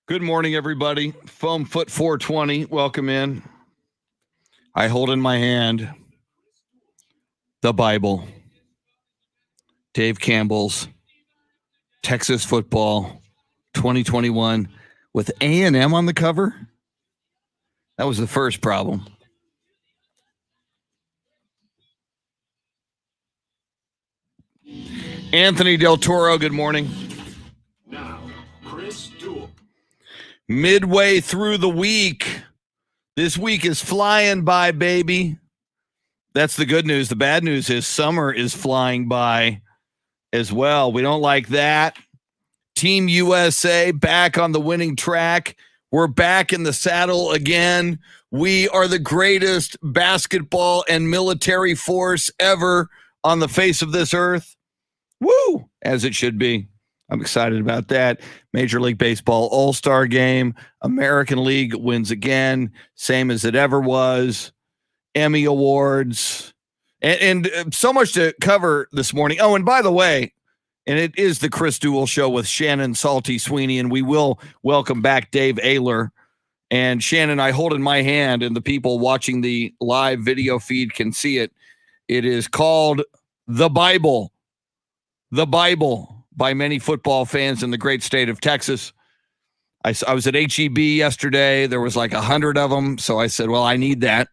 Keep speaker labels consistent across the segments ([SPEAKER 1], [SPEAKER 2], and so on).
[SPEAKER 1] Good morning, everybody. Foam Foot 420, welcome in. I hold in my hand the Bible, Dave Campbell's Texas Football 2021 with A&M on the cover. That was the first problem. Anthony Del Toro, good morning.
[SPEAKER 2] Now, Chris Duel.
[SPEAKER 1] Midway through the week. This week is flying by, baby. That's the good news. The bad news is summer is flying by as well. We don't like that. Team USA back on the winning track. We're back in the saddle again. We are the greatest basketball and military force ever on the face of this earth. Woo! As it should be. I'm excited about that. Major League Baseball All-Star Game. American League wins again, same as it ever was. Emmy Awards. And so much to cover this morning. Oh, and by the way, and it is the Chris Duel Show with Shannon Salty Sweeney, and we will welcome back Dave Ayler. And Shannon, I hold in my hand, and the people watching the live video feed can see it. It is called The Bible. The Bible by many football fans in the great state of Texas. I was at HEB yesterday. There was like 100 of them, so I said, well, I need that.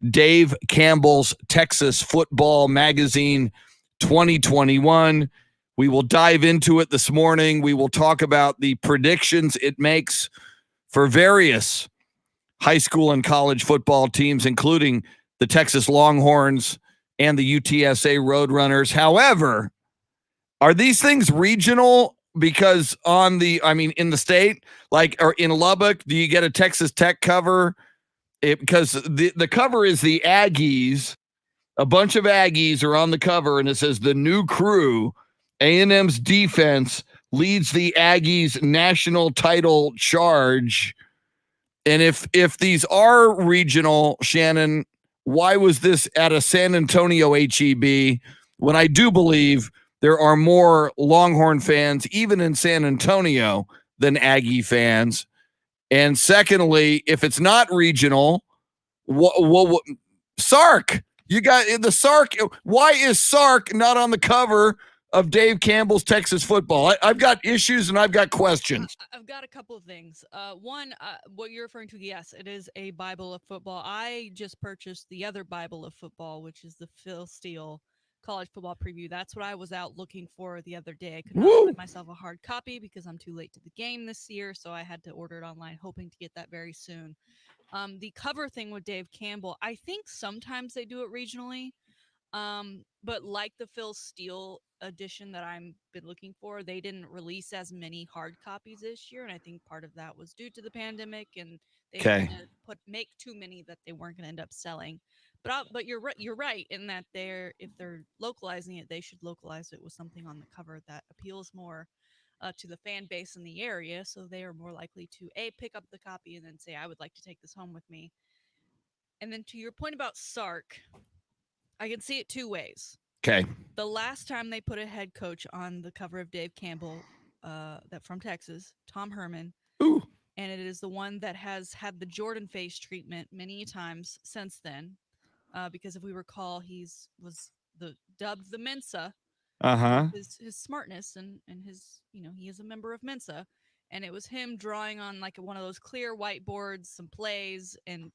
[SPEAKER 1] Dave Campbell's Texas Football Magazine 2021. We will dive into it this morning. We will talk about the predictions it makes for various high school and college football teams, including the Texas Longhorns and the UTSA Roadrunners. However, are these things regional? Because in the state, like, or in Lubbock, do you get a Texas Tech cover? Because the cover is the Aggies. A bunch of Aggies are on the cover, and it says the new crew. A&M's defense leads the Aggies national title charge. And if these are regional, Shannon, why was this at a San Antonio HEB when I do believe there are more Longhorn fans, even in San Antonio, than Aggie fans? And secondly, if it's not regional, Sark, you got the Sark. Why is Sark not on the cover of Dave Campbell's Texas Football? I've got issues and I've got questions.
[SPEAKER 3] I've got a couple of things. One, what you're referring to, yes, it is a Bible of football. I just purchased the other Bible of football, which is the Phil Steele College Football Preview. That's what I was out looking for the other day. I could not find myself a hard copy because I'm too late to the game this year, so I had to order it online, hoping to get that very soon. The cover thing with Dave Campbell, I think sometimes they do it regionally. But like the Phil Steele edition that I've been looking for, they didn't release as many hard copies this year, and I think part of that was due to the pandemic, and they didn't make too many that they weren't going to end up selling. But you're right. You're right in that if they're localizing it, they should localize it with something on the cover that appeals more to the fan base in the area, so they are more likely to pick up the copy and then say, "I would like to take this home with me." And then to your point about Sark, I can see it two ways.
[SPEAKER 1] Okay.
[SPEAKER 3] The last time they put a head coach on the cover of Dave Campbell, that from Texas, Tom Herman.
[SPEAKER 1] Ooh.
[SPEAKER 3] And it is the one that has had the Jordan face treatment many times since then. Because if we recall, was dubbed the Mensa. His smartness and his, he is a member of Mensa. And it was him drawing on like one of those clear whiteboards, some plays, and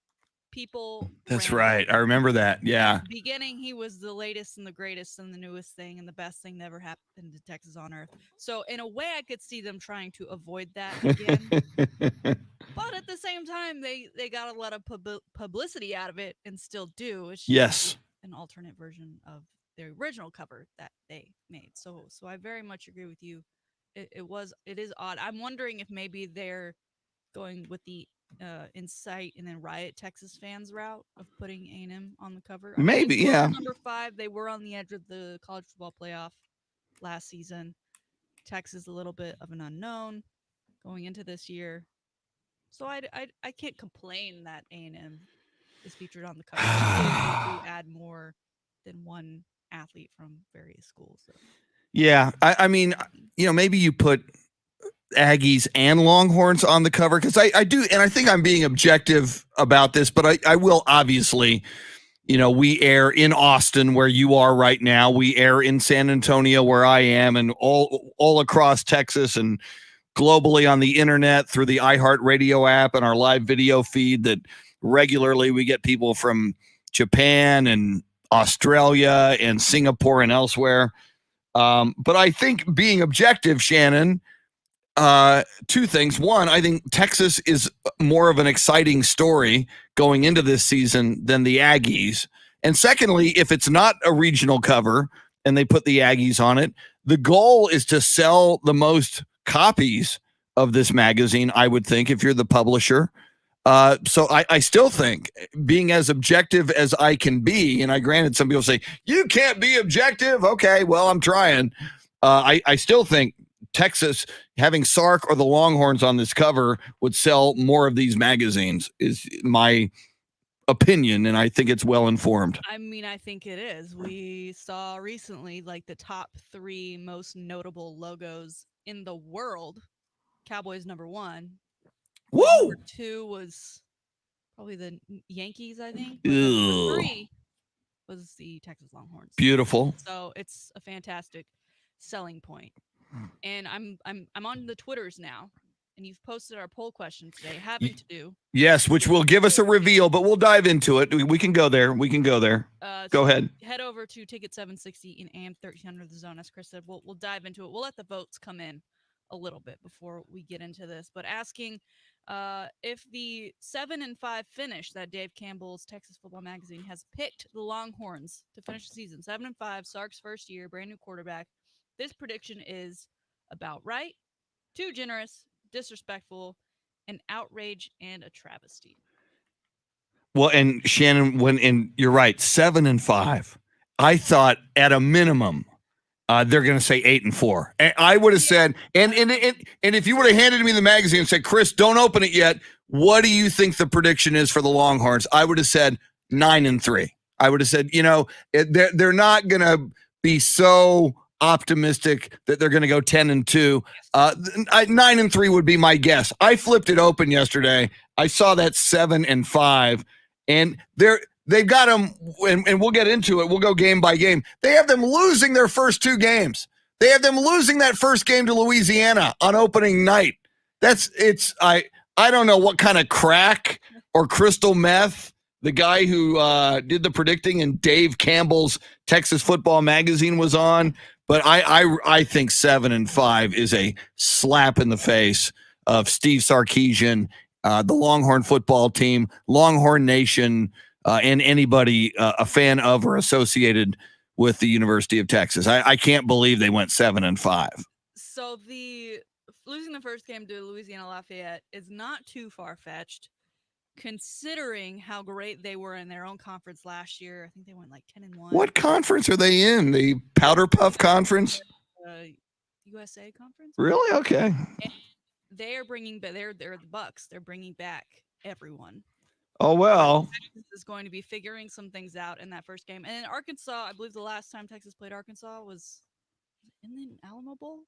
[SPEAKER 3] people.
[SPEAKER 1] That's right. I remember that. Yeah.
[SPEAKER 3] Beginning, he was the latest and the greatest and the newest thing and the best thing that ever happened to Texas on earth. So in a way, I could see them trying to avoid that again. But at the same time, they got a lot of publicity out of it and still do. It's just an alternate version of their original cover that they made. So I very much agree with you. It is odd. I'm wondering if maybe they're going with the incite and then riot Texas fans route of putting A&M on the cover.
[SPEAKER 1] Maybe, yeah.
[SPEAKER 3] Number 5, they were on the edge of the college football playoff last season. Texas a little bit of an unknown going into this year, so I can't complain that A&M is featured on the cover. To add more than one athlete from various schools. So.
[SPEAKER 1] Yeah, I mean, maybe you put Aggies and Longhorns on the cover? Because I do, and I think I'm being objective about this, but I will obviously, we air in Austin where you are right now. We air in San Antonio where I am, and all across Texas and globally on the internet through the iHeartRadio app and our live video feed that regularly we get people from Japan and Australia and Singapore and elsewhere. But I think being objective, Shannon, two things. One, I think Texas is more of an exciting story going into this season than the Aggies. And secondly, if it's not a regional cover and they put the Aggies on it, the goal is to sell the most copies of this magazine, I would think, if you're the publisher. So I still think, being as objective as I can be, and I granted some people say, you can't be objective. Okay, well, I'm trying. I still think Texas having Sark or the Longhorns on this cover would sell more of these magazines, is my opinion, and I think it's well informed.
[SPEAKER 3] I mean, I think it is. We saw recently like the top 3 most notable logos in the world. Cowboys number 1.
[SPEAKER 1] Woo!
[SPEAKER 3] Number 2 was probably the Yankees, I think. But number 3 was the Texas Longhorns.
[SPEAKER 1] Beautiful.
[SPEAKER 3] So it's a fantastic selling point. And I'm on the Twitters now, and you've posted our poll question today, having to do.
[SPEAKER 1] Yes, which will give us a reveal, but we'll dive into it. We can go there. Go ahead.
[SPEAKER 3] Head over to Ticket 760 in AM 1300 The Zone. As Chris said, we'll dive into it. We'll let the votes come in a little bit before we get into this, but asking if the 7-5 finish that Dave Campbell's Texas Football Magazine has picked the Longhorns to finish the season, 7-5, Sark's first year, brand new quarterback. This prediction is about right, too generous, disrespectful, an outrage, and a travesty.
[SPEAKER 1] Well, and Shannon, and you're right, 7-5. I thought at a minimum they're going to say 8-4. And I would have said, and if you would have handed me the magazine and said, Chris, don't open it yet, what do you think the prediction is for the Longhorns? I would have said 9-3. I would have said, they're not going to be so optimistic that they're going to go 10-2. 9-3 would be my guess. I flipped it open yesterday. I saw that 7-5, and they've got them, and we'll get into it. We'll go game by game. They have them losing their first 2 games. They have them losing that first game to Louisiana on opening night. I don't know what kind of crack or crystal meth the guy who did the predicting in Dave Campbell's Texas Football Magazine was on. But I think 7-5 is a slap in the face of Steve Sarkisian, the Longhorn football team, Longhorn Nation, and anybody a fan of or associated with the University of Texas. I can't believe they went 7-5.
[SPEAKER 3] So the losing the first game to Louisiana Lafayette is not too far-fetched, considering how great they were in their own conference last year. I think they went like 10-1.
[SPEAKER 1] What conference are they in? The Powder Puff Conference?
[SPEAKER 3] USA Conference.
[SPEAKER 1] Really? Okay.
[SPEAKER 3] And they are bringing, but they're the Bucks. They're bringing back everyone.
[SPEAKER 1] Oh well.
[SPEAKER 3] Texas is going to be figuring some things out in that first game. And in Arkansas, I believe the last time Texas played Arkansas was in the Alamo Bowl.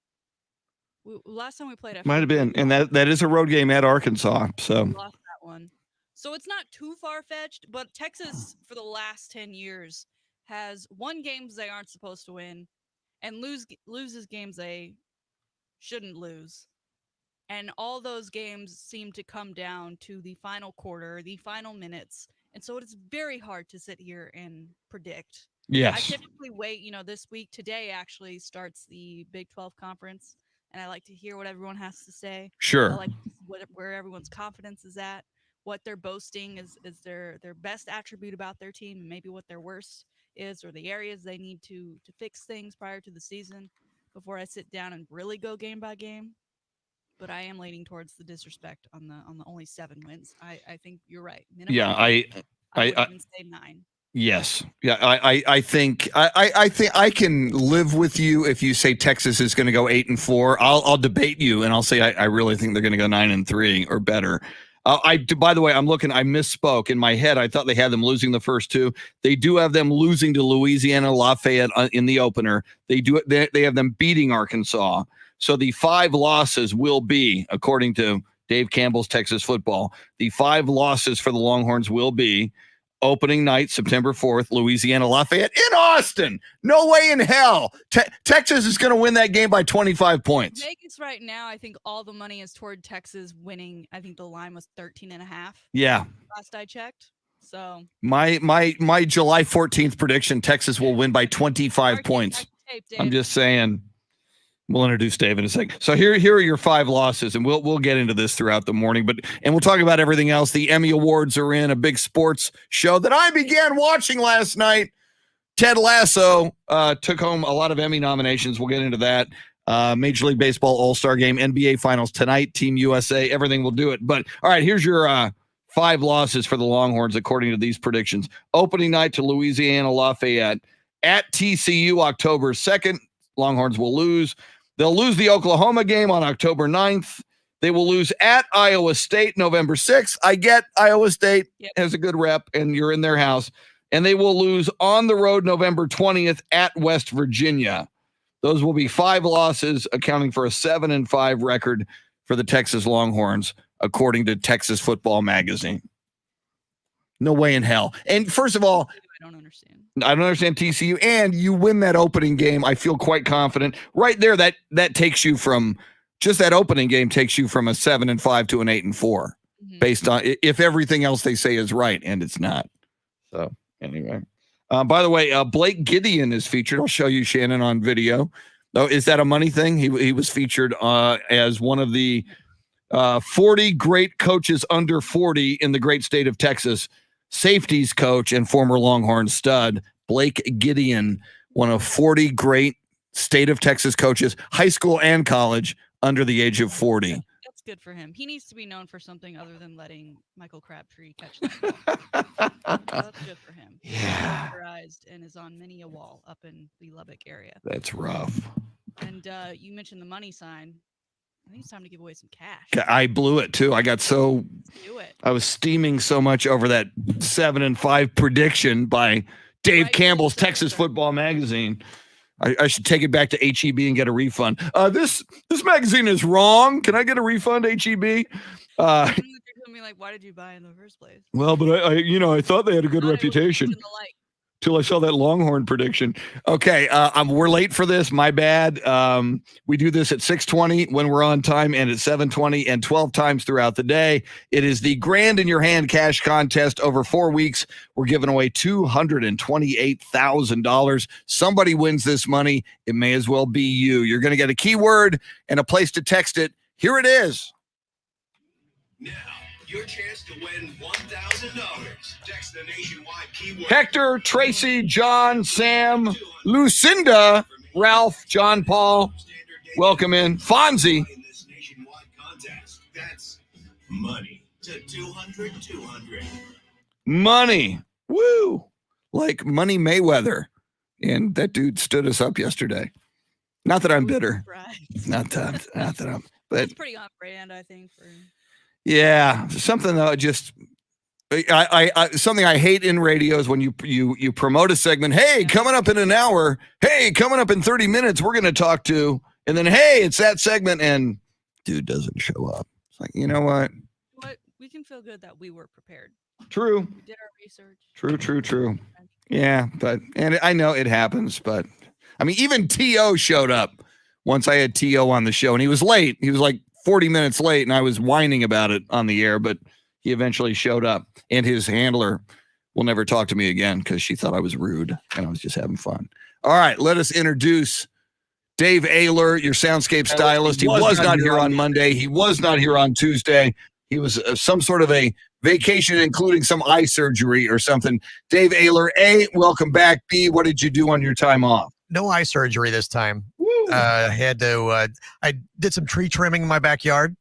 [SPEAKER 3] Last time we played,
[SPEAKER 1] Might have been, and that is a road game at Arkansas. So
[SPEAKER 3] we lost that one. So it's not too far-fetched, but Texas, for the last 10 years, has won games they aren't supposed to win and loses games they shouldn't lose. And all those games seem to come down to the final quarter, the final minutes. And so it's very hard to sit here and predict.
[SPEAKER 1] yes,
[SPEAKER 3] I typically wait, this week. Today actually starts the Big 12 conference, and I like to hear what everyone has to say.
[SPEAKER 1] sure.
[SPEAKER 3] I like where everyone's confidence is at. What they're boasting is their best attribute about their team, and maybe what their worst is, or the areas they need to fix things prior to the season before I sit down and really go game by game. But I am leaning towards the disrespect on the only 7 wins. I think you're right. Minimum,
[SPEAKER 1] Yeah,
[SPEAKER 3] I would even say 9.
[SPEAKER 1] Yes. Yeah, I think I can live with you if you say Texas is going to go 8-4. I'll debate you, and I'll say I really think they're going to go 9-3 or better. By the way, I misspoke in my head. I thought they had them losing the first 2. They do have them losing to Louisiana Lafayette in the opener. They have them beating Arkansas. So the 5 losses will be, according to Dave Campbell's Texas Football, the 5 losses for the Longhorns will be opening night, September 4th, Louisiana Lafayette in Austin. No way in hell. Texas is going to win that game by 25 points.
[SPEAKER 3] Vegas right now, I think all the money is toward Texas winning. I think the line was 13.5.
[SPEAKER 1] Yeah.
[SPEAKER 3] Last I checked. So
[SPEAKER 1] my July 14th prediction, Texas will win by 25 points. I'm just saying. We'll introduce Dave in a second. So here are your 5 losses, and we'll get into this throughout the morning. And we'll talk about everything else. The Emmy Awards are in, a big sports show that I began watching last night. Ted Lasso took home a lot of Emmy nominations. We'll get into that. Major League Baseball All-Star Game, NBA Finals tonight, Team USA, everything will do it. But all right, here's your 5 losses for the Longhorns according to these predictions. Opening night to Louisiana Lafayette at TCU October 2nd. Longhorns will lose. They'll lose the Oklahoma game on October 9th. They will lose at Iowa State November 6th. I get Iowa State has a good rep, and you're in their house. And they will lose on the road November 20th at West Virginia. Those will be 5 losses, accounting for a 7-5 record for the Texas Longhorns, according to Texas Football Magazine. No way in hell. And first of all, I don't understand TCU, and you win that opening game. I feel quite confident. Right there, that takes you from just that opening game takes you from a 7-5 to an 8-4, based on if everything else they say is right, and it's not. So anyway, by the way, Blake Gideon is featured. I'll show you Shannon on video. Oh, is that a money thing? He was featured as one of the 40 great coaches under 40 in the great state of Texas. Safeties coach and former Longhorn stud, Blake Gideon, one of 40 great state of Texas coaches, high school and college, under the age of 40.
[SPEAKER 3] That's good for him. He needs to be known for something other than letting Michael Crabtree catch that ball. That's good for him.
[SPEAKER 1] Yeah.
[SPEAKER 3] He's and is on many a wall up in the Lubbock area.
[SPEAKER 1] That's rough.
[SPEAKER 3] And you mentioned the money sign. I think it's time to give away some cash.
[SPEAKER 1] I blew it too. I got so I was steaming so much over that 7-5 prediction by Dave Campbell's Texas Football Magazine. I should take it back to HEB and get a refund. This magazine is wrong. Can I get a refund, HEB?
[SPEAKER 3] You're gonna be like, why did you buy in the first place?
[SPEAKER 1] Well, but I thought they had a good reputation. Till I saw that Longhorn prediction. Okay, we're late for this. My bad. We do this at 6:20 when we're on time, and at 7:20 and 12 times throughout the day. It is the Grand in Your Hand cash contest over 4 weeks. We're giving away $228,000. Somebody wins this money. It may as well be you. You're going to get a keyword and a place to text it. Here it is.
[SPEAKER 2] Now, your chance to win $1,000. Text the nationwide keyword.
[SPEAKER 1] Hector, Tracy, John, Sam, Lucinda, Ralph, John Paul. Welcome in. Fonzie.
[SPEAKER 2] This nationwide contest. That's money to 200.
[SPEAKER 1] Money. Woo. Like Money Mayweather. And that dude stood us up yesterday. Not that I'm bitter. Not that I'm. But
[SPEAKER 3] it's pretty on brand, I think.
[SPEAKER 1] Yeah, something just something I hate in radio is when you promote a segment. Hey, coming up in an hour. Hey, coming up in 30 minutes, we're going to talk to, and then hey, it's that segment, and dude doesn't show up. It's like, you know what?
[SPEAKER 3] What we can feel good that we were prepared.
[SPEAKER 1] True.
[SPEAKER 3] We did our research.
[SPEAKER 1] True. Yeah, and I know it happens, but I mean, even T.O. showed up once I had T.O. on the show, and he was late. He was like 40 minutes late, and I was whining about it on the air, but he eventually showed up, and his handler will never talk to me again because she thought I was rude, and I was just having fun. All right, let us introduce Dave Ayler, your soundscape stylist. He was not here on Monday. He was not here on Tuesday. He was some sort of a vacation, including some eye surgery or something. Dave Ayler, A, welcome back. B, what did you do on your time off?
[SPEAKER 4] No eye surgery this time. I had to. I did some tree trimming in my backyard,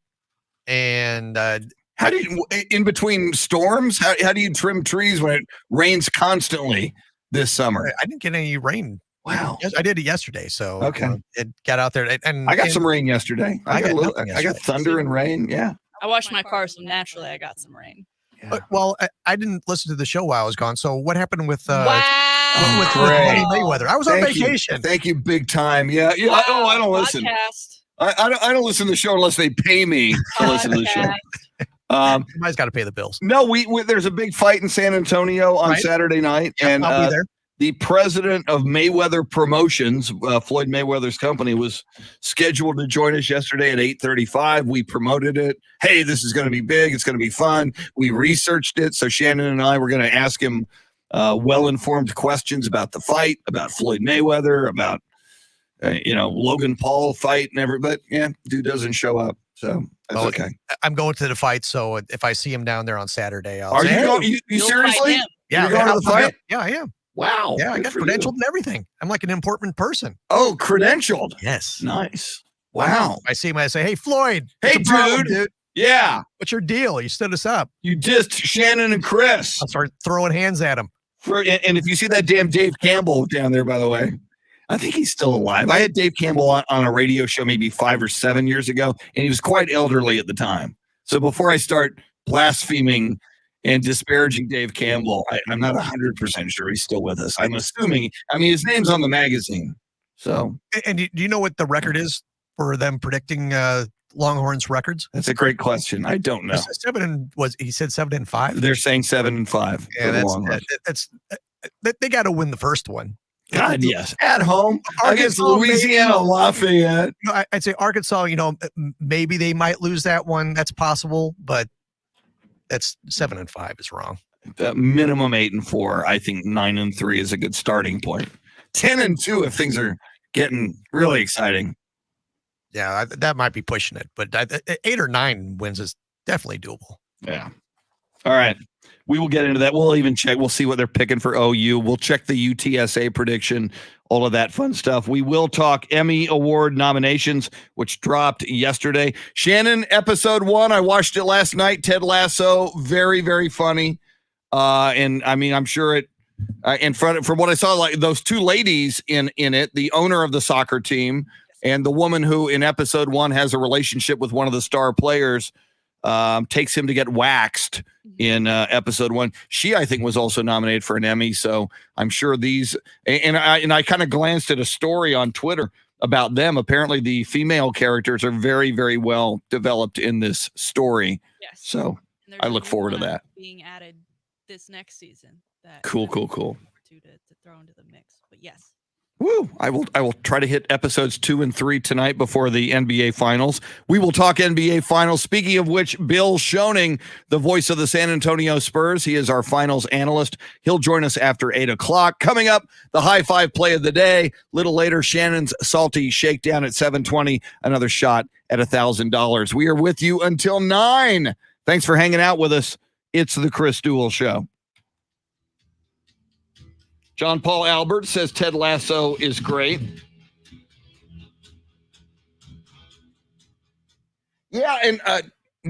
[SPEAKER 4] and
[SPEAKER 1] how do you, in between storms? How do you trim trees when it rains constantly this summer?
[SPEAKER 4] I didn't get any rain.
[SPEAKER 1] Wow,
[SPEAKER 4] I did it yesterday. So
[SPEAKER 1] okay,
[SPEAKER 4] it got out there, and
[SPEAKER 1] I got some rain yesterday. I got thunder and rain. Yeah,
[SPEAKER 3] I washed my car, so naturally I got some rain.
[SPEAKER 1] Yeah.
[SPEAKER 4] Well, I didn't listen to the show while I was gone. So what happened with with
[SPEAKER 1] Great.
[SPEAKER 4] Money Mayweather? I was on vacation.
[SPEAKER 1] Thank you, big time. Yeah. Oh, I don't listen.
[SPEAKER 3] Podcast.
[SPEAKER 1] I don't listen to the show unless they pay me to listen to the show.
[SPEAKER 4] Somebody's got to pay the bills.
[SPEAKER 1] No, we there's a big fight in San Antonio on Saturday night,
[SPEAKER 4] Yep,
[SPEAKER 1] and
[SPEAKER 4] I'll be there.
[SPEAKER 1] the president of Mayweather Promotions, Floyd Mayweather's company, was scheduled to join us yesterday at 8:35. We promoted it. Hey, this is going to be big. It's going to be fun. We researched it, so Shannon and I were going to ask him well-informed questions about the fight, about Floyd Mayweather, about Logan Paul fight and everything. But yeah, dude doesn't show up, so that's okay.
[SPEAKER 4] I'm going to the fight, so if I see him down there on Saturday, I'll
[SPEAKER 1] Are
[SPEAKER 4] say,
[SPEAKER 1] you
[SPEAKER 4] hey,
[SPEAKER 1] going? You seriously?
[SPEAKER 4] Yeah,
[SPEAKER 1] You're going to the fight?
[SPEAKER 4] Yeah, I am.
[SPEAKER 1] Wow.
[SPEAKER 4] Yeah, I got credentialed and everything. I'm like an important person.
[SPEAKER 1] Oh, credentialed.
[SPEAKER 4] Yes.
[SPEAKER 1] Nice. Wow.
[SPEAKER 4] I see him, I say, hey, Floyd.
[SPEAKER 1] Hey,
[SPEAKER 4] what's the problem,
[SPEAKER 1] dude. Yeah.
[SPEAKER 4] What's your deal? You stood us up.
[SPEAKER 1] You dissed Shannon and Chris.
[SPEAKER 4] I'll start throwing hands at him.
[SPEAKER 1] And if you see that damn Dave Campbell down there, by the way, I think he's still alive. I had Dave Campbell on a radio show maybe 5 or 7 years ago, and he was quite elderly at the time. So before I start blaspheming and disparaging Dave Campbell, I'm not 100% sure he's still with us. I'm assuming. I mean, his name's on the magazine. So,
[SPEAKER 4] and do you know what the record is for them predicting Longhorns records?
[SPEAKER 1] That's a great question. I don't know.
[SPEAKER 4] He said 7-5.
[SPEAKER 1] They're saying 7-5.
[SPEAKER 4] Yeah, that's they got to win the first one.
[SPEAKER 1] God, yes. At home against Louisiana Lafayette.
[SPEAKER 4] I'd say Arkansas, maybe they might lose that one. That's possible, but that's 7-5 is wrong.
[SPEAKER 1] Minimum 8-4. I think 9-3 is a good starting point. 10-2 if things are getting really exciting.
[SPEAKER 4] Yeah, that might be pushing it, but 8 or 9 wins is definitely doable.
[SPEAKER 1] Yeah. All right. We will get into that. We'll even check. We'll see what they're picking for OU. We'll check the UTSA prediction, all of that fun stuff. We will talk Emmy Award nominations, which dropped yesterday. Shannon, episode 1, I watched it last night. Ted Lasso, very, very funny. And I mean, I'm sure it, from what I saw, like those two ladies in it, the owner of the soccer team and the woman who in episode 1 has a relationship with one of the star players, takes him to get waxed in episode 1. She, I think, was also nominated for an Emmy. So I'm sure these, and I kind of glanced at a story on Twitter about them. Apparently the female characters are very, very well developed in this story.
[SPEAKER 3] Yes.
[SPEAKER 1] So I look forward to that.
[SPEAKER 3] Being added this next season.
[SPEAKER 1] Cool.
[SPEAKER 3] To throw into the mix, but yes.
[SPEAKER 1] Woo! I will try to hit episodes 2 and 3 tonight before the NBA Finals. We will talk NBA Finals. Speaking of which, Bill Schoening, the voice of the San Antonio Spurs, he is our finals analyst. He'll join us after 8 o'clock. Coming up, the high five play of the day. Little later, Shannon's salty shakedown at 7:20. Another shot at $1,000. We are with you until 9. Thanks for hanging out with us. It's the Chris Duel Show. John Paul Albert says Ted Lasso is great. Yeah, and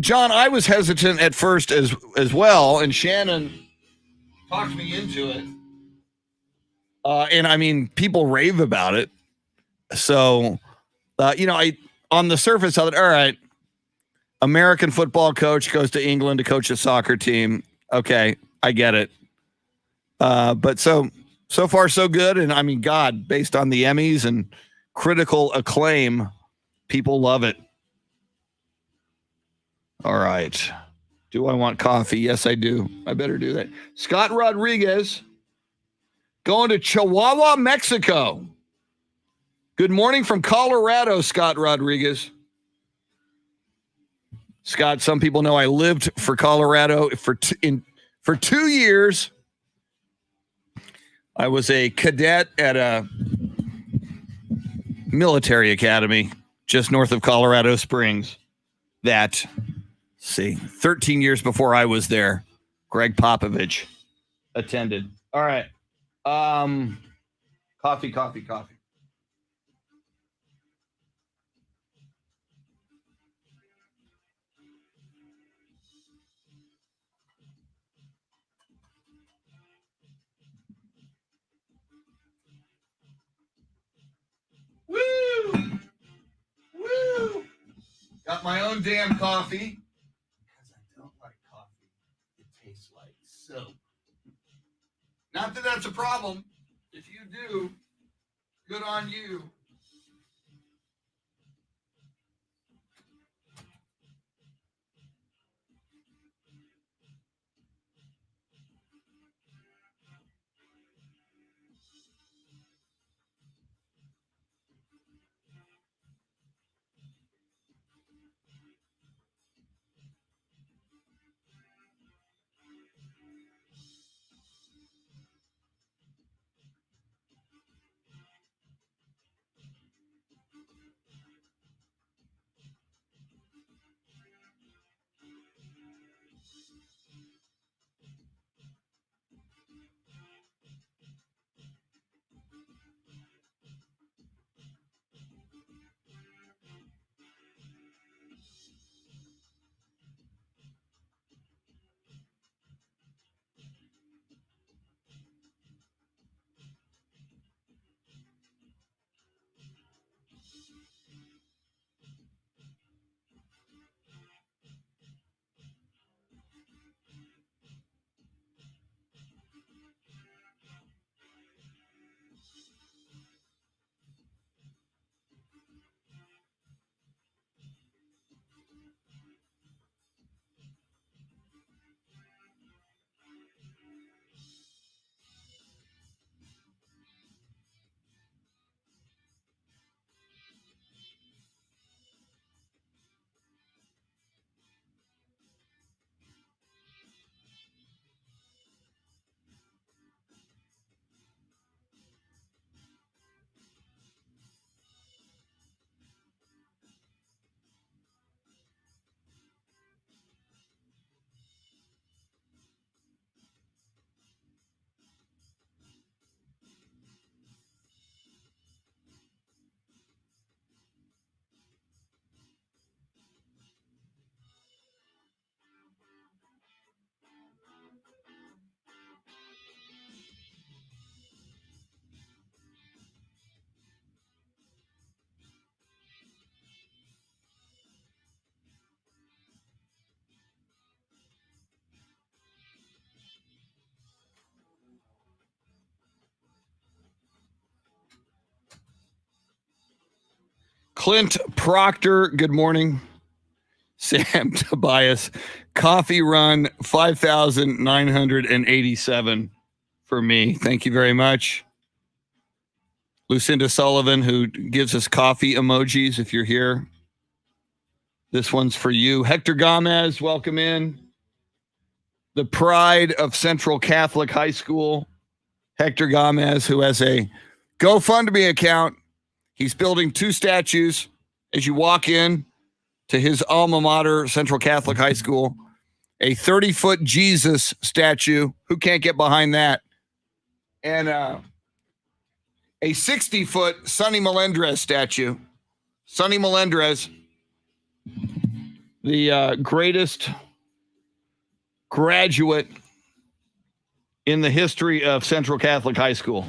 [SPEAKER 1] John, I was hesitant at first as well, and Shannon talked me into it. And I mean, people rave about it. So, I on the surface of it, all right, American football coach goes to England to coach a soccer team. Okay, I get it. But so far, so good. And I mean, God, based on the Emmys and critical acclaim, people love it. All right. Do I want coffee? Yes, I do. I better do that. Scott Rodriguez going to Chihuahua, Mexico. Good morning from Colorado, Scott Rodriguez. Scott, some people know I lived for Colorado for 2 years. I was a cadet at a military academy just north of Colorado Springs. 13 years before I was there, Greg Popovich attended. All right. Coffee. Woo! Got my own damn coffee. Because I don't like coffee. It tastes like soap. Not that that's a problem. If you do, good on you. Clint Proctor, good morning. Sam Tobias, coffee run 5,987 for me. Thank you very much. Lucinda Sullivan, who gives us coffee emojis if you're here. This one's for you. Hector Gomez, welcome in. The pride of Central Catholic High School. Hector Gomez, who has a GoFundMe account. He's building 2 statues as you walk in to his alma mater, Central Catholic High School. A 30-foot Jesus statue. Who can't get behind that? And a 60-foot Sonny Melendrez statue. Sonny Melendrez, the greatest graduate in the history of Central Catholic High School.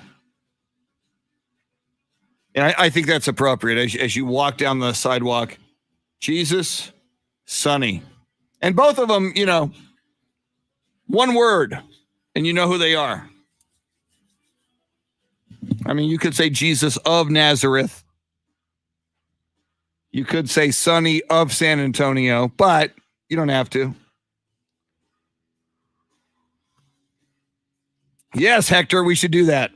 [SPEAKER 1] And I think that's appropriate as you walk down the sidewalk. Jesus, Sonny. And both of them, you know, one word, and you know who they are. I mean, you could say Jesus of Nazareth. You could say Sonny of San Antonio, but you don't have to. Yes, Hector, we should do that.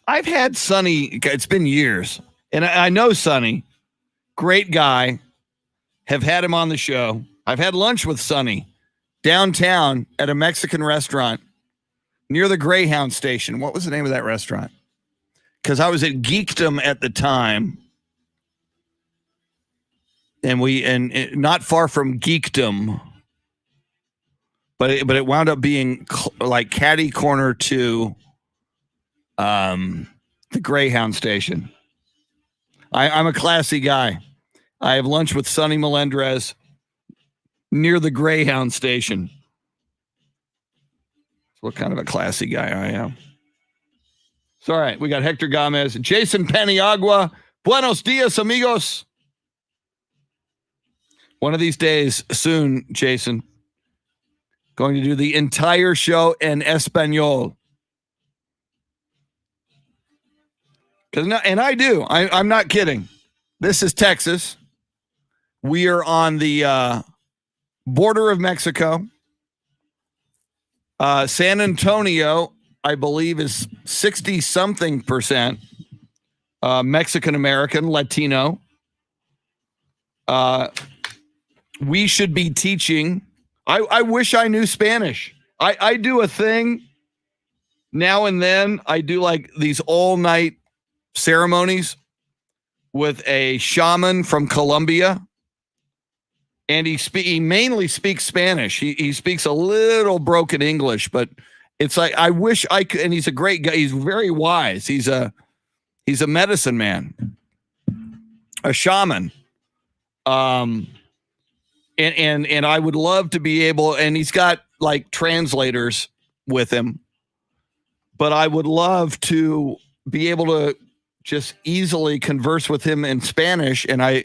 [SPEAKER 1] I've had Sonny, it's been years, and I know Sonny, great guy, have had him on the show. I've had lunch with Sonny downtown at a Mexican restaurant near the Greyhound station. What was the name of that restaurant? Because I was at Geekdom at the time, and not far from Geekdom, but it wound up being like catty corner to the Greyhound station. I'm a classy guy. I have lunch with Sonny Melendrez near the Greyhound station. That's what kind of a classy guy I am. It's all right. We got Hector Gomez, Jason Paniagua. Buenos dias, amigos. One of these days, soon, Jason, going to do the entire show in Espanol. And I do. I'm not kidding. This is Texas. We are on the border of Mexico. San Antonio, I believe, is 60-something% Mexican-American, Latino. We should be teaching. I wish I knew Spanish. I do a thing now and then. I do like these all-night ceremonies with a shaman from Colombia. And he mainly speaks Spanish. He speaks a little broken English, but it's like, I wish I could. And he's a great guy. He's very wise. He's a medicine man, a shaman. And I would love to be able, and he's got like translators with him, but I would love to be able to just easily converse with him in Spanish. And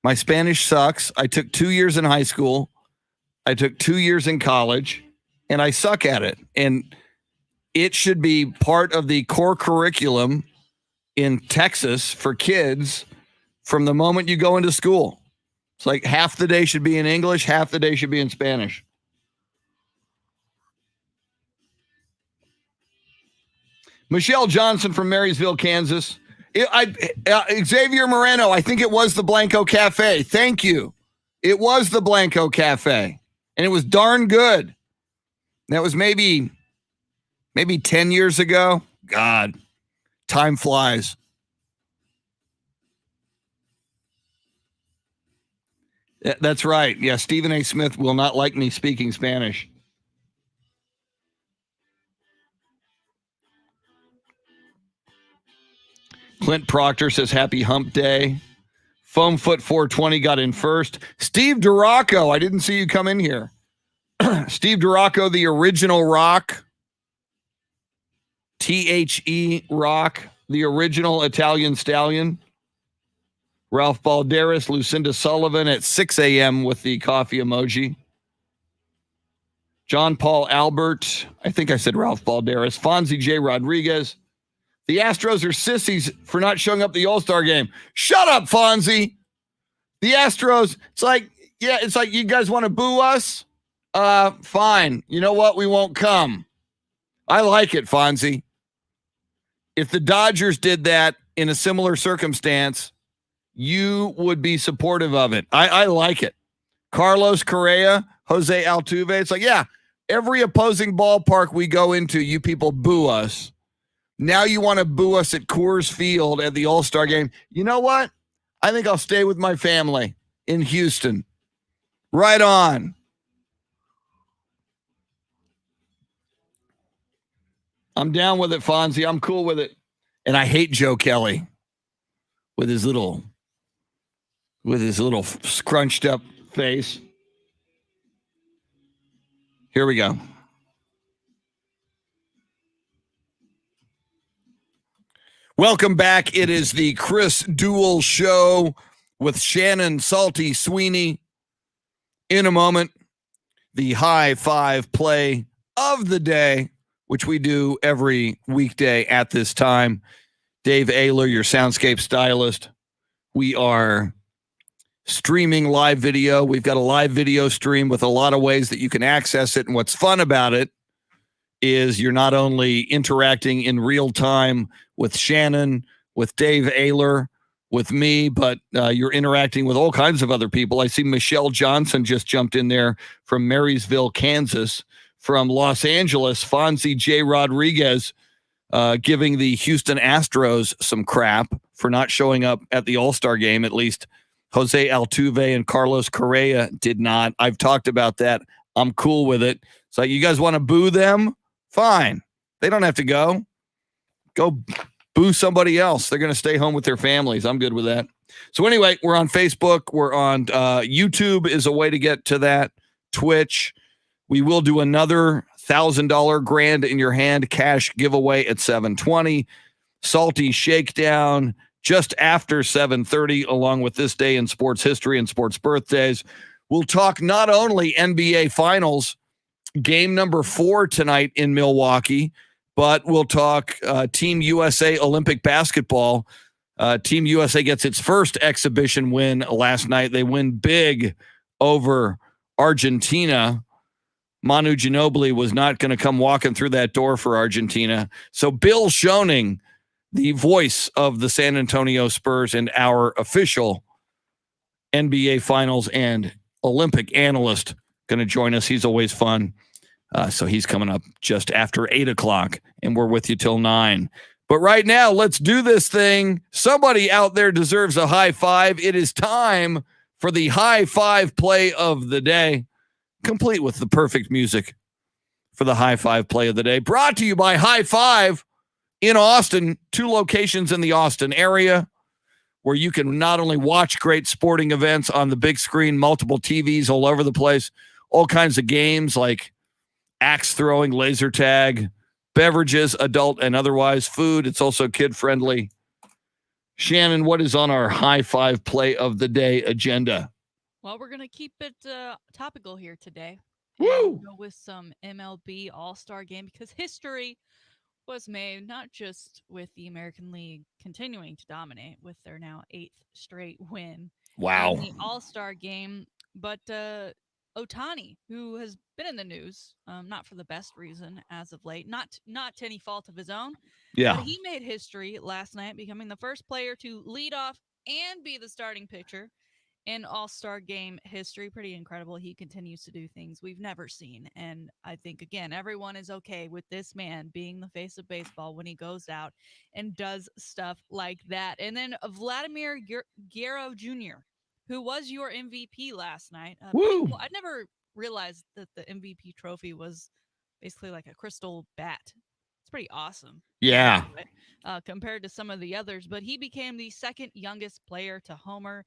[SPEAKER 1] my Spanish sucks. I took 2 years in high school. I took 2 years in college, and I suck at it. And it should be part of the core curriculum in Texas for kids from the moment you go into school. It's like half the day should be in English, half the day should be in Spanish. Michelle Johnson from Marysville, Kansas. Xavier Moreno, I think it was the Blanco Cafe. Thank you. It was the Blanco Cafe, and it was darn good. That was maybe 10 years ago. God, time flies. That's right. Yeah, Stephen A. Smith will not like me speaking Spanish. Clint Proctor says, happy hump day. Foamfoot 420 got in first. Steve Duraco, I didn't see you come in here. Steve Duraco, the original rock. THE rock, the original Italian stallion. Ralph Balderas, Lucinda Sullivan at 6 a.m. with the coffee emoji. John Paul Albert, I think I said Ralph Balderas. Fonzie J. Rodriguez. The Astros are sissies for not showing up at the All-Star game. Shut up, Fonzie. The Astros, it's like you guys want to boo us? Fine. You know what? We won't come. I like it, Fonzie. If the Dodgers did that in a similar circumstance, you would be supportive of it. I like it. Carlos Correa, Jose Altuve. It's like, yeah, every opposing ballpark we go into, you people boo us. Now you want to boo us at Coors Field at the All-Star game. You know what? I think I'll stay with my family in Houston. Right on. I'm down with it, Fonzie. I'm cool with it. And I hate Joe Kelly with his little scrunched up face. Here we go. Welcome back. It is the Chris Duel Show with Shannon Salty Sweeney. In a moment, the high five play of the day, which we do every weekday at this time. Dave Ayler, your soundscape stylist. We are streaming live video. We've got a live video stream with a lot of ways that you can access it. And what's fun about it is you're not only interacting in real time with Shannon, with Dave Ayler, with me, but you're interacting with all kinds of other people. I see Michelle Johnson just jumped in there from Marysville, Kansas. From Los Angeles, Fonzie J. Rodriguez giving the Houston Astros some crap for not showing up at the All-Star game. At least Jose Altuve and Carlos Correa did not. I've talked about that. I'm cool with it. So you guys want to boo them? Fine. They don't have to go. Go boo somebody else. They're going to stay home with their families. I'm good with that. So anyway, we're on Facebook. We're on YouTube is a way to get to that. Twitch. We will do another $1,000 grand in your hand cash giveaway at 7:20. Salty Shakedown just after 7:30, along with this day in sports history and sports birthdays. We'll talk not only NBA Finals, game number 4 tonight in Milwaukee, but we'll talk Team USA Olympic basketball. Team USA gets its first exhibition win last night. They win big over Argentina. Manu Ginobili was not going to come walking through that door for Argentina. So Bill Schoening, the voice of the San Antonio Spurs and our official NBA Finals and Olympic analyst, going to join us. He's always fun. So he's coming up just after 8 o'clock, and we're with you till 9. But right now, let's do this thing. Somebody out there deserves a high five. It is time for the high five play of the day, complete with the perfect music for the high five play of the day. Brought to you by High Five in Austin, 2 locations in the Austin area where you can not only watch great sporting events on the big screen, multiple TVs all over the place, all kinds of games like axe throwing, laser tag, beverages, adult and otherwise, food. It's also kid friendly. Shannon, what is on our high five play of the day agenda?
[SPEAKER 3] Well, we're going to keep it topical here today.
[SPEAKER 1] Woo!
[SPEAKER 3] Go with some MLB All-Star game because history was made not just with the American League continuing to dominate with their now 8th straight win
[SPEAKER 1] Wow.
[SPEAKER 3] in the All-Star game, but Ohtani, who has been in the news, not for the best reason as of late, not to any fault of his own.
[SPEAKER 1] Yeah.
[SPEAKER 3] But he made history last night, becoming the first player to lead off and be the starting pitcher in All-Star game history. Pretty incredible. He continues to do things we've never seen. And I think, again, everyone is okay with this man being the face of baseball when he goes out and does stuff like that. And then Vladimir Guerrero Jr., who was your MVP last night.
[SPEAKER 1] Woo!
[SPEAKER 3] Cool. I never realized that the MVP trophy was basically like a crystal bat. It's pretty awesome.
[SPEAKER 1] Yeah.
[SPEAKER 3] Compared to some of the others. But he became the second youngest player to homer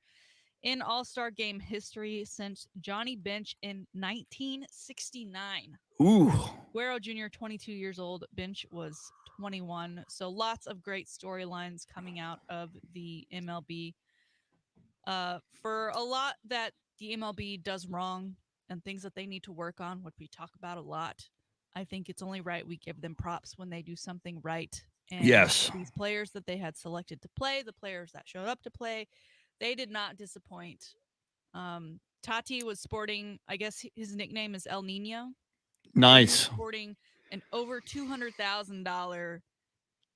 [SPEAKER 3] in All-Star game history since Johnny Bench in 1969.
[SPEAKER 1] Ooh.
[SPEAKER 3] Guerrero Jr., 22 years old. Bench was 21. So lots of great storylines coming out of the MLB. For a lot that the MLB does wrong and things that they need to work on, what we talk about a lot, I think it's only right we give them props when they do something right. And
[SPEAKER 1] Yes.
[SPEAKER 3] these players that they had selected to play, the players that showed up to play, they did not disappoint. Tati was sporting, I guess his nickname is El Nino.
[SPEAKER 1] Nice.
[SPEAKER 3] Sporting an over $200,000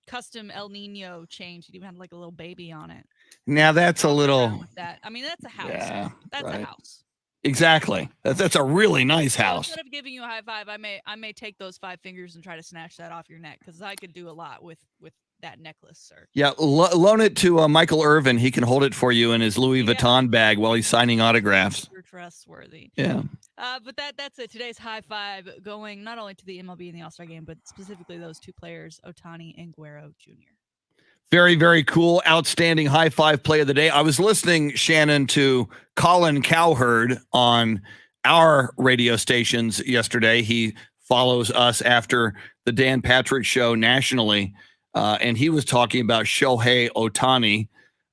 [SPEAKER 3] custom El Nino change. It even had like a little baby on it.
[SPEAKER 1] Now that's a little.
[SPEAKER 3] With that, I mean, that's a house.
[SPEAKER 1] Yeah,
[SPEAKER 3] That's
[SPEAKER 1] right.
[SPEAKER 3] a house.
[SPEAKER 1] Exactly. That's a really nice house.
[SPEAKER 3] Instead of giving you a high five, I may take those 5 fingers and try to snatch that off your neck, because I could do a lot with that necklace, sir.
[SPEAKER 1] Yeah, loan it to Michael Irvin. He can hold it for you in his Louis Vuitton bag while he's signing autographs.
[SPEAKER 3] You're trustworthy.
[SPEAKER 1] Yeah.
[SPEAKER 3] But that's it. Today's high five going not only to the MLB and the All-Star game, but specifically those 2 players, Ohtani and Guerrero Jr.
[SPEAKER 1] Very, very cool. Outstanding high five play of the day. I was listening, Shannon, to Colin Cowherd on our radio stations yesterday. He follows us after the Dan Patrick Show nationally. And he was talking about Shohei Ohtani.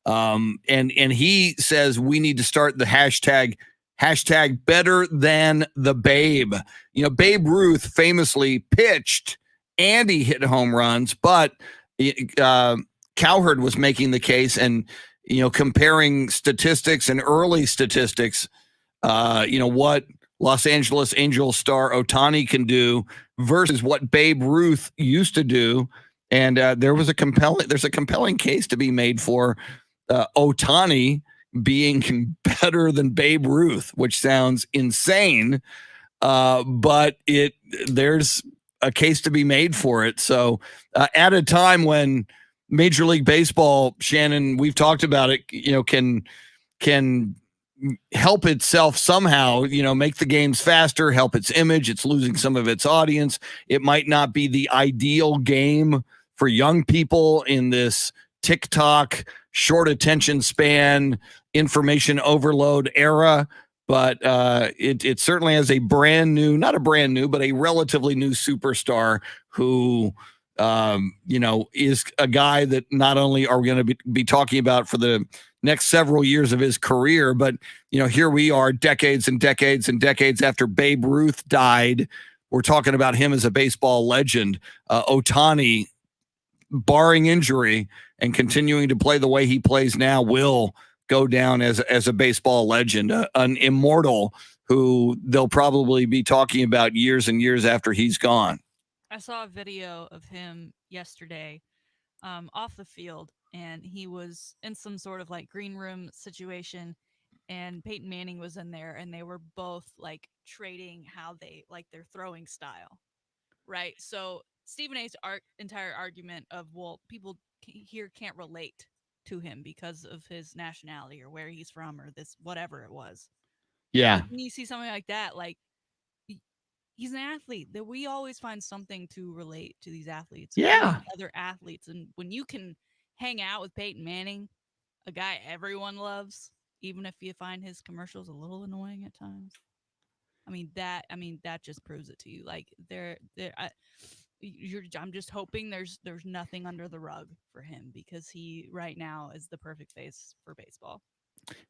[SPEAKER 1] And he says we need to start the hashtag better than the Babe. You know, Babe Ruth famously pitched and he hit home runs, but Cowherd was making the case and, comparing statistics and early statistics, what Los Angeles Angels star Ohtani can do versus what Babe Ruth used to do. And there's a compelling case to be made for Ohtani being better than Babe Ruth, which sounds insane. But there's a case to be made for it. So at a time when Major League Baseball, Shannon, we've talked about it, can help itself somehow, make the games faster, help its image. It's losing some of its audience. It might not be the ideal game for young people in this TikTok, short attention span, information overload era. But it certainly has a not a brand new, but a relatively new superstar who, is a guy that not only are we going to be talking about for the next several years of his career, but, here we are decades and decades and decades after Babe Ruth died. We're talking about him as a baseball legend. Ohtani, barring injury and continuing to play the way he plays now, will go down as a baseball legend, an immortal who they'll probably be talking about years and years after he's gone.
[SPEAKER 3] I saw a video of him yesterday off the field, and he was in some sort of like green room situation, and Peyton Manning was in there, and they were both like trading how they like their throwing style, right? So Stephen A's entire argument of, well, people here can't relate to him because of his nationality or where he's from or this whatever it was.
[SPEAKER 1] Yeah.
[SPEAKER 3] When you see something like that, like, he's an athlete, that we always find something to relate to these athletes.
[SPEAKER 1] Yeah.
[SPEAKER 3] Other athletes. And when you can hang out with Peyton Manning, a guy everyone loves, even if you find his commercials a little annoying at times. That just proves it to you. Like I'm just hoping there's nothing under the rug for him, because he right now is the perfect face for baseball.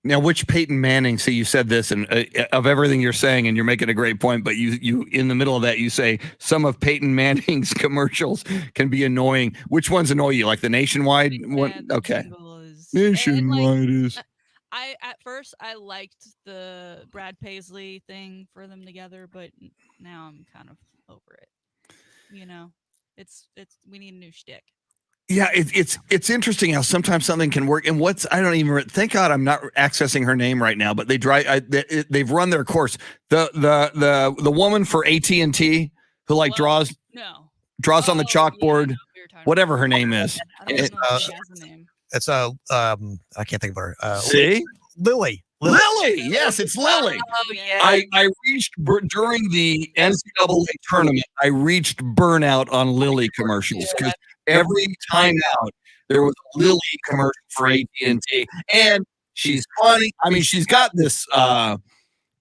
[SPEAKER 1] Now, which Peyton Manning? So you said this, and of everything you're saying, and you're making a great point, but you in the middle of that, you say some of Peyton Manning's commercials can be annoying. Which ones annoy you? Like the Nationwide one? Okay. Nationwide is.
[SPEAKER 3] At first I liked the Brad Paisley thing for them together, but now I'm kind of over it. It's we need a new shtick.
[SPEAKER 1] Yeah, it's interesting how sometimes something can work. And I don't even, thank God I'm not accessing her name right now, but they've run their course. The woman for AT&T who draws on the chalkboard, whatever her name is.
[SPEAKER 3] I don't know if she has a name.
[SPEAKER 4] It's I can't think of her.
[SPEAKER 1] See?
[SPEAKER 4] Lily.
[SPEAKER 1] Yes, it's Lily.
[SPEAKER 3] Oh, yeah.
[SPEAKER 1] I reached during the NCAA tournament. I reached burnout on Lily commercials because every time out there was a Lily commercial for AT&T, and she's funny. I mean, she's got this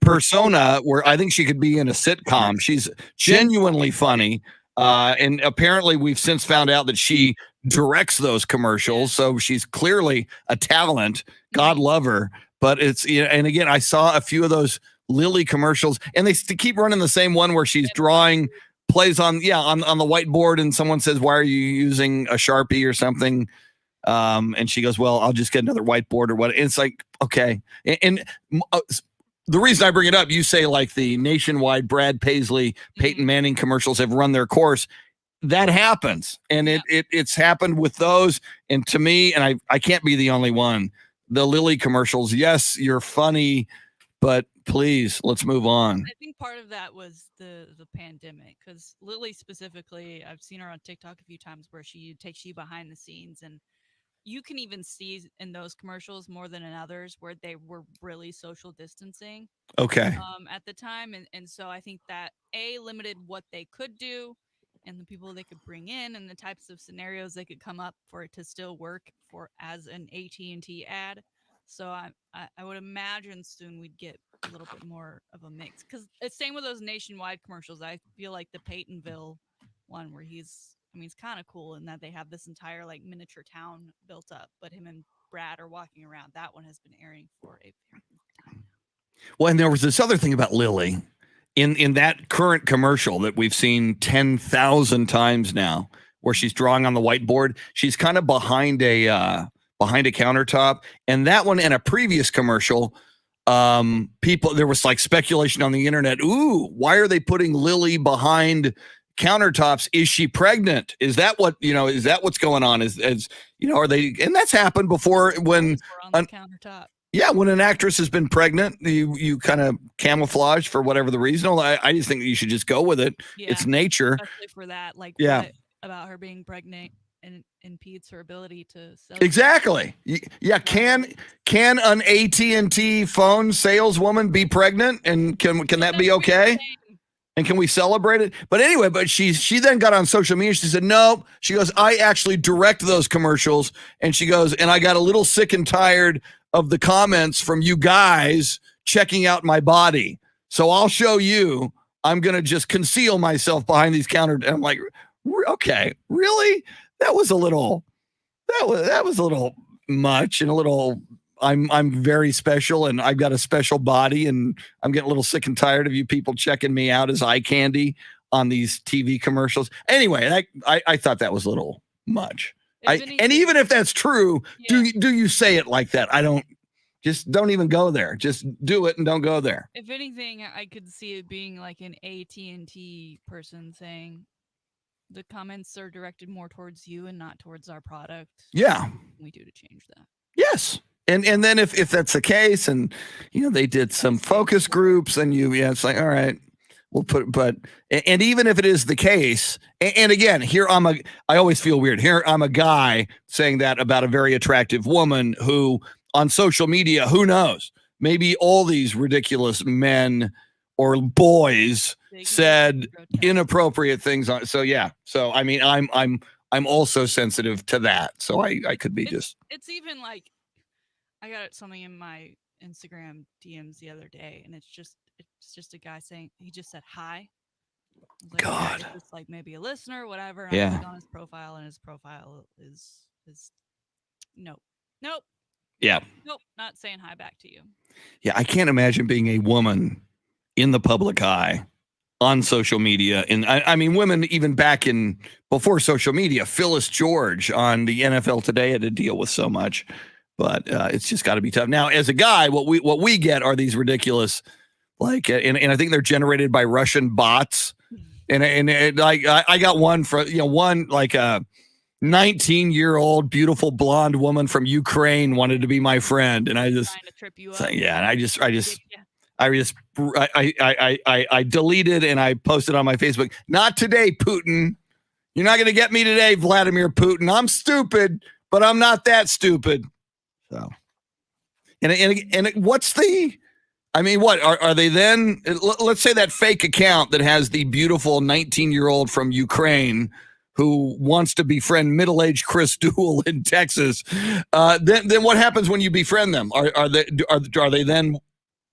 [SPEAKER 1] persona where I think she could be in a sitcom. She's genuinely funny, and apparently we've since found out that she directs those commercials, so she's clearly a talent. God love her. But it's, and again, I saw a few of those Lily commercials, and they keep running the same one where she's drawing plays on the whiteboard, and someone says, "Why are you using a Sharpie or something?" And she goes, "Well, I'll just get another whiteboard or what." It's like, okay, and the reason I bring it up, you say like the nationwide Brad Paisley, Peyton Manning commercials have run their course. That happens, and it's happened with those. And to me, and I can't be the only one. The Lily commercials, yes, you're funny, but please, let's move on.
[SPEAKER 3] I think part of that was the pandemic, because Lily specifically, I've seen her on TikTok a few times where she takes you behind the scenes, and you can even see in those commercials more than in others where they were really social distancing.
[SPEAKER 1] Okay.
[SPEAKER 3] At the time, and so I think that limited what they could do and the people they could bring in and the types of scenarios they could come up for it to still work for as an AT&T ad. So I would imagine soon we'd get a little bit more of a mix, because it's same with those nationwide commercials. I feel like the Peytonville one where he's kind of cool in that they have this entire like miniature town built up, but him and Brad are walking around. That one has been airing for a very long time.
[SPEAKER 1] Well, and there was this other thing about Lily in that current commercial that we've seen 10,000 times now, where she's drawing on the whiteboard. She's kind of behind a countertop, and that one and a previous commercial. There was like speculation on the internet. Ooh, why are they putting Lily behind countertops? Is she pregnant? Is that what is that what's going on? Is are they? And that's happened before when
[SPEAKER 3] on the countertop.
[SPEAKER 1] Yeah, when an actress has been pregnant, you kind of camouflage for whatever the reason. I just think that you should just go with it.
[SPEAKER 3] Yeah,
[SPEAKER 1] it's nature.
[SPEAKER 3] Especially for that, like,
[SPEAKER 1] yeah,
[SPEAKER 3] what about her being pregnant and impedes her ability to sell?
[SPEAKER 1] Exactly. Yeah, can an AT&T phone saleswoman be pregnant, and can that be okay? And can we celebrate it? But anyway, she then got on social media. She said, no, she goes, I actually direct those commercials. And she goes, and I got a little sick and tired of the comments from you guys checking out my body. So I'll show you. I'm going to just conceal myself behind these And I'm like, okay, really? That was a little much, and a little, I'm very special, and I've got a special body, and I'm getting a little sick and tired of you people checking me out as eye candy on these TV commercials. Anyway, I thought that was a little much. And even if that's true, do you say it like that? Don't even go there. Just do it and don't go there.
[SPEAKER 3] If anything, I could see it being like an AT&T person saying, the comments are directed more towards you and not towards our product.
[SPEAKER 1] Yeah.
[SPEAKER 3] What can we do to change that?
[SPEAKER 1] Yes. And then if that's the case, and they did some focus groups, and it's like, all right, we'll and even if it is the case, and again, I always feel weird. Here I'm a guy saying that about a very attractive woman who on social media, who knows, maybe all these ridiculous men or boys said inappropriate things on. So yeah. So I mean, I'm also sensitive to that. So I could be
[SPEAKER 3] it's even like, I got something in my Instagram DMs the other day, and it's just a guy saying, he just said hi. I was like,
[SPEAKER 1] God,
[SPEAKER 3] okay, it's like maybe a listener, whatever. And
[SPEAKER 1] yeah.
[SPEAKER 3] I clicked on his profile, and his profile is nope.
[SPEAKER 1] Yeah.
[SPEAKER 3] Nope. Not saying hi back to you.
[SPEAKER 1] Yeah, I can't imagine being a woman in the public eye on social media. And I mean, women even back before social media, Phyllis George on the NFL Today had to deal with so much. But it's just got to be tough. Now, as a guy, what we get are these ridiculous, like, and I think they're generated by Russian bots. And like I got one for one like a 19-year-old beautiful blonde woman from Ukraine wanted to be my friend, and I just
[SPEAKER 3] trying to trip you up.
[SPEAKER 1] So, yeah, and I deleted and I posted on my Facebook. Not today, Putin. You're not going to get me today, Vladimir Putin. I'm stupid, but I'm not that stupid. So, and what's the? I mean, what are they then? Let's say that fake account that has the beautiful 19-year-old from Ukraine who wants to befriend middle-aged Chris Duel in Texas. Then what happens when you befriend them? Are they then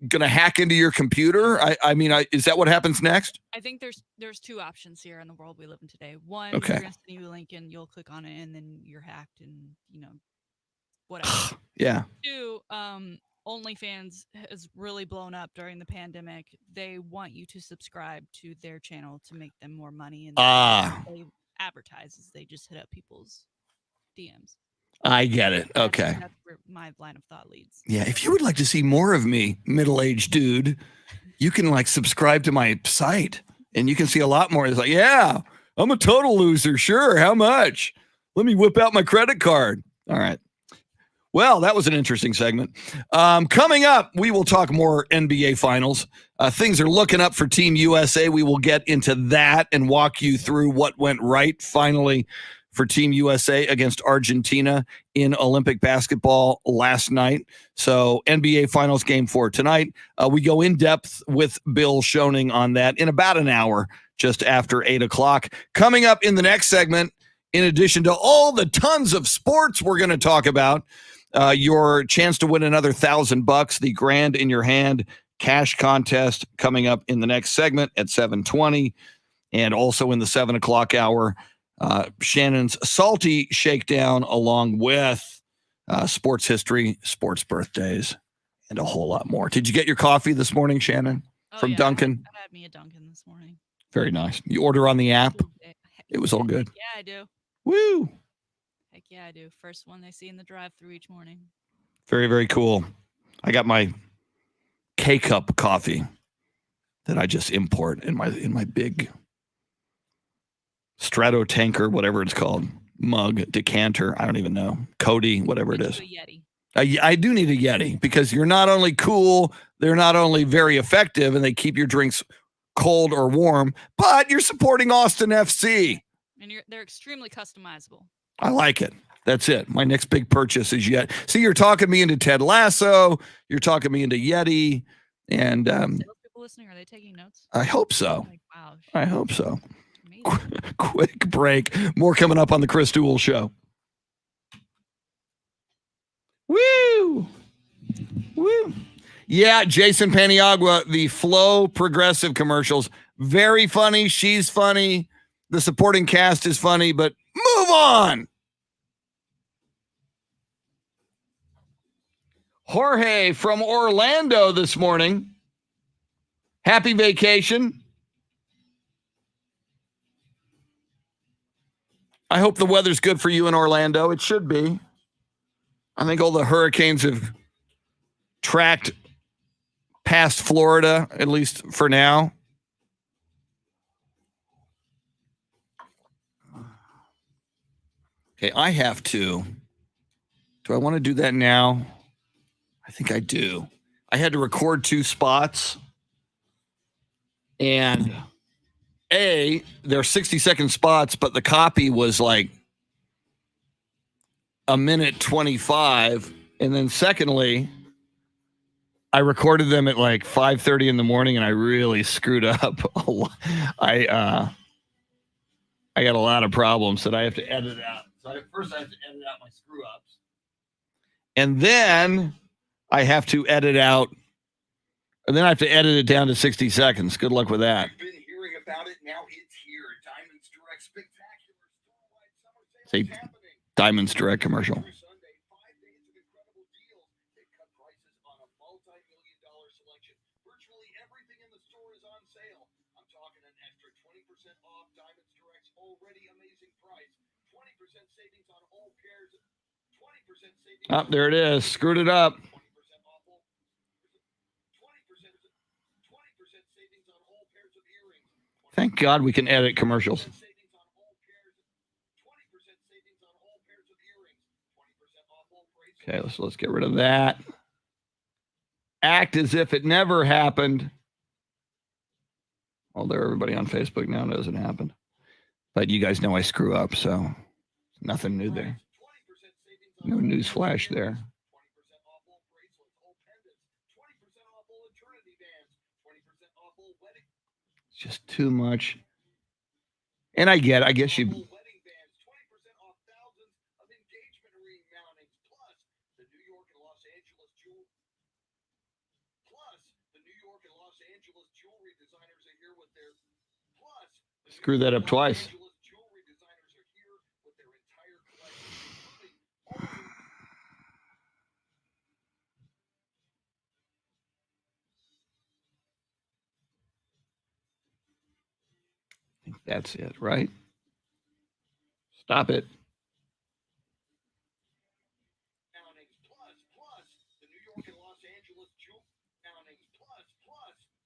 [SPEAKER 1] going to hack into your computer? I mean, is that what happens next?
[SPEAKER 3] I think there's two options here in the world we live in today. One,
[SPEAKER 1] okay,
[SPEAKER 3] they're going to send you a link and you'll click on it, and then you're hacked, and whatever.
[SPEAKER 1] Yeah.
[SPEAKER 3] Two, OnlyFans has really blown up during the pandemic. They want you to subscribe to their channel to make them more money, and they advertise as they just hit up people's DMs.
[SPEAKER 1] I get it. Okay.
[SPEAKER 3] That's where my line of thought leads.
[SPEAKER 1] Yeah, if you would like to see more of me, middle-aged dude, you can like subscribe to my site and you can see a lot more. It's like, yeah, I'm a total loser. Sure. How much? Let me whip out my credit card. All right. Well, that was an interesting segment. Coming up, we will talk more NBA Finals. Things are looking up for Team USA. We will get into that and walk you through what went right finally for Team USA against Argentina in Olympic basketball last night. So NBA Finals Game 4 tonight. We go in depth with Bill Schoening on that in about an hour, just after 8 o'clock. Coming up in the next segment, in addition to all the tons of sports we're going to talk about, your chance to win another $1,000, the Grand in Your Hand cash contest coming up in the next segment at 7:20, and also in the 7 o'clock hour, Shannon's Salty Shakedown, along with sports history, sports birthdays, and a whole lot more. Did you get your coffee this morning, Shannon, from Dunkin'?
[SPEAKER 3] I had me a Dunkin' this morning.
[SPEAKER 1] Very nice. You order on the app? It was all good.
[SPEAKER 3] Yeah, I do.
[SPEAKER 1] Woo!
[SPEAKER 3] Heck yeah, I do. First one they see in the drive-thru each morning.
[SPEAKER 1] Very, very cool. I got my K-Cup coffee that I just import in my big Strato tanker, whatever it's called, mug, decanter, I don't even know, Cody, whatever it is. I do need a Yeti because you're not only cool, they're not only very effective, and they keep your drinks cold or warm, but you're supporting Austin FC.
[SPEAKER 3] And they're extremely customizable.
[SPEAKER 1] I like it. That's it. My next big purchase is Yeti. See, you're talking me into Ted Lasso. You're talking me into Yeti. And
[SPEAKER 3] people listening, are they taking notes?
[SPEAKER 1] I hope so.
[SPEAKER 3] Like, wow.
[SPEAKER 1] I hope so. Quick break. More coming up on the Chris Duel Show. Woo! Woo! Yeah, Jason Paniagua, the Flow Progressive commercials. Very funny. She's funny. The supporting cast is funny, but move on. Jorge from Orlando this morning. Happy vacation. I hope the weather's good for you in Orlando. It should be. I think all the hurricanes have tracked past Florida, at least for now. Okay, I have to. Do I want to do that now? I think I do. I had to record 2 spots. And they're 60-second spots, but the copy was like a minute 25. And then secondly, I recorded them at like 5:30 in the morning, and I really screwed up a lot. I got a lot of problems that I have to edit out. So first I have to edit out my screw ups. And then I have to edit out, and then I have to edit it down to 60 seconds. Good luck with that.
[SPEAKER 2] You've been hearing about it. Now it's here. Diamonds Direct spectacular store-wide summer sale
[SPEAKER 1] Say
[SPEAKER 2] is happening.
[SPEAKER 1] Diamonds Direct commercial.
[SPEAKER 2] Every Sunday, 5 days of incredible deals. They cut prices on a multi-million-dollar selection. Virtually everything in the store is on sale. I'm talking an extra 20% off Diamonds Direct's already amazing price. 20% savings on all pairs. 20% savings.
[SPEAKER 1] Oh, there it is. Screwed it up.
[SPEAKER 2] 20% off all. 20% savings on all pairs of earrings.
[SPEAKER 1] Thank God we can edit commercials.
[SPEAKER 2] 20% savings on all pairs. 20% savings on all pairs of earrings. 20% off all bracelets.
[SPEAKER 1] Okay, let's get rid of that. Act as if it never happened. Although everybody on Facebook now knows it happened. But you guys know I screw up, so nothing new there. No news flash there.
[SPEAKER 2] 20% off all bracelets, all pendants. 20% off all eternity bands. 20% off all wedding.
[SPEAKER 1] It's just too much. And I guess you.
[SPEAKER 2] Wedding bands. 20% off thousands of engagement ring mountings. Plus, the New York and Los Angeles jewelry designers are here with their. Plus,
[SPEAKER 1] Screw that up twice.
[SPEAKER 2] jewelry designers are here with their entire collection, including all
[SPEAKER 1] That's it, right? Stop it.
[SPEAKER 2] Downings plus the New York and Los Angeles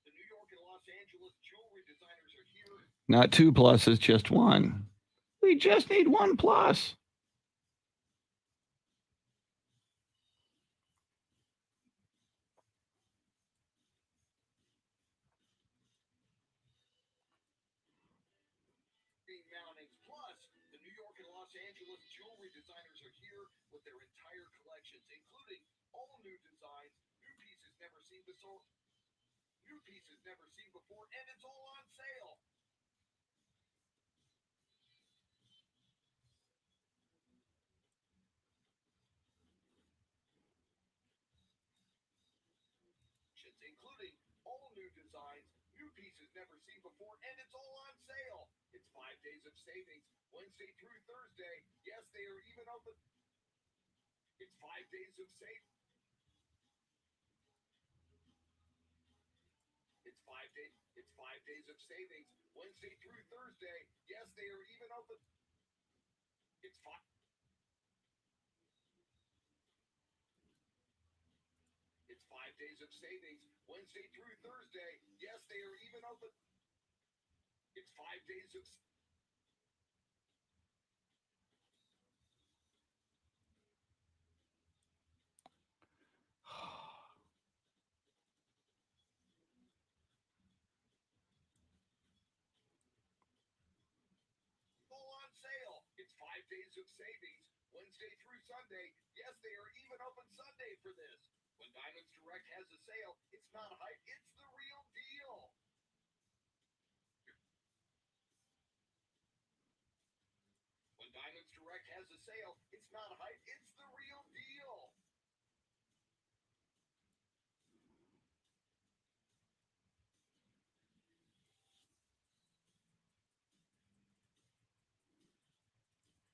[SPEAKER 2] the New York and Los Angeles jewelry designers are here.
[SPEAKER 1] Not 2 pluses, just 1. We just need 1 plus.
[SPEAKER 2] Mounting's plus the New York and Los Angeles jewelry designers are here with their entire collections, including all new designs, new pieces never seen before, and it's all on sale. Including all new designs, new pieces never seen before, and it's all on sale. It's 5 days of savings, Wednesday through Thursday. Yes, they are even open. It's 5 days of savings. It's 5 days of savings, Wednesday through Thursday. Yes, they are even open. It's 5. It's 5 days of savings, Wednesday through Thursday. Yes, they are even open. It's 5 days of. All on sale. It's 5 days of savings, Wednesday through Sunday. Yes, they are even open Sunday for this. When Diamonds Direct has a sale, it's not hype, it's the real deal. When Diamonds Direct has a sale, it's not hype, it's the real deal.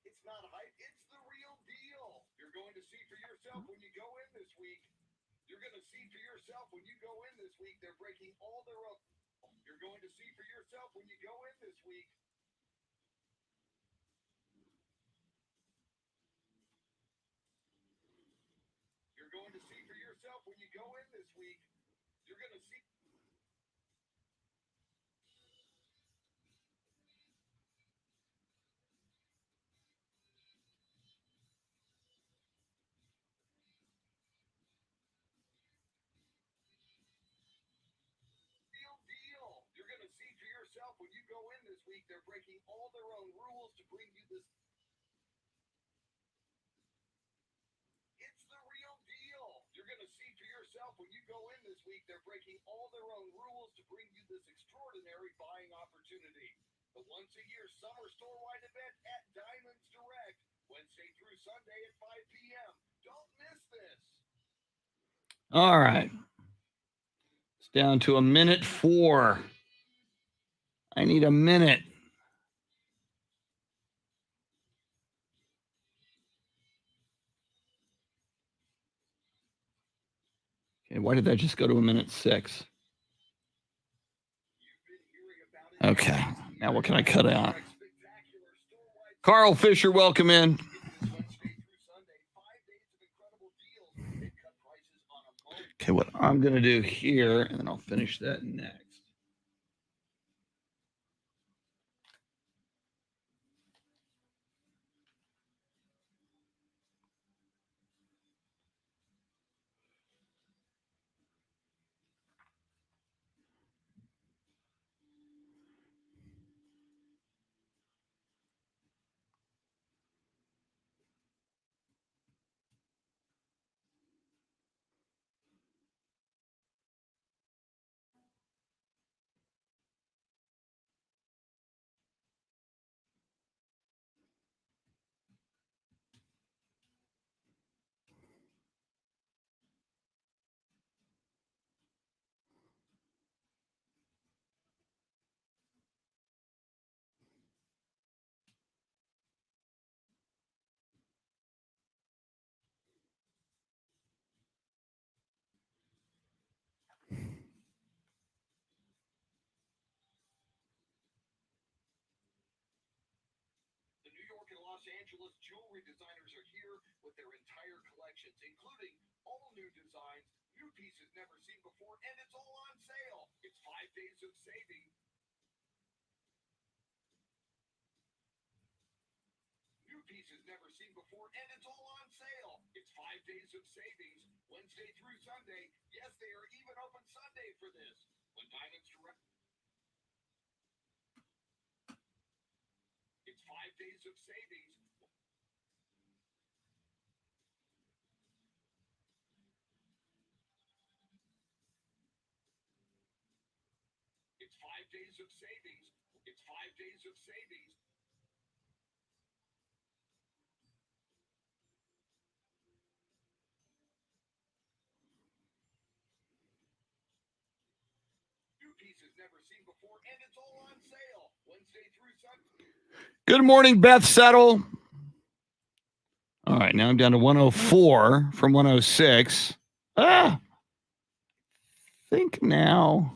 [SPEAKER 2] It's not hype, it's the real deal. You're going to see for yourself when you go in this week. You're going to see for yourself when you go in this week. They're breaking all their own. You're going to see for yourself when you go in this week. You're going to see for yourself when you go in this week. You're going to see. Real deal. You're going to see for yourself when you go in this week. They're breaking all their own rules to bring you this. It's the real deal. You're going to see for yourself when you go in this week. They're breaking all their own rules to bring you this extraordinary buying opportunity. The once-a-year summer store-wide event at Diamonds Direct, Wednesday through Sunday at 5 p.m. Don't miss this.
[SPEAKER 1] All right. It's down to 1:04. I need a minute. Okay, why did that just go to 1:06? Okay, now what can I cut out? Carl Fisher, welcome in. Okay, what I'm going to do here, and then I'll finish that next.
[SPEAKER 2] Los Angeles jewelry designers are here with their entire collections, including all new designs, new pieces never seen before, and it's all on sale. It's 5 days of savings. New pieces never seen before, and it's all on sale. It's 5 days of savings, Wednesday through Sunday. Yes, they are even open Sunday for this. When Diamonds Direct. It's 5 days of savings. It's 5 days of savings. It's 5 days of savings. New pieces never seen before, and it's all on sale. Wednesday through Sunday.
[SPEAKER 1] Good morning, Beth Settle. All right, now I'm down to 104 from 106. Think now.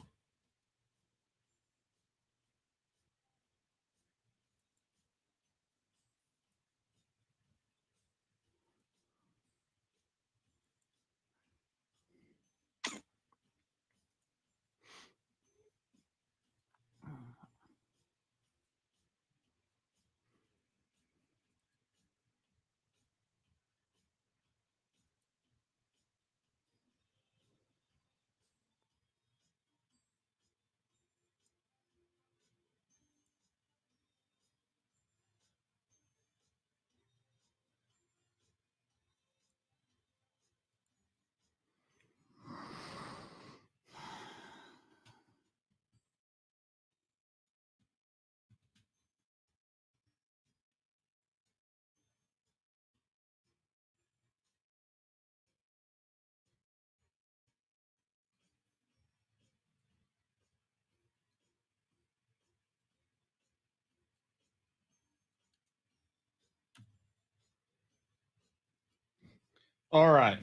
[SPEAKER 1] All right.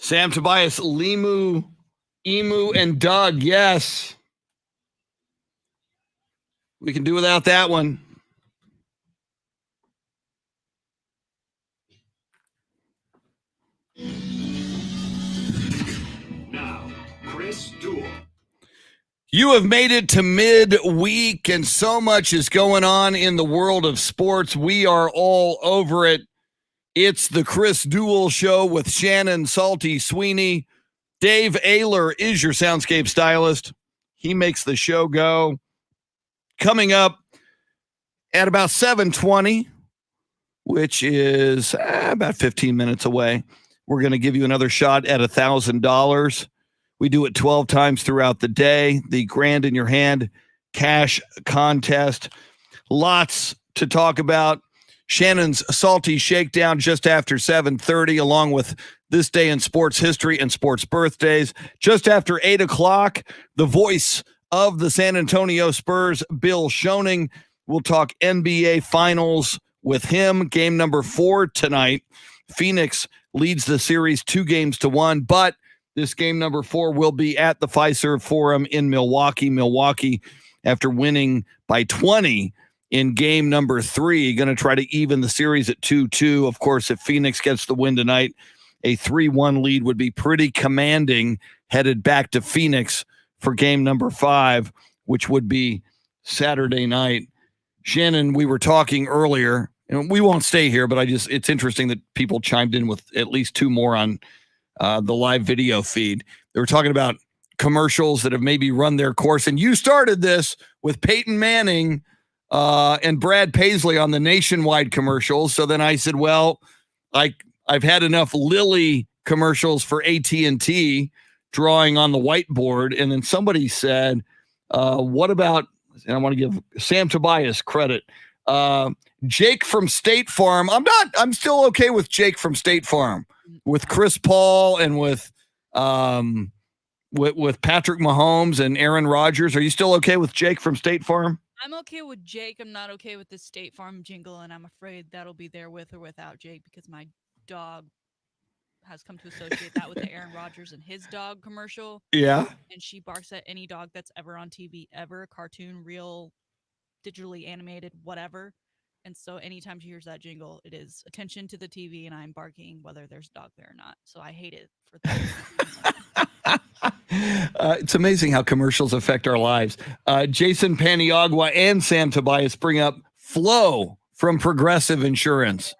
[SPEAKER 1] Sam Tobias, Limu, Emu, and Doug. Yes. We can do without that one.
[SPEAKER 5] Now, Chris Duel.
[SPEAKER 1] You have made it to midweek, and so much is going on in the world of sports. We are all over it. It's the Chris Duel Show with Shannon Salty Sweeney. Dave Ayler is your soundscape stylist. He makes the show go. Coming up at about 7:20, which is about 15 minutes away, we're going to give you another shot at $1,000. We do it 12 times throughout the day. The Grand in Your Hand cash contest. Lots to talk about. Shannon's Salty Shakedown just after 7:30, along with This Day in Sports History and Sports Birthdays. Just after 8 o'clock, the voice of the San Antonio Spurs, Bill Schoening. We'll talk NBA Finals with him. Game number 4 tonight. Phoenix leads the series 2-1, but this game number 4 will be at the Fiserv Forum in Milwaukee. Milwaukee, after winning by 20 in game number 3, going to try to even the series at 2-2. Of course, if Phoenix gets the win tonight, a 3-1 lead would be pretty commanding, headed back to Phoenix for game number 5, which would be Saturday night. Shannon, we were talking earlier, and we won't stay here, but it's interesting that people chimed in with at least 2 more on the live video feed. They were talking about commercials that have maybe run their course, and you started this with Peyton Manning and Brad Paisley on the Nationwide commercials. So then I said, well, I've had enough Lilly commercials for AT&T drawing on the whiteboard. And then somebody said, what about, and I want to give Sam Tobias credit, Jake from State Farm. I'm still okay with Jake from State Farm, with Chris Paul and with Patrick Mahomes and Aaron Rodgers. Are you still okay with Jake from State Farm?
[SPEAKER 3] I'm okay with Jake. I'm not okay with the State Farm jingle, and I'm afraid that'll be there with or without Jake because my dog has come to associate that with the Aaron Rodgers and his dog commercial.
[SPEAKER 1] Yeah.
[SPEAKER 3] And she barks at any dog that's ever on TV, ever, cartoon, real, digitally animated, whatever. And so anytime she hears that jingle, it is attention to the TV, and I'm barking whether there's a dog there or not. So I hate it for that.
[SPEAKER 1] It's amazing how commercials affect our lives. Jason Paniagua and Sam Tobias bring up Flo from Progressive Insurance.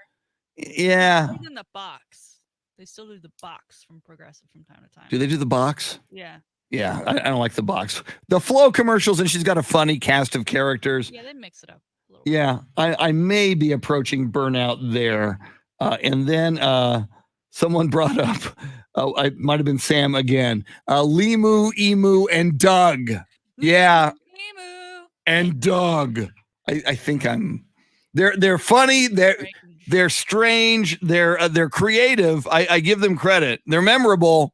[SPEAKER 1] Yeah.
[SPEAKER 3] In the box. They still do the box from Progressive from time to time.
[SPEAKER 1] Do they do the box?
[SPEAKER 3] Yeah.
[SPEAKER 1] Yeah, I don't like the box. The Flo commercials, and she's got a funny cast of characters.
[SPEAKER 3] Yeah, they mix it up a little
[SPEAKER 1] Yeah, I may be approaching burnout there. And then someone brought up, I might have been Sam again, Limu, Emu, and Doug. Yeah,
[SPEAKER 3] Emu.
[SPEAKER 1] and Doug. I think they're funny. They're strange. They're creative. I give them credit. They're memorable.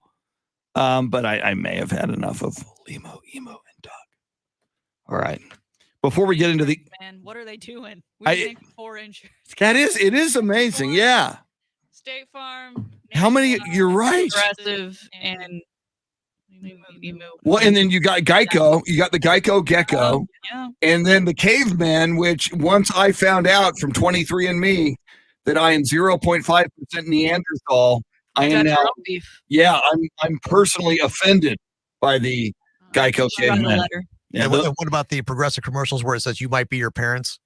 [SPEAKER 1] But I may have had enough of Limo, Emo, and Doug. All right. Before we get into the,
[SPEAKER 3] man, what are they doing? We're for insurance.
[SPEAKER 1] It is amazing. Yeah.
[SPEAKER 3] State Farm.
[SPEAKER 1] How many? You're right.
[SPEAKER 3] Progressive and Emu.
[SPEAKER 1] Well, and then you got Geico. You got the Geico Gecko,
[SPEAKER 3] Yeah.
[SPEAKER 1] and then the Caveman, which once I found out from 23andMe that I am 0.5% Neanderthal. I am now. Yeah, I'm personally offended by the Geico Caveman.
[SPEAKER 4] Yeah, what about the Progressive commercials where it says you might be your parents?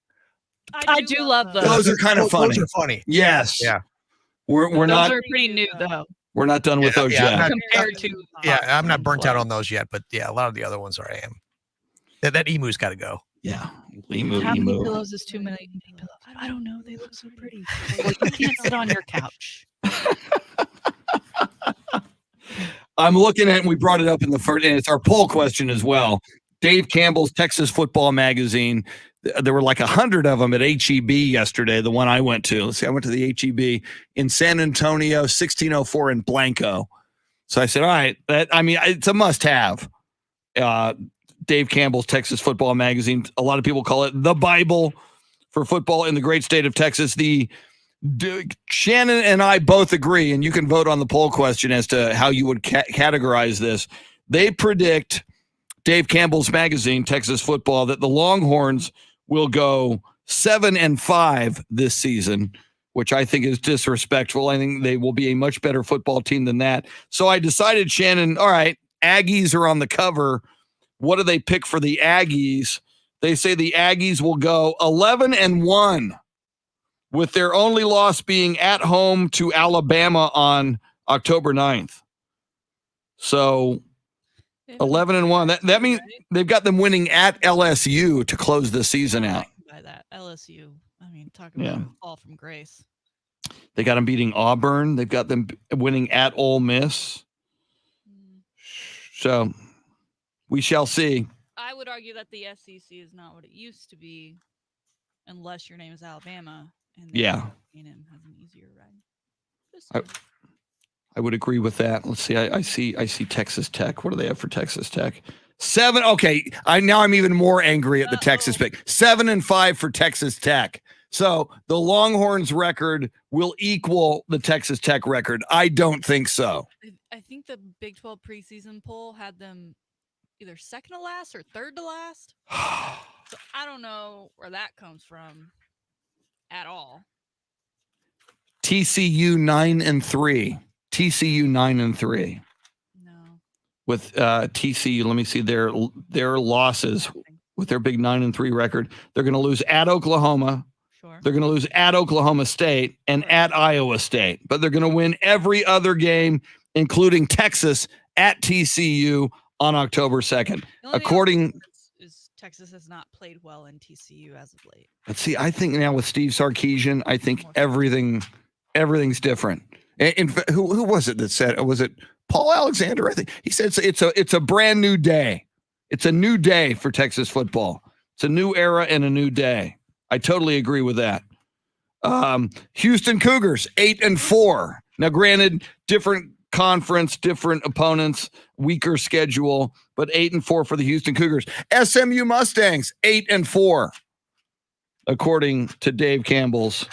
[SPEAKER 3] I do love those.
[SPEAKER 1] Those are kind of funny.
[SPEAKER 4] Those are funny.
[SPEAKER 1] Yes.
[SPEAKER 4] Yeah.
[SPEAKER 1] We're
[SPEAKER 3] those
[SPEAKER 1] not.
[SPEAKER 3] are pretty new though.
[SPEAKER 1] We're not done with those yet.
[SPEAKER 3] Compared to.
[SPEAKER 4] Yeah, I'm not burnt out on those yet, but yeah, a lot of the other ones I am. That emu's got to go.
[SPEAKER 1] Yeah. Emu,
[SPEAKER 3] How many
[SPEAKER 1] emu.
[SPEAKER 3] pillows is too many pillows? I don't know. They look so pretty. Well, you can't sit on your couch.
[SPEAKER 1] I'm looking at, and we brought it up in the first, and it's our poll question as well. Dave Campbell's Texas Football Magazine. There were like 100 of them at HEB yesterday, the one I went to. Let's see, I went to the HEB in San Antonio, 1604 in Blanco. So I said, all right, it's a must-have. Dave Campbell's Texas Football Magazine. A lot of people call it the Bible for football in the great state of Texas. Shannon and I both agree, and you can vote on the poll question as to how you would categorize this. They predict, Dave Campbell's magazine, Texas Football, that the Longhorns will go 7-5 this season, which I think is disrespectful. I think they will be a much better football team than that. So I decided, Shannon, all right, Aggies are on the cover. What do they pick for the Aggies? They say the Aggies will go 11-1. with their only loss being at home to Alabama on October 9th. So 11-1. That means they've got them winning at LSU to close the season out.
[SPEAKER 3] By that LSU, I mean, talk about a fall from grace.
[SPEAKER 1] They got them beating Auburn. They've got them winning at Ole Miss. So we shall see.
[SPEAKER 3] I would argue that the SEC is not what it used to be, unless your name is Alabama. And
[SPEAKER 1] yeah,
[SPEAKER 3] A&M has an easier ride.
[SPEAKER 1] I would agree with that. Let's see. I see Texas Tech. What do they have for Texas Tech? 7. Okay, I'm even more angry at the Texas pick. 7-5 for Texas Tech. So the Longhorns record will equal the Texas Tech record. I don't think so.
[SPEAKER 3] I think the Big 12 preseason poll had them either second to last or third to last. So I don't know where that comes from at all.
[SPEAKER 1] TCU 9-3. TCU 9-3.
[SPEAKER 3] No.
[SPEAKER 1] With TCU, let me see their losses with their big 9-3 record. They're going to lose at Oklahoma.
[SPEAKER 3] Sure.
[SPEAKER 1] They're going to lose at Oklahoma State and at Iowa State, but they're going to win every other game, including Texas at TCU on October 2nd. According
[SPEAKER 3] is Texas has not played well in TCU as of late.
[SPEAKER 1] Let's see. I think now with Steve Sarkisian, I think everything's different. And who was it that said? Was it Paul Alexander? I think he said it's a brand new day. It's a new day for Texas football. It's a new era and a new day. I totally agree with that. Houston Cougars 8-4. Now, granted, different conference, different opponents, weaker schedule, but 8-4 for the Houston Cougars. SMU Mustangs 8-4, according to Dave Campbell's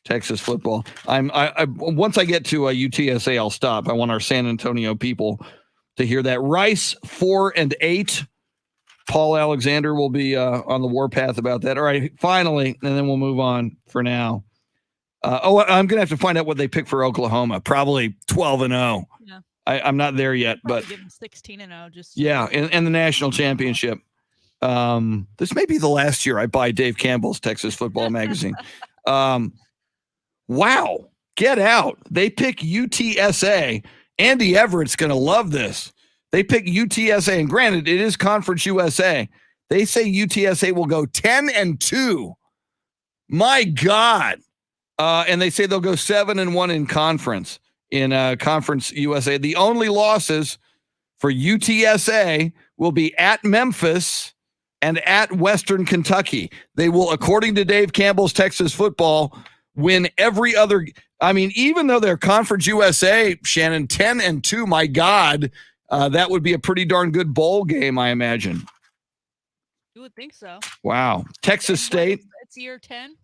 [SPEAKER 1] Texas football. I once I get to UTSA, I'll stop. I want our San Antonio people to hear that. Rice 4-8. Paul Alexander will be on the warpath about that. All right, finally, and then we'll move on for now. I'm going to have to find out what they pick for Oklahoma. Probably 12-0.
[SPEAKER 3] Yeah.
[SPEAKER 1] I'm not there yet,
[SPEAKER 3] Probably
[SPEAKER 1] but
[SPEAKER 3] give them 16-0. Just
[SPEAKER 1] yeah, and the national championship. This may be the last year I buy Dave Campbell's Texas Football Magazine. Wow, get out! They pick UTSA. Andy Everett's going to love this. They pick UTSA, and granted, it is Conference USA. They say UTSA will go 10-2. My God. And they say they'll go 7-1 in conference, Conference USA. The only losses for UTSA will be at Memphis and at Western Kentucky. They will, according to Dave Campbell's Texas football, win every other. I mean, even though they're Conference USA, Shannon, 10-2, my God, that would be a pretty darn good bowl game, I imagine.
[SPEAKER 3] You would think so.
[SPEAKER 1] Wow. Texas State.
[SPEAKER 3] It's year 10.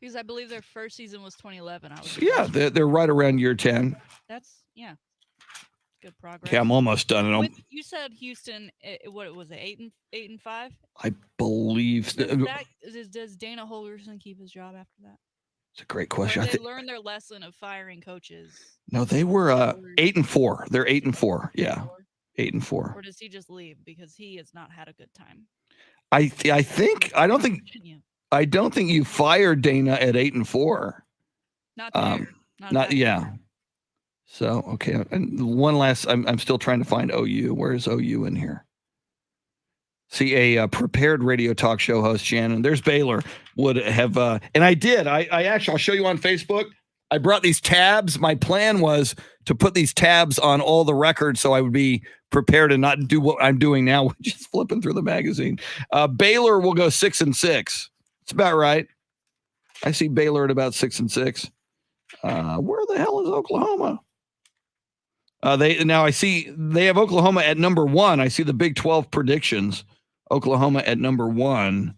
[SPEAKER 3] Because I believe their first season was 2011.
[SPEAKER 1] Yeah, they're right around year 10.
[SPEAKER 3] That's good progress.
[SPEAKER 1] Okay, I'm almost done.
[SPEAKER 3] You said Houston. What was it? 8-5.
[SPEAKER 1] I believe.
[SPEAKER 3] Does Dana Holgerson keep his job after that?
[SPEAKER 1] It's a great question.
[SPEAKER 3] They learned their lesson of firing coaches.
[SPEAKER 1] No, they were 8-4. They're 8-4. Yeah, 8-4.
[SPEAKER 3] Or does he just leave because he has not had a good time?
[SPEAKER 1] I don't think you fired Dana at 8-4.
[SPEAKER 3] Not there.
[SPEAKER 1] Not yeah. So okay, and one last. I'm still trying to find OU. Where is OU in here? See a prepared radio talk show host, Shannon. There's Baylor. Would have and I did. I actually I'll show you on Facebook. I brought these tabs. My plan was to put these tabs on all the records so I would be prepared and not do what I'm doing now, which is flipping through the magazine. Baylor will go 6-6. It's about right. I see Baylor at about 6-6. Where the hell is Oklahoma? I see they have Oklahoma at number 1. I see the Big 12 predictions. Oklahoma at number 1.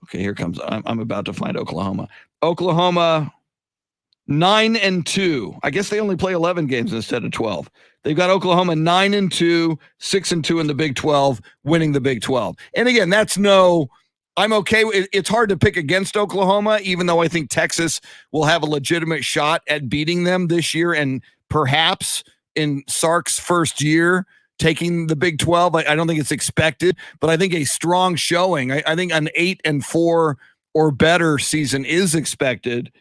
[SPEAKER 1] Okay, here comes. I'm about to find Oklahoma. Oklahoma 9-2. I guess they only play 11 games instead of 12. They've got Oklahoma 9-2, 6-2 in the Big 12, winning the Big 12. And again, I'm okay. It's hard to pick against Oklahoma, even though I think Texas will have a legitimate shot at beating them this year and perhaps in Sark's first year taking the Big 12. I don't think it's expected, but I think a strong showing. I think an 8-4 or better season is expected.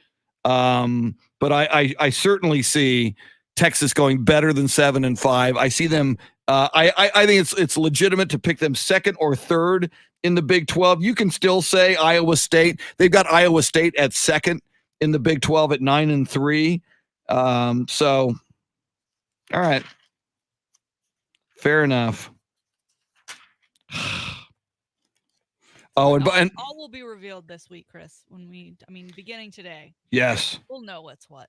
[SPEAKER 1] But I certainly see Texas going better than 7-5. I see them. I think it's legitimate to pick them second or third in the Big 12. You can still say Iowa State. They've got Iowa State at second in the Big 12 at 9-3. So, all right, fair enough. Oh, and
[SPEAKER 3] all will be revealed this week, Chris. Beginning today.
[SPEAKER 1] Yes,
[SPEAKER 3] we'll know what's what.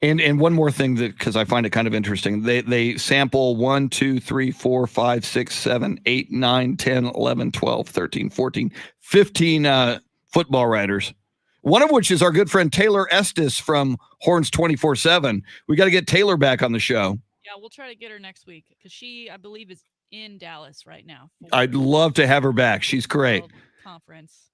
[SPEAKER 1] And one more thing, that because I find it kind of interesting, they sample 1, 2, 3, 4, 5, 6, 7, 8, 9, 10, 11, 12, 13, 14, 15 football writers. One of which is our good friend Taylor Estes from Horns 24/7. We got to get Taylor back on the show.
[SPEAKER 3] Yeah, we'll try to get her next week because she, I believe, is in Dallas right now.
[SPEAKER 1] I'd love to have her back. She's great.
[SPEAKER 3] Conference.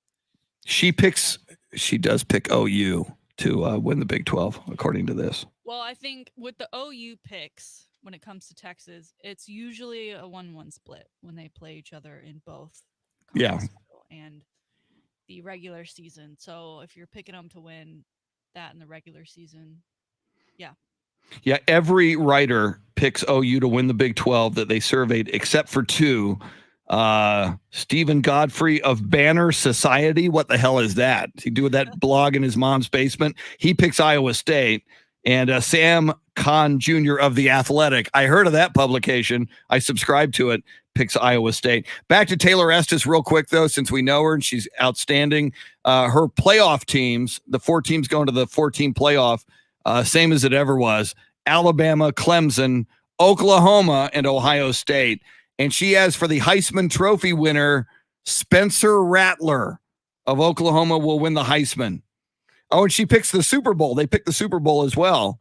[SPEAKER 1] She does pick OU to win the Big 12, according to this.
[SPEAKER 3] Well, I think with the OU picks, when it comes to Texas, it's usually a 1-1 split when they play each other in both conference and the regular season. So if you're picking them to win that in the regular season,
[SPEAKER 1] yeah, every writer picks OU to win the Big 12 that they surveyed, except for two. Stephen Godfrey of Banner Society. What the hell is that? Is he doing that blog in his mom's basement? He picks Iowa State. And Sam Kahn Jr. of The Athletic. I heard of that publication. I subscribe to it. Picks Iowa State. Back to Taylor Estes real quick, though, since we know her and she's outstanding. Her playoff teams, the 4 teams going to the 14 playoff, same as it ever was. Alabama, Clemson, Oklahoma, and Ohio State. And she has for the Heisman Trophy winner, Spencer Rattler of Oklahoma will win the Heisman. Oh, and she picks the Super Bowl. They picked the Super Bowl as well.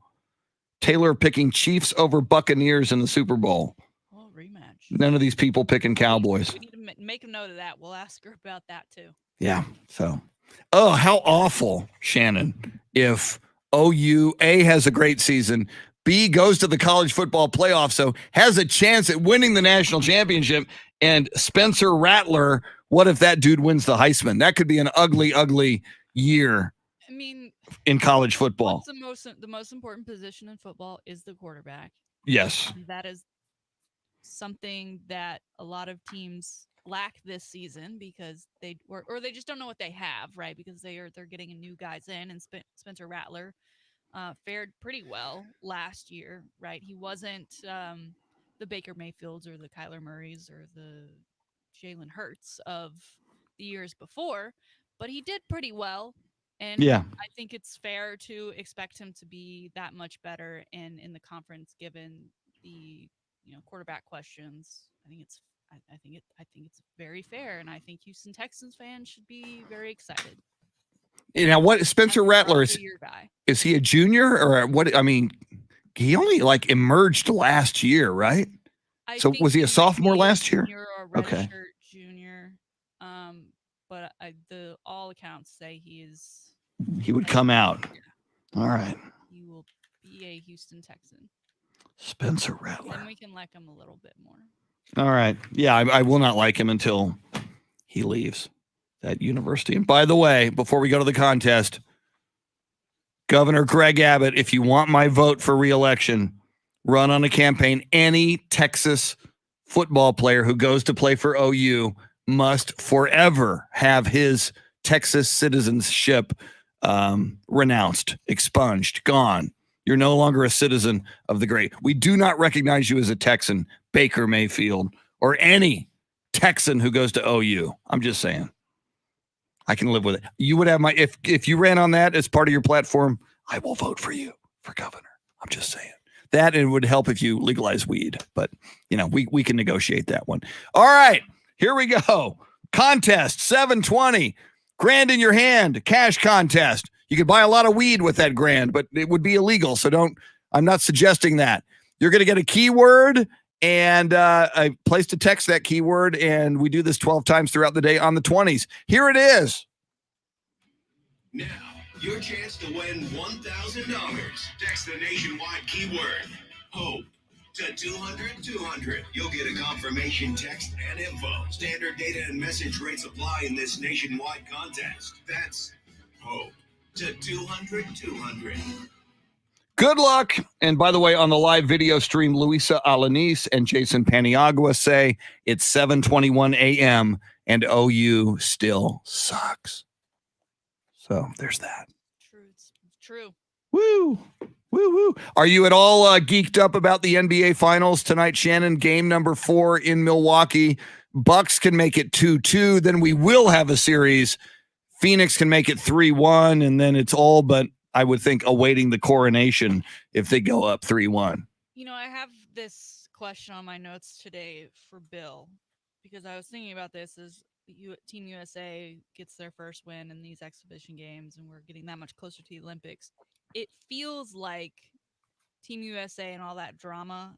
[SPEAKER 1] Taylor picking Chiefs over Buccaneers in the Super Bowl.
[SPEAKER 3] Oh, rematch.
[SPEAKER 1] None of these people picking Cowboys.
[SPEAKER 3] We need to make a note of that. We'll ask her about that too.
[SPEAKER 1] Yeah. So, oh, how awful, Shannon, if OU, A, has a great season, B, goes to the college football playoff, so has a chance at winning the national championship, and Spencer Rattler, what if that dude wins the Heisman? That could be an ugly, ugly year.
[SPEAKER 3] I mean,
[SPEAKER 1] in college football.
[SPEAKER 3] The most important position in football is the quarterback.
[SPEAKER 1] Yes.
[SPEAKER 3] That is something that a lot of teams lack this season because they just don't know what they have, right? Because they're getting new guys in, and Spencer Rattler fared pretty well last year, right? He wasn't the Baker Mayfields or the Kyler Murrays or the Jalen Hurts of the years before, but he did pretty well. And
[SPEAKER 1] yeah,
[SPEAKER 3] I think it's fair to expect him to be that much better in the conference, given the quarterback questions. I think it's very fair, and I think Houston Texans fans should be very excited.
[SPEAKER 1] Now, what Spencer Rattler is he a junior or what? I mean, he only like emerged last year, right? So was he a sophomore last year?
[SPEAKER 3] Or a redshirt junior. But all accounts say he
[SPEAKER 1] would come out. Yeah. All right.
[SPEAKER 3] He will be a Houston Texan.
[SPEAKER 1] Spencer Rattler.
[SPEAKER 3] And we can like him a little bit more.
[SPEAKER 1] All right. Yeah, I will not like him until he leaves that university. And by the way, before we go to the contest, Governor Greg Abbott, if you want my vote for re-election, run on a campaign. Any Texas football player who goes to play for OU must forever have his Texas citizenship renounced, expunged, gone. You're no longer a citizen of the great. We do not recognize you as a Texan, Baker Mayfield, or any Texan who goes to OU. I'm just saying. I can live with it. You would have if you ran on that as part of your platform, I will vote for you for governor. I'm just saying. That it would help if you legalize weed, but we can negotiate that one. All right, here we go. Contest 720, grand in your hand, cash contest. You could buy a lot of weed with that grand, but it would be illegal. So I'm not suggesting that. You're going to get a keyword and a place to text that keyword. And we do this 12 times throughout the day on the 20s. Here it is.
[SPEAKER 5] Now, your chance to win $1,000. Text the nationwide keyword, HOPE, to 200-200. You'll get a confirmation text and info. Standard data and message rates apply in this nationwide contest. That's HOPE to 200-200.
[SPEAKER 1] Good luck. And by the way, on the live video stream, Luisa Alanis and Jason Paniagua say it's 7:21 a.m. and OU still sucks. So there's that.
[SPEAKER 3] True.
[SPEAKER 1] Woo. Woo woo. Are you at all geeked up about the NBA Finals tonight, Shannon? Game number 4 in Milwaukee. Bucks can make it 2-2. Then we will have a series. Phoenix can make it 3-1, and then it's all but I would think, awaiting the coronation if they go up 3-1.
[SPEAKER 3] I have this question on my notes today for Bill because I was thinking about this as Team USA gets their first win in these exhibition games and we're getting that much closer to the Olympics. It feels like Team USA and all that drama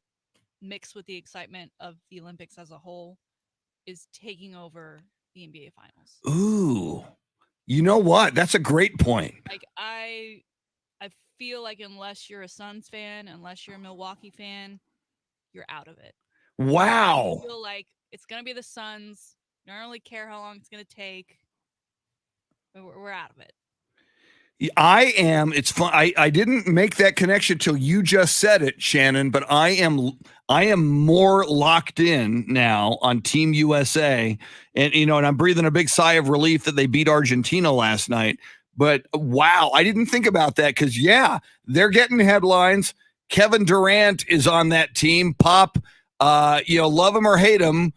[SPEAKER 3] mixed with the excitement of the Olympics as a whole is taking over the NBA finals.
[SPEAKER 1] Ooh, you know what? That's a great point.
[SPEAKER 3] Like I feel like unless you're a Suns fan, unless you're a Milwaukee fan, you're out of it.
[SPEAKER 1] Wow.
[SPEAKER 3] I feel like it's gonna be the Suns. I don't really care how long it's gonna take. But we're out of it.
[SPEAKER 1] I am. It's fun. I didn't make that connection till you just said it, Shannon. But I am more locked in now on Team USA, and I'm breathing a big sigh of relief that they beat Argentina last night. But wow, I didn't think about that because they're getting headlines. Kevin Durant is on that team. Pop, love him or hate him,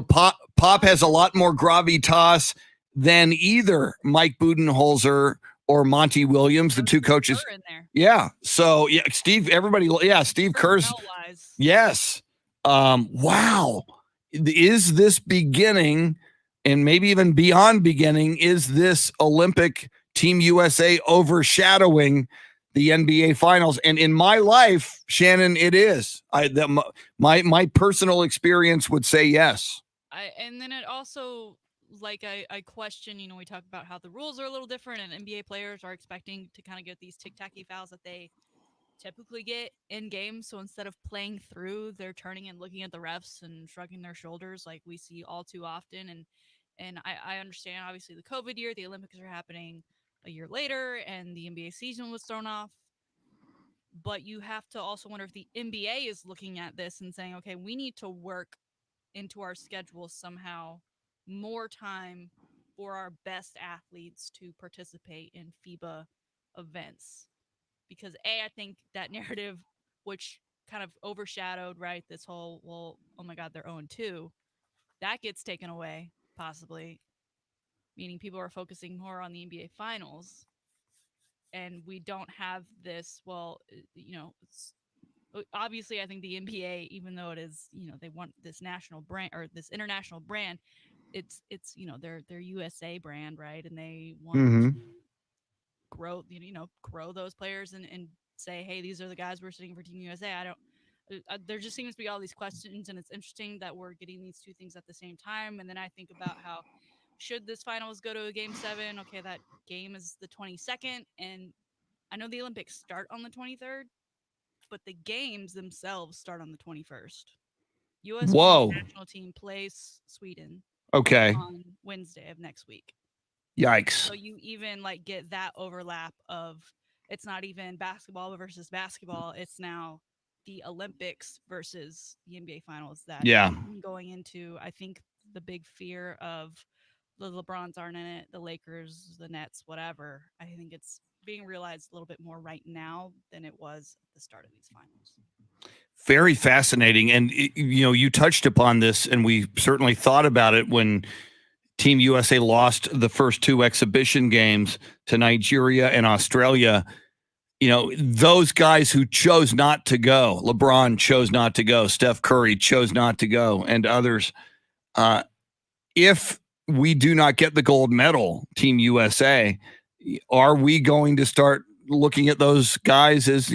[SPEAKER 1] Pop has a lot more gravitas than either Mike Budenholzer or Monty Williams, the two coaches.
[SPEAKER 3] In there.
[SPEAKER 1] Yeah. So Steve, everybody. Yeah. Steve Kerr's. Yes. Wow. Is this beginning and maybe even beyond beginning? Is this Olympic Team USA overshadowing the NBA finals? And in my life, Shannon, it is. My personal experience would say yes.
[SPEAKER 3] And then it also, I question, we talk about how the rules are a little different and NBA players are expecting to kind of get these tic-tacky fouls that they typically get in games. So instead of playing through, they're turning and looking at the refs and shrugging their shoulders like we see all too often. And I understand, obviously, the COVID year, the Olympics are happening a year later and the NBA season was thrown off. But you have to also wonder if the NBA is looking at this and saying, okay, we need to work into our schedule somehow more time for our best athletes to participate in FIBA events. Because I think that narrative, which kind of overshadowed, right, this whole, well, oh my God, they're 0-2, that gets taken away, possibly, meaning people are focusing more on the NBA finals. And we don't have this, obviously I think the NBA, even though it is, they want this national brand or this international brand, it's their USA brand, right? And they want to grow grow those players and say, hey, these are the guys we're sitting for Team USA. There just seems to be all these questions, and it's interesting that we're getting these two things at the same time. And then I think about how should this finals go to a game 7? Okay, that game is the 22nd, and I know the Olympics start on the 23rd, but the games themselves start on the 21st. U.S. women's national team plays Sweden.
[SPEAKER 1] Okay.
[SPEAKER 3] On Wednesday of next week.
[SPEAKER 1] Yikes.
[SPEAKER 3] So you even get that overlap of it's not even basketball versus basketball. It's now the Olympics versus the NBA finals that going into, I think, the big fear of the LeBrons aren't in it, the Lakers, the Nets, whatever. I think it's being realized a little bit more right now than it was at the start of these finals.
[SPEAKER 1] Very fascinating. And, you touched upon this, and we certainly thought about it when Team USA lost the first two exhibition games to Nigeria and Australia. Those guys who chose not to go, LeBron chose not to go, Steph Curry chose not to go, and others. If we do not get the gold medal, Team USA, are we going to start looking at those guys as,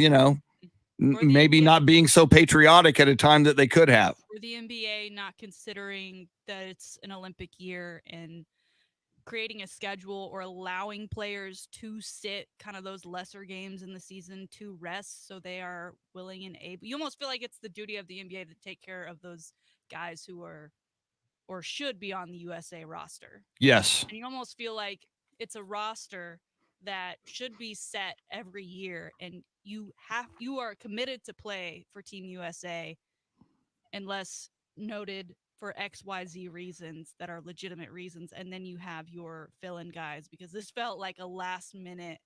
[SPEAKER 1] maybe not being so patriotic at a time that they could have?
[SPEAKER 3] Or the NBA not considering that it's an Olympic year and creating a schedule or allowing players to sit kind of those lesser games in the season to rest so they are willing and able. You almost feel like it's the duty of the NBA to take care of those guys who are or should be on the USA roster.
[SPEAKER 1] Yes.
[SPEAKER 3] And you almost feel like it's a roster that should be set every year, and you are committed to play for Team USA unless noted for XYZ reasons that are legitimate reasons, and then you have your fill-in guys, because this felt like a last minute,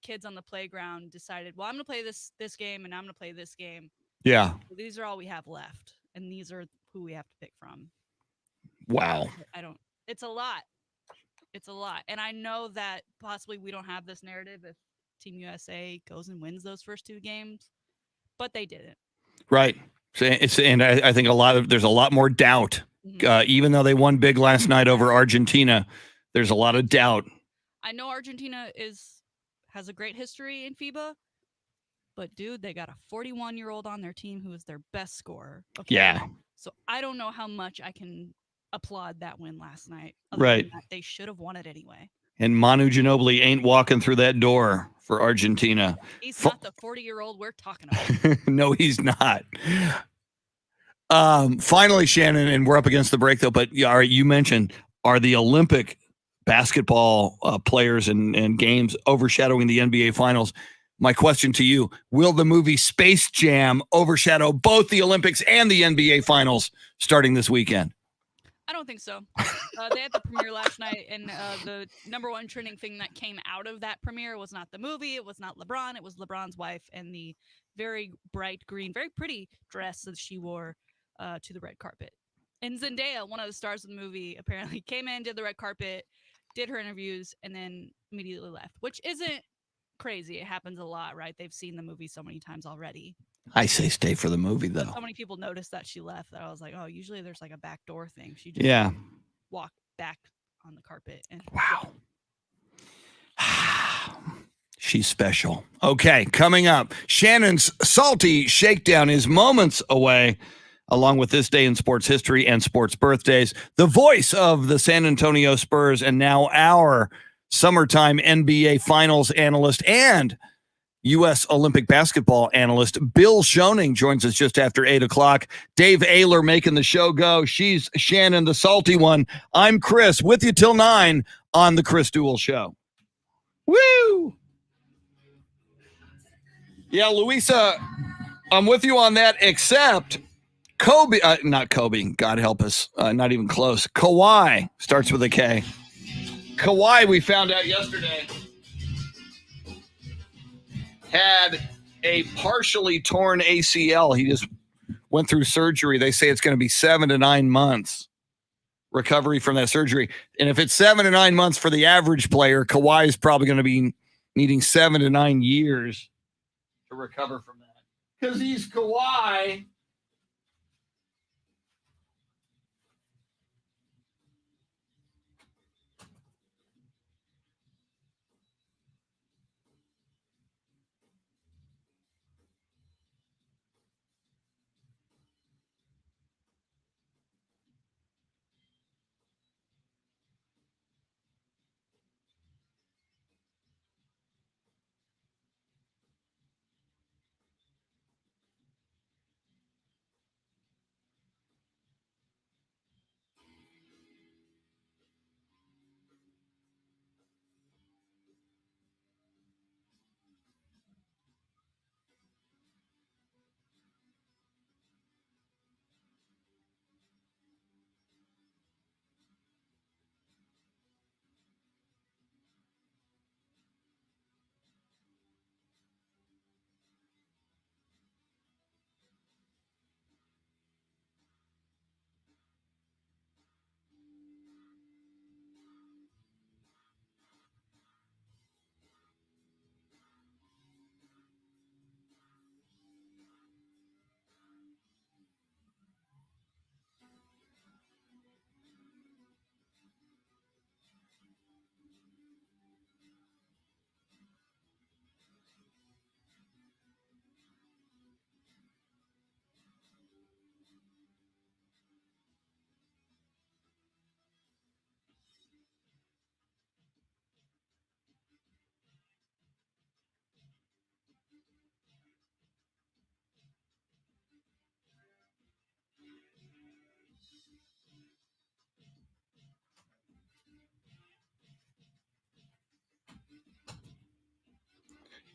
[SPEAKER 3] kids on the playground decided, well, I'm gonna play this game and I'm gonna play this game.
[SPEAKER 1] Yeah.
[SPEAKER 3] So these are all we have left, and these are who we have to pick from.
[SPEAKER 1] Wow.
[SPEAKER 3] It's a lot. It's a lot. And I know that possibly we don't have this narrative if Team USA goes and wins those first 2 games, but they didn't.
[SPEAKER 1] Right. And I think there's a lot more doubt. Even though they won big last night over Argentina, there's a lot of doubt.
[SPEAKER 3] I know Argentina has a great history in FIBA, but dude, they got a 41-year-old on their team who is their best scorer. Okay.
[SPEAKER 1] Yeah.
[SPEAKER 3] So I don't know how much I can applaud that win last night.
[SPEAKER 1] Right.
[SPEAKER 3] They should have won it anyway.
[SPEAKER 1] And Manu Ginobili ain't walking through that door for Argentina.
[SPEAKER 3] He's not the 40-year-old we're talking about.
[SPEAKER 1] No, he's not. Finally, Shannon, and we're up against the break, though, but all right, you mentioned, are the Olympic basketball players and games overshadowing the NBA Finals? My question to you, will the movie Space Jam overshadow both the Olympics and the NBA Finals starting this weekend?
[SPEAKER 3] I don't think so. They had the premiere last night, and the number one trending thing that came out of that premiere was not the movie. It was not LeBron. It was LeBron's wife and the very bright green, very pretty dress that she wore to the red carpet. And Zendaya, one of the stars of the movie, apparently came in, did the red carpet, did her interviews, and then immediately left, which isn't crazy. It happens a lot, right? They've seen the movie so many times already.
[SPEAKER 1] I say stay for the movie, though.
[SPEAKER 3] So many people noticed that she left that I was like, oh, usually there's like a back door thing. She just walked back on the carpet. And
[SPEAKER 1] wow. She's special. Okay, coming up, Shannon's Salty Shakedown is moments away, along with this day in sports history and sports birthdays. The voice of the San Antonio Spurs and now our summertime NBA Finals analyst and U.S. Olympic basketball analyst Bill Schoening joins us just after 8 o'clock. Dave Ayler making the show go. She's Shannon, the salty one. I'm Chris, with you till 9 on the Chris Duel Show. Woo! Yeah, Louisa, I'm with you on that, except Kobe, not Kobe, God help us, not even close. Kawhi starts with a K. Kawhi, we found out yesterday, had a partially torn ACL. He just went through surgery. They say it's going to be 7 to 9 months recovery from that surgery. And if it's 7 to 9 months for the average player, Kawhi is probably going to be needing 7 to 9 years to recover from that. Because he's Kawhi.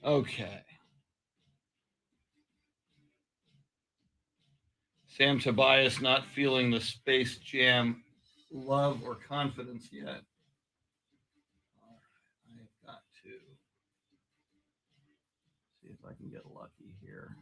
[SPEAKER 1] Okay. Sam Tobias not feeling the Space Jam love or confidence yet. All right, I've got to see if I can get lucky here.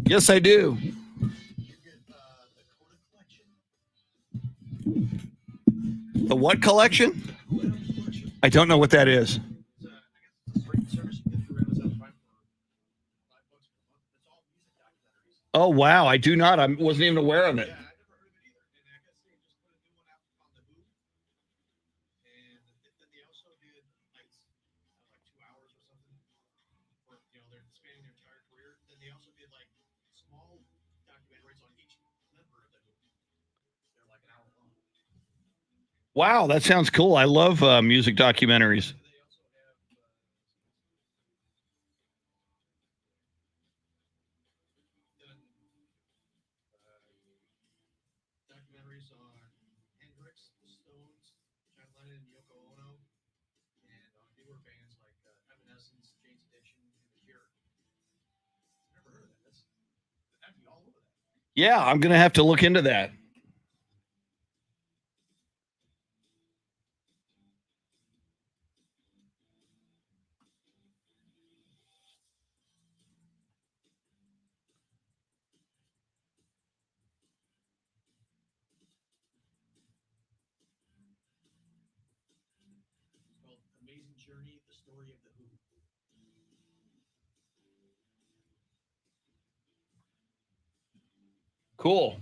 [SPEAKER 1] Yes, I do. The what collection? I don't know what that is. Oh, wow. I do not. I wasn't even aware of it. Wow, that sounds cool. I love music documentaries. Yeah, I'm going to have to look into that. Cool.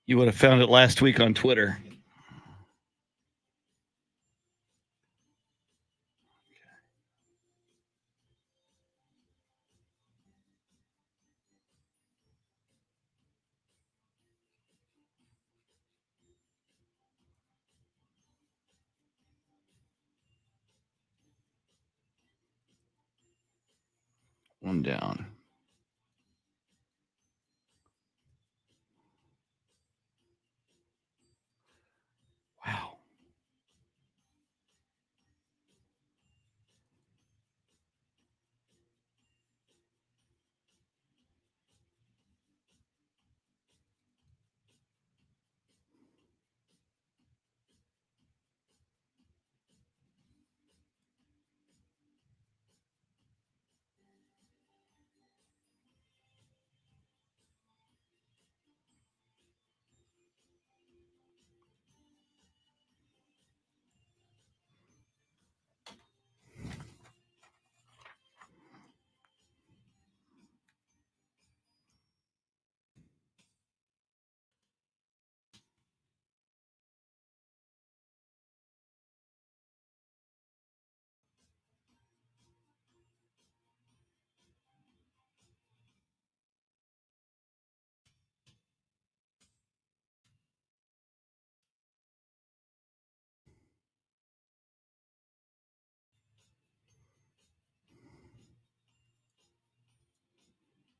[SPEAKER 1] You would have found it last week on Twitter. One down. Wow.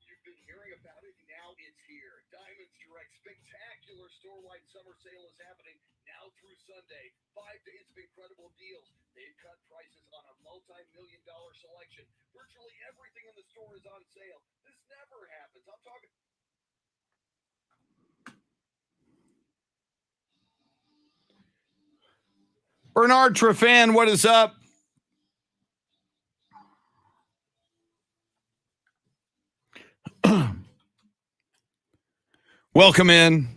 [SPEAKER 2] You've been hearing about it, now it's here. Diamonds Direct spectacular store-wide summer sale is happening now through Sunday. 5 days of incredible deals. They've cut prices on a multi-million-dollar selection. Virtually everything in the store is on sale. This never happens. I'm talking.
[SPEAKER 1] Bernard Trefan, what is up? Welcome in.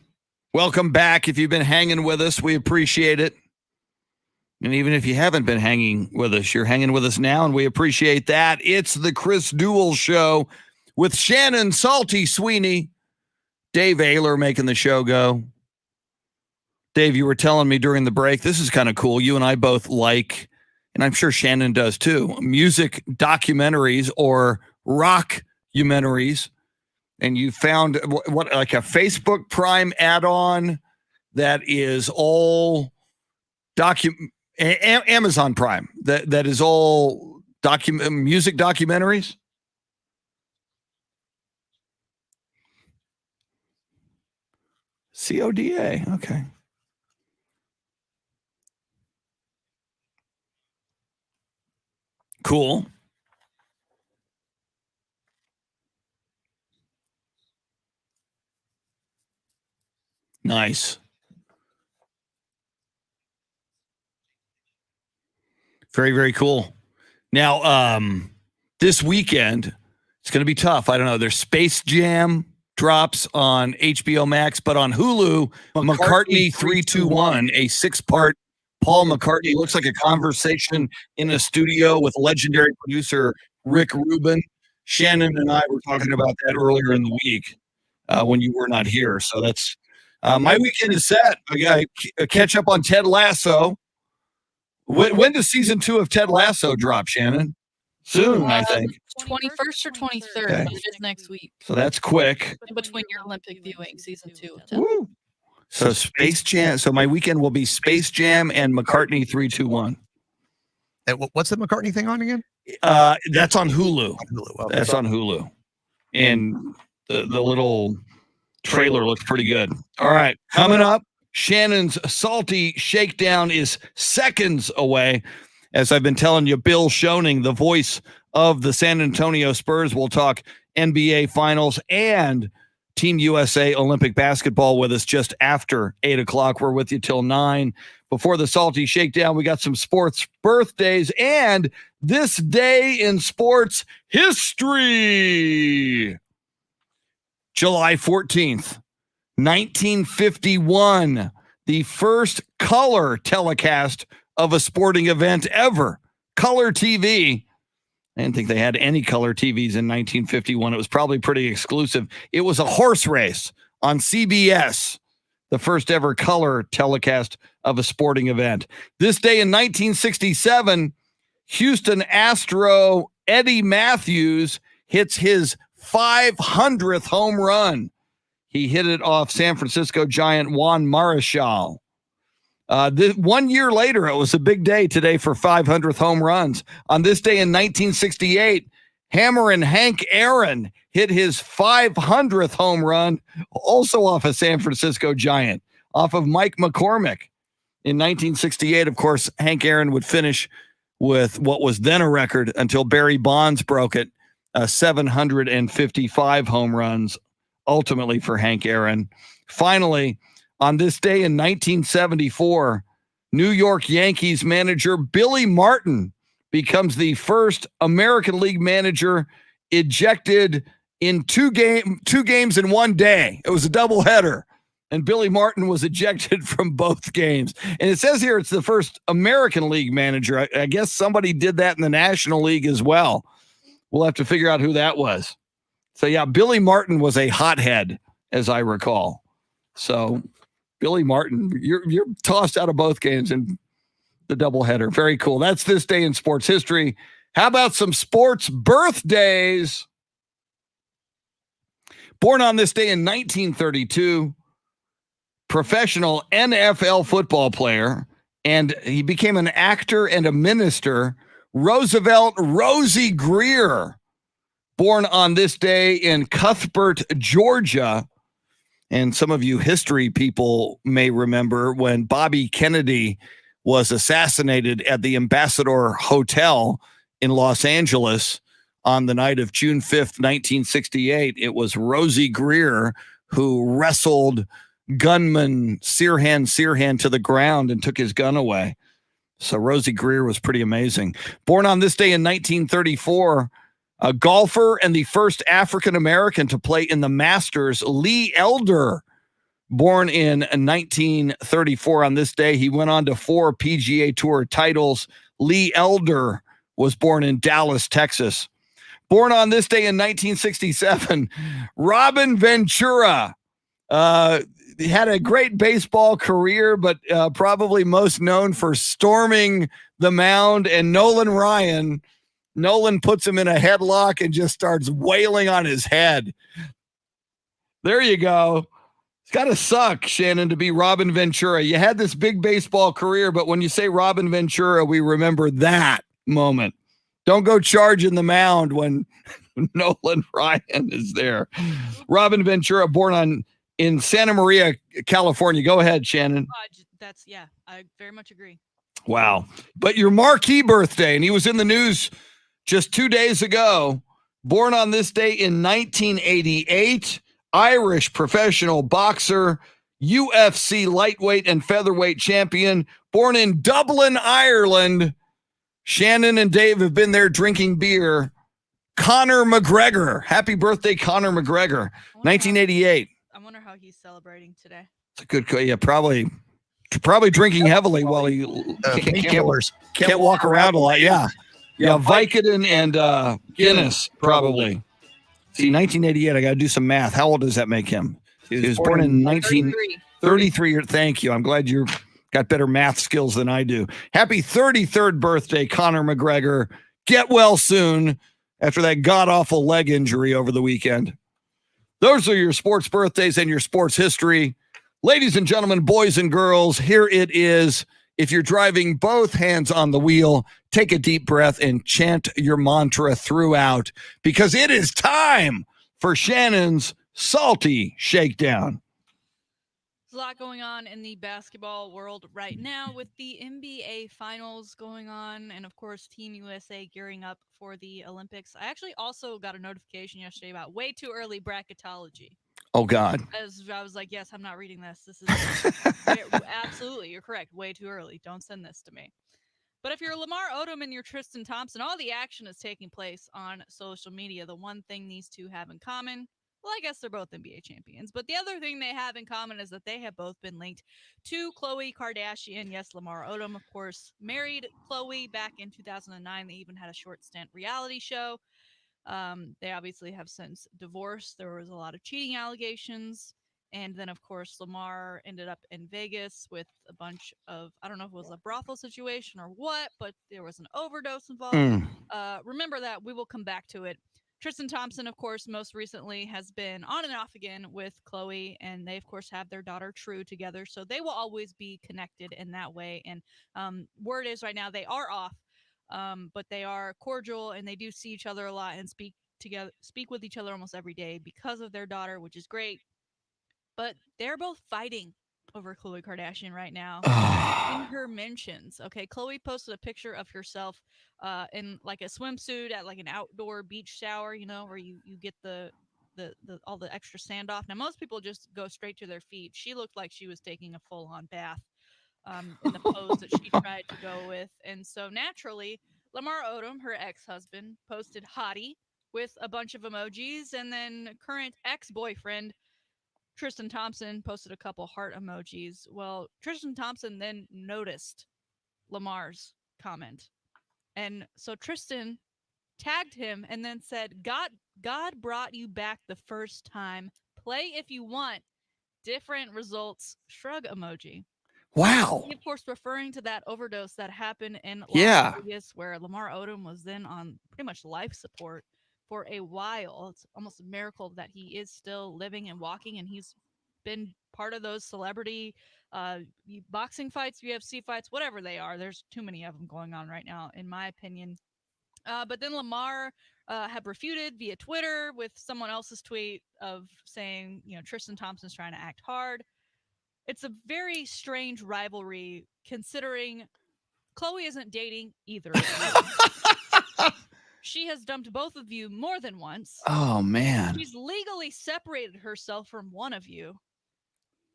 [SPEAKER 1] Welcome back. If you've been hanging with us, we appreciate it. And even if you haven't been hanging with us, you're hanging with us now, and we appreciate that. It's the Chris Duel Show with Shannon Salty Sweeney, Dave Ayler making the show go. Dave, you were telling me during the break, this is kind of cool. You and I both like, and I'm sure Shannon does too, music documentaries or rock-umentaries. And you found what like a Facebook Prime add-on that is all Amazon Prime that is all music documentaries. CODA. Okay. Cool. Nice. Very, very cool. Now, this weekend, it's going to be tough. I don't know. There's Space Jam drops on HBO Max, but on Hulu, McCartney 321, a 6-part Paul McCartney. Looks like a conversation in a studio with legendary producer Rick Rubin. Shannon and I were talking about that earlier in the week when you were not here. So that's my weekend is set. I got to catch up on Ted Lasso. When does season 2 of Ted Lasso drop, Shannon? Soon, I think.
[SPEAKER 6] 21st or 23rd,
[SPEAKER 1] Okay.
[SPEAKER 6] but it is next week.
[SPEAKER 1] So that's quick.
[SPEAKER 6] Between your Olympic viewing, season 2 of 10.
[SPEAKER 1] Woo. So Space Jam. So my weekend will be Space Jam and McCartney 321.
[SPEAKER 4] And what's the McCartney thing on again?
[SPEAKER 1] That's on Hulu.
[SPEAKER 4] Hulu. Okay.
[SPEAKER 1] That's on Hulu. And the little trailer looks pretty good. All right. Coming up, Shannon's Salty Shakedown is seconds away. As I've been telling you, Bill Schoening, the voice of the San Antonio Spurs, will talk NBA Finals and Team USA Olympic basketball with us just after 8 o'clock. We're with you till 9. Before the Salty Shakedown, we got some sports birthdays and this day in sports history. July 14th, 1951, the first color telecast of a sporting event ever. Color TV. I didn't think they had any color TVs in 1951. It was probably pretty exclusive. It was a horse race on CBS, the first ever color telecast of a sporting event. This day in 1967, Houston Astro Eddie Matthews hits his 500th home run. He hit it off San Francisco Giant Juan Marichal. 1 year later, it was a big day today for 500th home runs. On this day in 1968, Hammerin' Hank Aaron hit his 500th home run, also off a San Francisco Giant, off of Mike McCormick. In 1968, of course, Hank Aaron would finish with what was then a record until Barry Bonds broke it, 755 home runs, ultimately for Hank Aaron. Finally, on this day in 1974, New York Yankees manager Billy Martin becomes the first American League manager ejected in two games in one day. It was a doubleheader, and Billy Martin was ejected from both games. And it says here it's the first American League manager. I guess somebody did that in the National League as well. We'll have to figure out who that was. So, yeah, Billy Martin was a hothead, as I recall. So, Billy Martin, you're tossed out of both games in the doubleheader. Very cool. That's this day in sports history. How about some sports birthdays? Born on this day in 1932, professional NFL football player, and he became an actor and a minister, Roosevelt Rosie Greer. Born on this day in Cuthbert, Georgia. And some of you history people may remember when Bobby Kennedy was assassinated at the Ambassador Hotel in Los Angeles on the night of June 5th, 1968. It was Rosie Greer who wrestled gunman Sirhan to the ground and took his gun away. So Rosie Greer was pretty amazing. Born on this day in 1934, a golfer and the first African-American to play in the Masters, Lee Elder, born in 1934 on this day. He went on to 4 PGA Tour titles. Lee Elder was born in Dallas, Texas. Born on this day in 1967, Robin Ventura. He had a great baseball career, but probably most known for storming the mound. And Nolan puts him in a headlock and just starts wailing on his head. There you go. It's got to suck, Shannon, to be Robin Ventura. You had this big baseball career, but when you say Robin Ventura, we remember that moment. Don't go charging the mound when Nolan Ryan is there. Robin Ventura, born in Santa Maria, California. Go ahead, Shannon.
[SPEAKER 3] I very much agree.
[SPEAKER 1] Wow. But your marquee birthday, and he was in the news just 2 days ago, born on this day in 1988, Irish professional boxer, UFC lightweight and featherweight champion, born in Dublin, Ireland. Shannon and Dave have been there drinking beer. Conor McGregor. Happy birthday, Conor McGregor. 1988.
[SPEAKER 3] I wonder how he's celebrating today.
[SPEAKER 1] It's a good, yeah, probably drinking heavily while he can't walk around a lot. Yeah. Yeah, Vicodin and Guinness, probably. See, 1988, I got to do some math. How old does that make him? He was born in 1933. Thank you. I'm glad you got better math skills than I do. Happy 33rd birthday, Conor McGregor. Get well soon after that god-awful leg injury over the weekend. Those are your sports birthdays and your sports history. Ladies and gentlemen, boys and girls, here it is. If you're driving both hands on the wheel, take a deep breath and chant your mantra throughout, because it is time for Shannon's Salty Shakedown.
[SPEAKER 3] There's a lot going on in the basketball world right now with the NBA finals going on, and of course Team USA gearing up for the Olympics. I actually also got a notification yesterday about way too early bracketology.
[SPEAKER 1] Oh, God.
[SPEAKER 3] As I was like, yes, I'm not reading this. This is absolutely, you're correct. Way too early. Don't send this to me. But if you're Lamar Odom and you're Tristan Thompson, all the action is taking place on social media. The one thing these two have in common, well, I guess they're both NBA champions. But the other thing they have in common is that they have both been linked to Khloe Kardashian. Yes, Lamar Odom, of course, married Khloe back in 2009. They even had a short stint reality show. They obviously have since divorced. There was a lot of cheating allegations. And then, of course, Lamar ended up in Vegas with a bunch of, I don't know if it was a brothel situation or what, but there was an overdose involved. Remember that. We will come back to it. Tristan Thompson, of course, most recently has been on and off again with Khloe, and they, of course, have their daughter True together. So they will always be connected in that way. And word is right now they are off. But they are cordial and they do see each other a lot and speak with each other almost every day because of their daughter, which is great. But they're both fighting over Khloe Kardashian right now in her mentions. Okay, Khloe posted a picture of herself in like a swimsuit at like an outdoor beach shower, you know, where you get the all the extra sand off. Now most people just go straight to their feet. She looked like she was taking a full-on bath. In the pose that she tried to go with. And so naturally, Lamar Odom, her ex-husband, posted hottie with a bunch of emojis. And then current ex-boyfriend, Tristan Thompson, posted a couple heart emojis. Well, Tristan Thompson then noticed Lamar's comment. And so Tristan tagged him and then said, God brought you back the first time. Play if you want. Different results. Shrug emoji.
[SPEAKER 1] Wow.
[SPEAKER 3] He, of course, referring to that overdose that happened in
[SPEAKER 1] Yeah.
[SPEAKER 3] Las Vegas, where Lamar Odom was then on pretty much life support for a while. It's almost a miracle that he is still living and walking, and he's been part of those celebrity boxing fights, UFC fights, whatever they are. There's too many of them going on right now, in my opinion. But then Lamar had refuted via Twitter with someone else's tweet of saying, you know, Tristan Thompson's trying to act hard. It's a very strange rivalry considering Khloe isn't dating either of you. She has dumped both of you more than once.
[SPEAKER 1] Oh, man.
[SPEAKER 3] She's legally separated herself from one of you.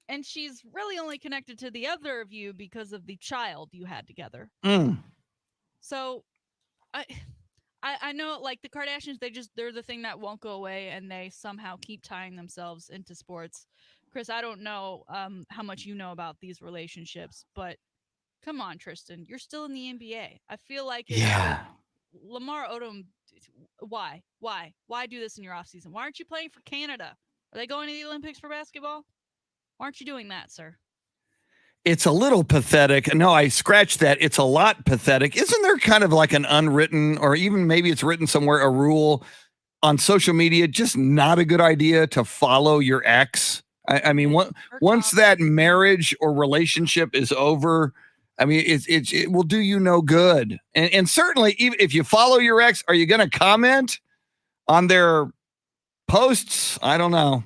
[SPEAKER 3] And she's really only connected to the other of you because of the child you had together. So I know, like, the Kardashians, they're the thing that won't go away, and they somehow keep tying themselves into sports. Chris, I don't know how much you know about these relationships, but come on, Tristan, you're still in the NBA. I feel like it's
[SPEAKER 1] Yeah.
[SPEAKER 3] Lamar Odom. Why do this in your offseason? Why aren't you playing for Canada? Are they going to the Olympics for basketball? Why aren't you doing that, sir?
[SPEAKER 1] It's a little pathetic. No, I scratched that. It's a lot pathetic. Isn't there kind of like an unwritten, or even maybe it's written somewhere, a rule on social media, just not a good idea to follow your ex? I mean, once that marriage or relationship is over, I mean, it will do you no good. And certainly, even if you follow your ex, are you going to comment on their posts? I don't know.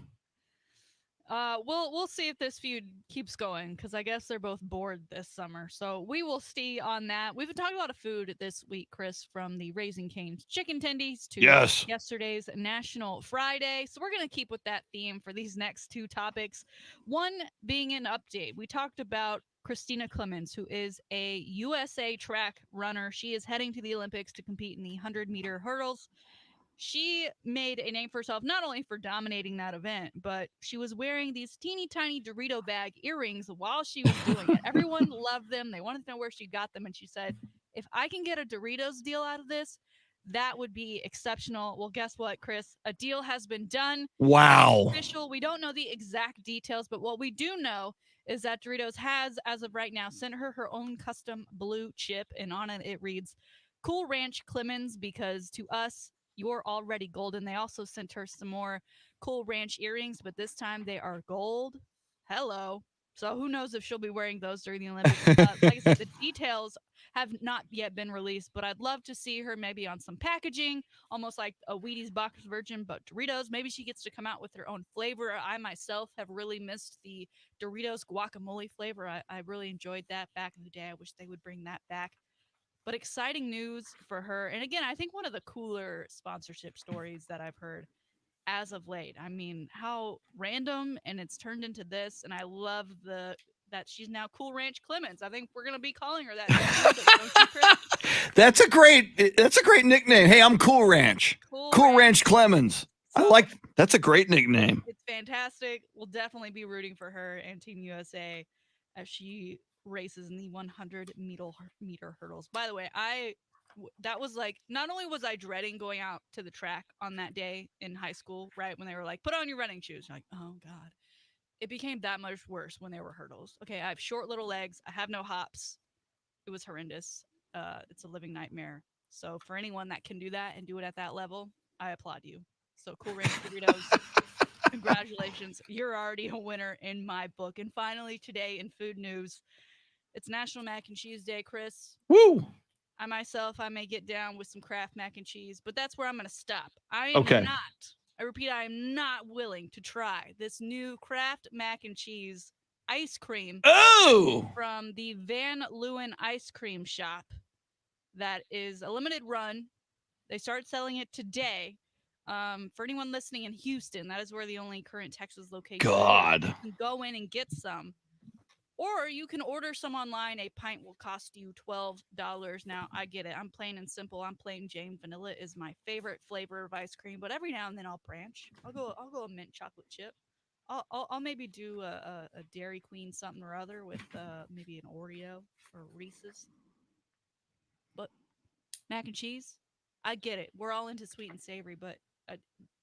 [SPEAKER 3] We'll see if this feud keeps going because I guess they're both bored this summer. So we will see on that. We've been talking a lot of food this week, Chris, from the Raising Cane's chicken tendies to yesterday's National Friday. So we're gonna keep with that theme for these next two topics. One being an update. We talked about Christina Clemens, who is a USA track runner. She is heading to the Olympics to compete in the 100-meter hurdles. She made a name for herself not only for dominating that event, but she was wearing these teeny tiny Dorito bag earrings while she was doing it. Everyone loved them. They wanted to know where she got them. And she said, if I can get a Doritos deal out of this, that would be exceptional. Well, guess what, Chris? A deal has been done.
[SPEAKER 1] Wow.
[SPEAKER 3] It's official. We don't know the exact details, but what we do know is that Doritos has, as of right now, sent her own custom blue chip. And on it reads, Cool Ranch Clemens, because to us, you're already golden. They also sent her some more Cool Ranch earrings, but this time they are gold. Hello. So who knows if she'll be wearing those during the Olympics. Like I said, the details have not yet been released, but I'd love to see her maybe on some packaging, almost like a Wheaties box version, but Doritos. Maybe she gets to come out with her own flavor. I myself have really missed the Doritos guacamole flavor. I really enjoyed that back in the day. I wish they would bring that back. But exciting news for her. And again, I think one of the cooler sponsorship stories that I've heard as of late. I mean, how random, and it's turned into this. And I love that she's now Cool Ranch Clemens. I think we're gonna be calling her that.
[SPEAKER 1] That's a great nickname. Hey, I'm Cool Ranch. Cool Ranch Clemens. So, that's a great nickname.
[SPEAKER 3] It's fantastic. We'll definitely be rooting for her and Team USA as she races in the 100-meter hurdles. By the way, that was like, not only was I dreading going out to the track on that day in high school, right, when they were like, put on your running shoes. You're like, oh God. It became that much worse when they were hurdles. Okay, I have short little legs. I have no hops. It was horrendous. It's a living nightmare. So for anyone that can do that and do it at that level, I applaud you. So Cool Ranch Doritos, congratulations. You're already a winner in my book. And finally, today in food news, it's National Mac and Cheese Day, Chris.
[SPEAKER 1] Woo!
[SPEAKER 3] I myself, I may get down with some Kraft mac and cheese, but that's where I'm going to stop. I repeat, I am not willing to try this new Kraft mac and cheese ice cream from the Van Leeuwen ice cream shop. That is a limited run. They start selling it today. For anyone listening in Houston, that is where the only current Texas location is. You can go in and get some. Or you can order some online. A pint will cost you $12. Now, I get it. I'm plain and simple. I'm plain Jane. Vanilla is my favorite flavor of ice cream. But every now and then I'll branch. I'll go a mint chocolate chip. I'll maybe do a Dairy Queen something or other with maybe an Oreo or Reese's. But mac and cheese, I get it. We're all into sweet and savory, but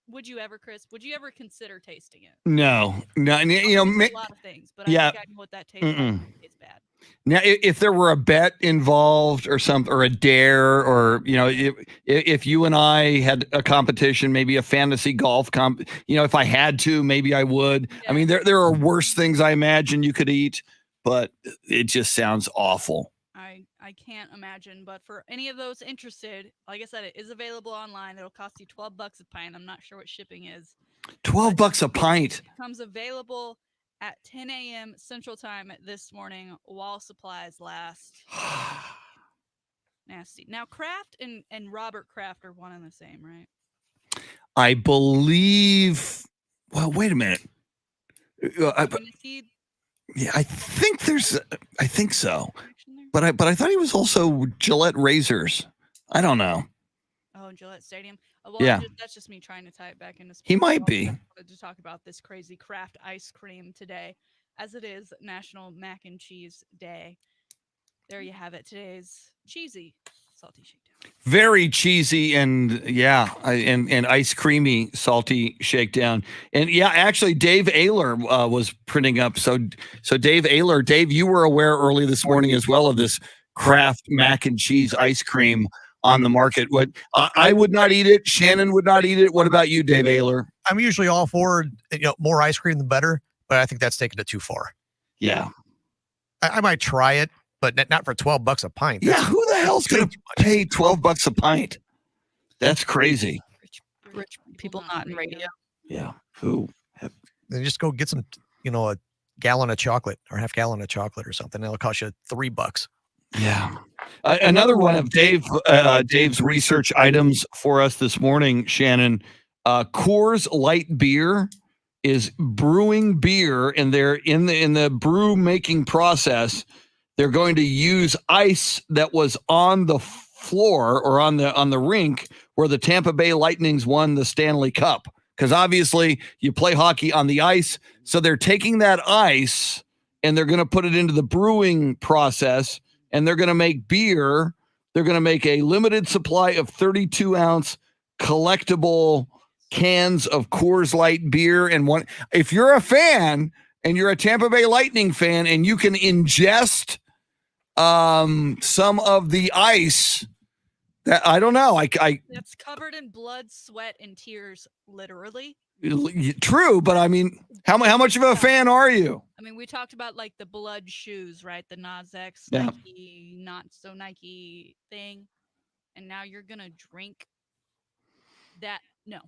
[SPEAKER 3] would you ever, Chris? Would you ever consider tasting it?
[SPEAKER 1] No. You know,
[SPEAKER 3] a lot of things, but I think I know what that tastes like. It tastes bad.
[SPEAKER 1] Now, if there were a bet involved or something, or a dare, or if you and I had a competition, maybe a fantasy golf if I had to, maybe I would. Yeah. I mean, there are worse things I imagine you could eat, but it just sounds awful.
[SPEAKER 3] I can't imagine, but for any of those interested, like I said, it is available online. It'll cost you $12 a pint. I'm not sure what shipping is.
[SPEAKER 1] $12 a pint.
[SPEAKER 3] It comes available at 10 a.m. Central Time this morning while supplies last. Nasty. Now, Kraft and Robert Kraft are one and the same, right?
[SPEAKER 1] I believe. Well, wait a minute. Yeah, I think so. But I thought he was also Gillette razors. I don't know.
[SPEAKER 3] Oh, Gillette Stadium. Well,
[SPEAKER 1] Yeah.
[SPEAKER 3] that's just me trying to tie it back into sports.
[SPEAKER 1] He might
[SPEAKER 3] I
[SPEAKER 1] be.
[SPEAKER 3] wanted to talk about this crazy craft ice cream today, as it is National Mac and Cheese Day. There you have it. Today's cheesy salty shakedown.
[SPEAKER 1] Very cheesy and and ice creamy salty shakedown. And yeah, actually Dave Ayler was printing up. So Dave Ayler, Dave, you were aware early this morning as well of this Kraft mac and cheese ice cream on the market. What I would not eat it. Shannon would not eat it. What about you, Dave Ayler?
[SPEAKER 4] I'm usually all for more ice cream the better, but I think that's taking it too far.
[SPEAKER 1] Yeah.
[SPEAKER 4] I might try it, but not for $12 a pint.
[SPEAKER 1] Yeah, who the hell's going to pay $12 a pint? That's crazy.
[SPEAKER 6] Rich people not in radio.
[SPEAKER 1] Yeah. Who?
[SPEAKER 4] Then just go get some, a gallon of chocolate or half gallon of chocolate or something. It'll cost you $3.
[SPEAKER 1] Yeah. Another one of Dave's research items for us this morning, Shannon. Coors Light Beer is brewing beer, and they're in the brew making process. They're going to use ice that was on the floor or on the rink where the Tampa Bay Lightnings won the Stanley Cup. Because obviously you play hockey on the ice. So they're taking that ice and they're going to put it into the brewing process, and they're going to make beer. They're going to make a limited supply of 32-ounce collectible cans of Coors Light beer. And if you're a fan and you're a Tampa Bay Lightning fan and you can ingest some of the ice, that I don't know.
[SPEAKER 3] That's covered in blood, sweat, and tears, literally.
[SPEAKER 1] True, but I mean, how much of a fan are you?
[SPEAKER 3] I mean, we talked about like the blood shoes, right? The Nas X
[SPEAKER 1] Yeah.
[SPEAKER 3] Nike, not so Nike thing, and now you're gonna drink that. No,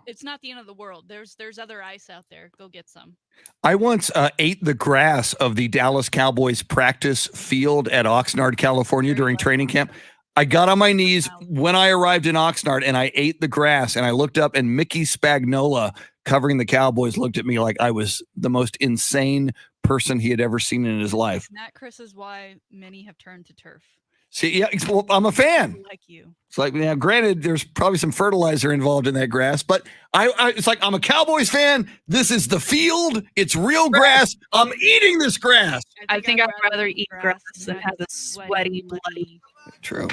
[SPEAKER 3] it's not the end of the world. There's other ice out there. Go get some.
[SPEAKER 1] I once ate the grass of the Dallas Cowboys practice field at Oxnard, California during training camp. I got on my knees when I arrived in Oxnard and I ate the grass, and I looked up, and Mickey Spagnola, covering the Cowboys, looked at me like I was the most insane person he had ever seen in his life.
[SPEAKER 3] And that, Chris, is why many have turned to turf.
[SPEAKER 1] See, yeah, well, I'm a fan.
[SPEAKER 3] Like you.
[SPEAKER 1] It's like, now, granted, there's probably some fertilizer involved in that grass, but it's like, I'm a Cowboys fan. This is the field. It's real grass. I'm eating this grass.
[SPEAKER 6] I think I'd rather eat grass than have a sweaty, bloody
[SPEAKER 1] True.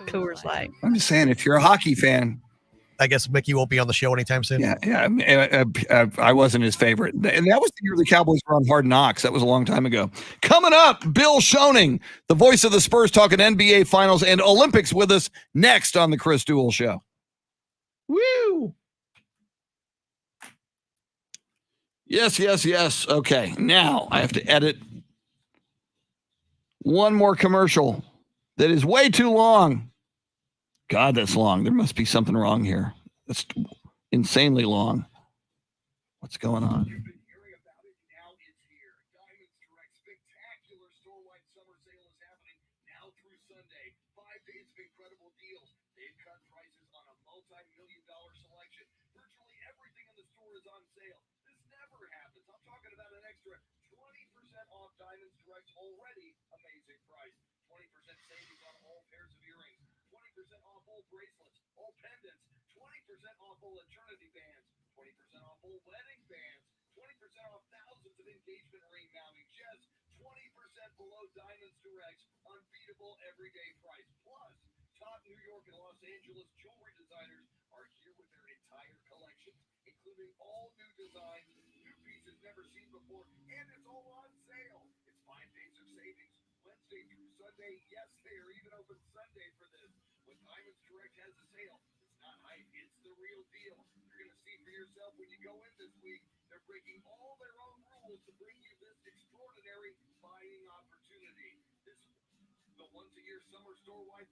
[SPEAKER 6] Coors Light.
[SPEAKER 1] I'm just saying, if you're a hockey fan,
[SPEAKER 4] I guess Mickey won't be on the show anytime soon.
[SPEAKER 1] Yeah. I wasn't his favorite. And that was the year the Cowboys were on Hard Knocks. That was a long time ago. Coming up, Bill Schoening, the voice of the Spurs, talking NBA Finals and Olympics with us next on the Chris Duel Show. Woo! Yes. Okay, now I have to edit one more commercial that is way too long. God, that's long. There must be something wrong here. That's insanely long. What's going on?
[SPEAKER 2] You've been hearing about it. Now it's here. Diamonds Direct spectacular store-wide summer sale is happening now through Sunday. 5 days of incredible deals. They've cut prices on a multi-million-dollar selection. Virtually everything in the store is on sale. This never happens. I'm talking about an extra 20% off Diamonds Direct's already amazing price. 20% savings on all pairs of earrings. 20% off all bracelets, all pendants. 20% off all eternity bands. 20% off all wedding bands, 20% off thousands of engagement ring mounting, just 20% below Diamonds Direct's unbeatable everyday price. Plus, top New York and Los Angeles jewelry designers are here with their entire collection, including all new designs, new pieces never seen before, and it's all on sale. It's 5 days of savings, Wednesday through Sunday. Yes, they are even open Sunday for this. When Diamonds Direct has a sale, it's not hype, it's the real deal. You're going to see for yourself when you go in this week. They're breaking all their own rules to bring you this extraordinary buying opportunity. The once-a-year summer store-wide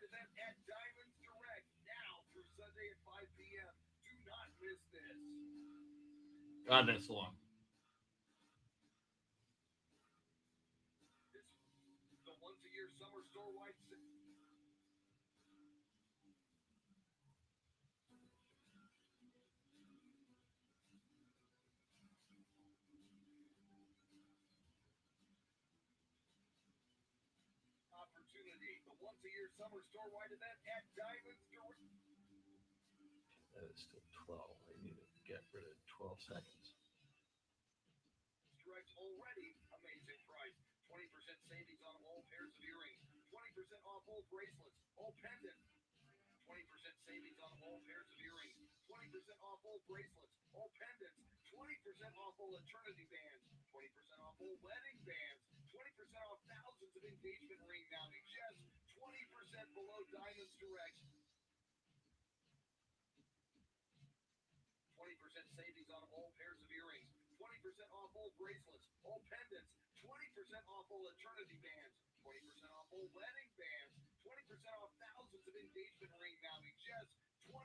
[SPEAKER 2] event at Diamonds Direct now through Sunday at 5 p.m. Do not miss this.
[SPEAKER 1] God, that's long.
[SPEAKER 2] The once-a-year summer store-wide opportunity. The once-a-year summer store-wide event at Diamonds Direct.
[SPEAKER 1] That is still 12. I need to get rid of 12 seconds.
[SPEAKER 2] Direct already amazing price. 20% savings on all pairs of earrings. 20% off all bracelets, all pendants. 20% savings on all pairs of earrings. 20% off all bracelets, all pendants. 20% off all eternity bands. 20% off all wedding bands. 20% off thousands of engagement ring mounting. Just 20% below Diamonds Direct. 20% savings on all pairs of earrings. 20% off all bracelets, all pendants. 20% off all eternity bands. 20% off all wedding bands. 20% off thousands of engagement ring mounting. Just 20%.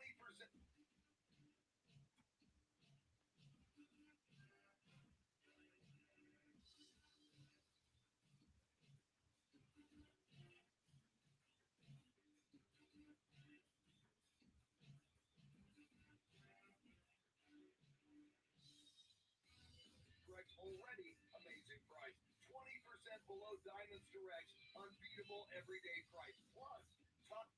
[SPEAKER 2] Direct already amazing price. 20% below Diamonds Direct. Unbeatable everyday price. Plus, top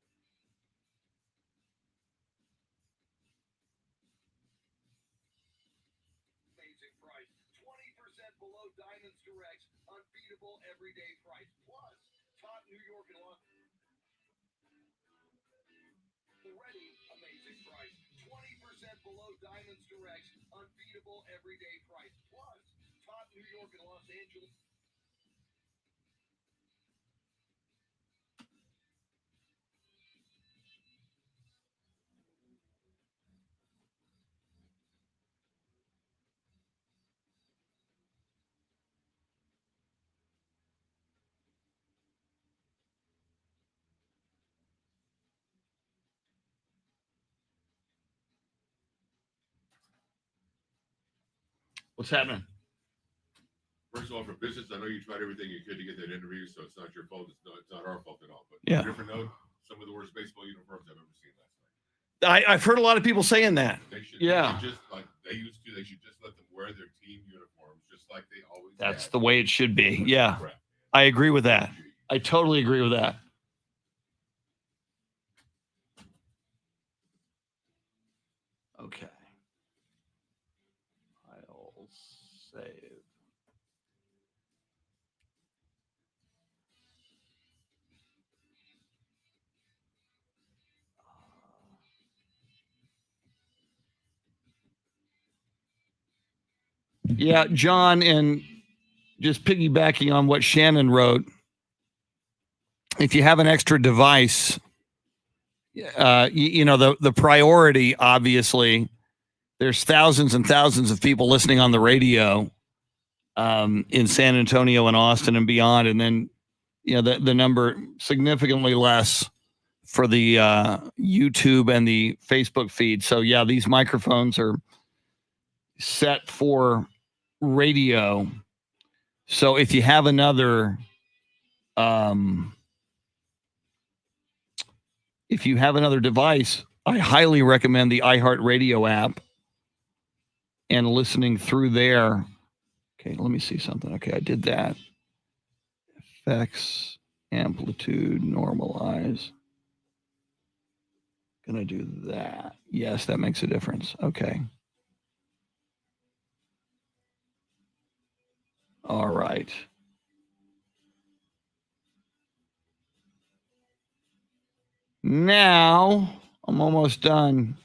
[SPEAKER 2] amazing price. 20% below Diamonds Direct. Unbeatable everyday price. Plus, top New York and Los already amazing price. 20% below Diamonds Direct. Unbeatable everyday price. Plus, top New York and Los Angeles.
[SPEAKER 1] What's happening?
[SPEAKER 7] First of all, for business, I know you tried everything you could to get that interview, so it's not your fault. It's not our fault at all. But
[SPEAKER 1] Yeah.
[SPEAKER 7] on a different note, some of the worst baseball uniforms I've ever seen last night.
[SPEAKER 1] I've heard a lot of people saying that.
[SPEAKER 7] They should,
[SPEAKER 1] Yeah.
[SPEAKER 7] they should just like they used to. They should just let them wear their team uniforms, just like they always.
[SPEAKER 1] That's
[SPEAKER 7] had.
[SPEAKER 1] the way it should be. Yeah.
[SPEAKER 7] Crap, man.
[SPEAKER 1] I agree with that.
[SPEAKER 7] Gee.
[SPEAKER 1] I totally agree with that. Okay. I'll save. Yeah, John, and just piggybacking on what Shannon wrote, if you have an extra device, you know, the priority, obviously, there's thousands and thousands of people listening on the radio in San Antonio and Austin and beyond. And then, you know, the number significantly less for the YouTube and the Facebook feed. So, yeah, these microphones are set for radio. So if you have another device, I highly recommend the iHeartRadio app and listening through there. Okay, let me see something. Okay, I did that. Effects, amplitude, normalize. Gonna do that. Yes, that makes a difference. Okay. All right. Now I'm almost done.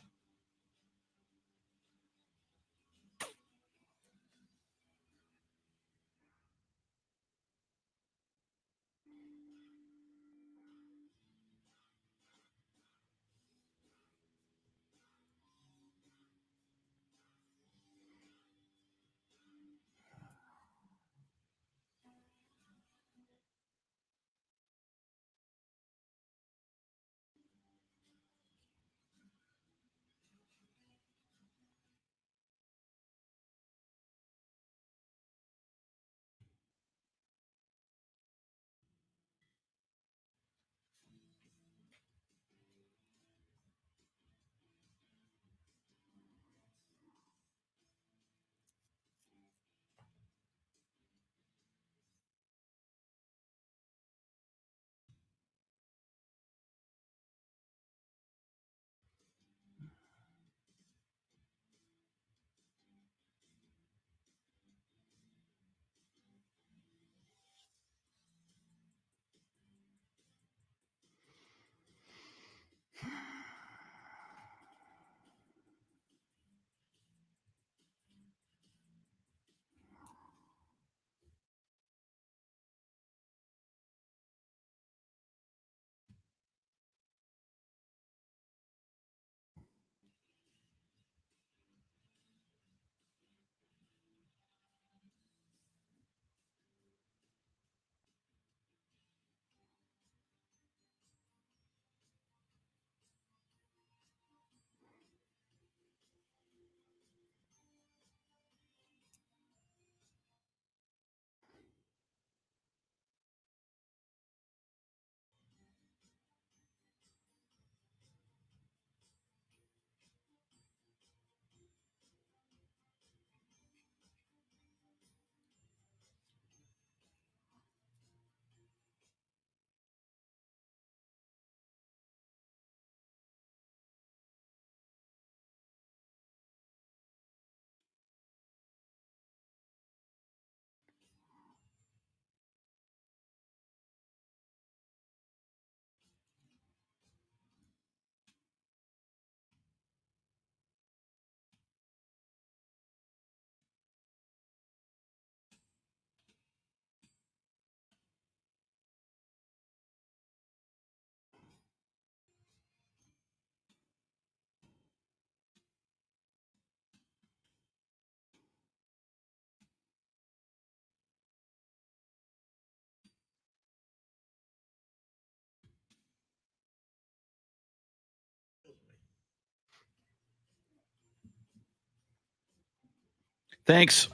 [SPEAKER 1] Thanks.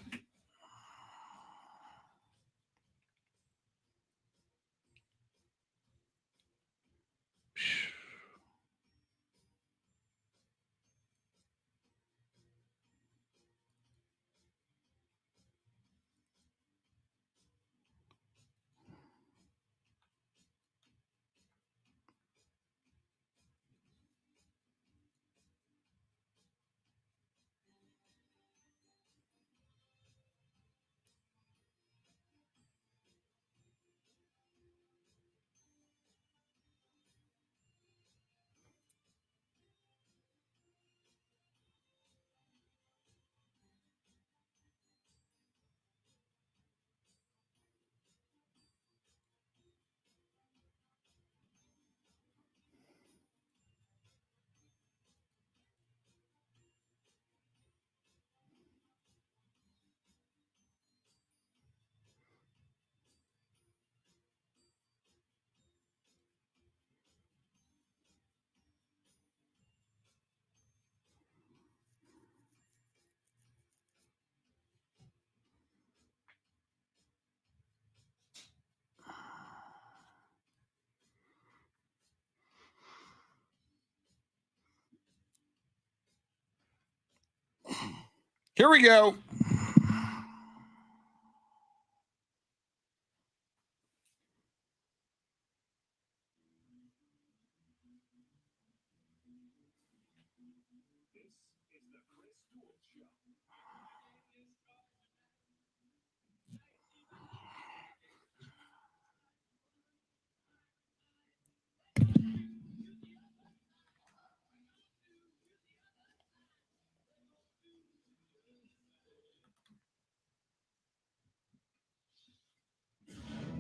[SPEAKER 1] Here we go.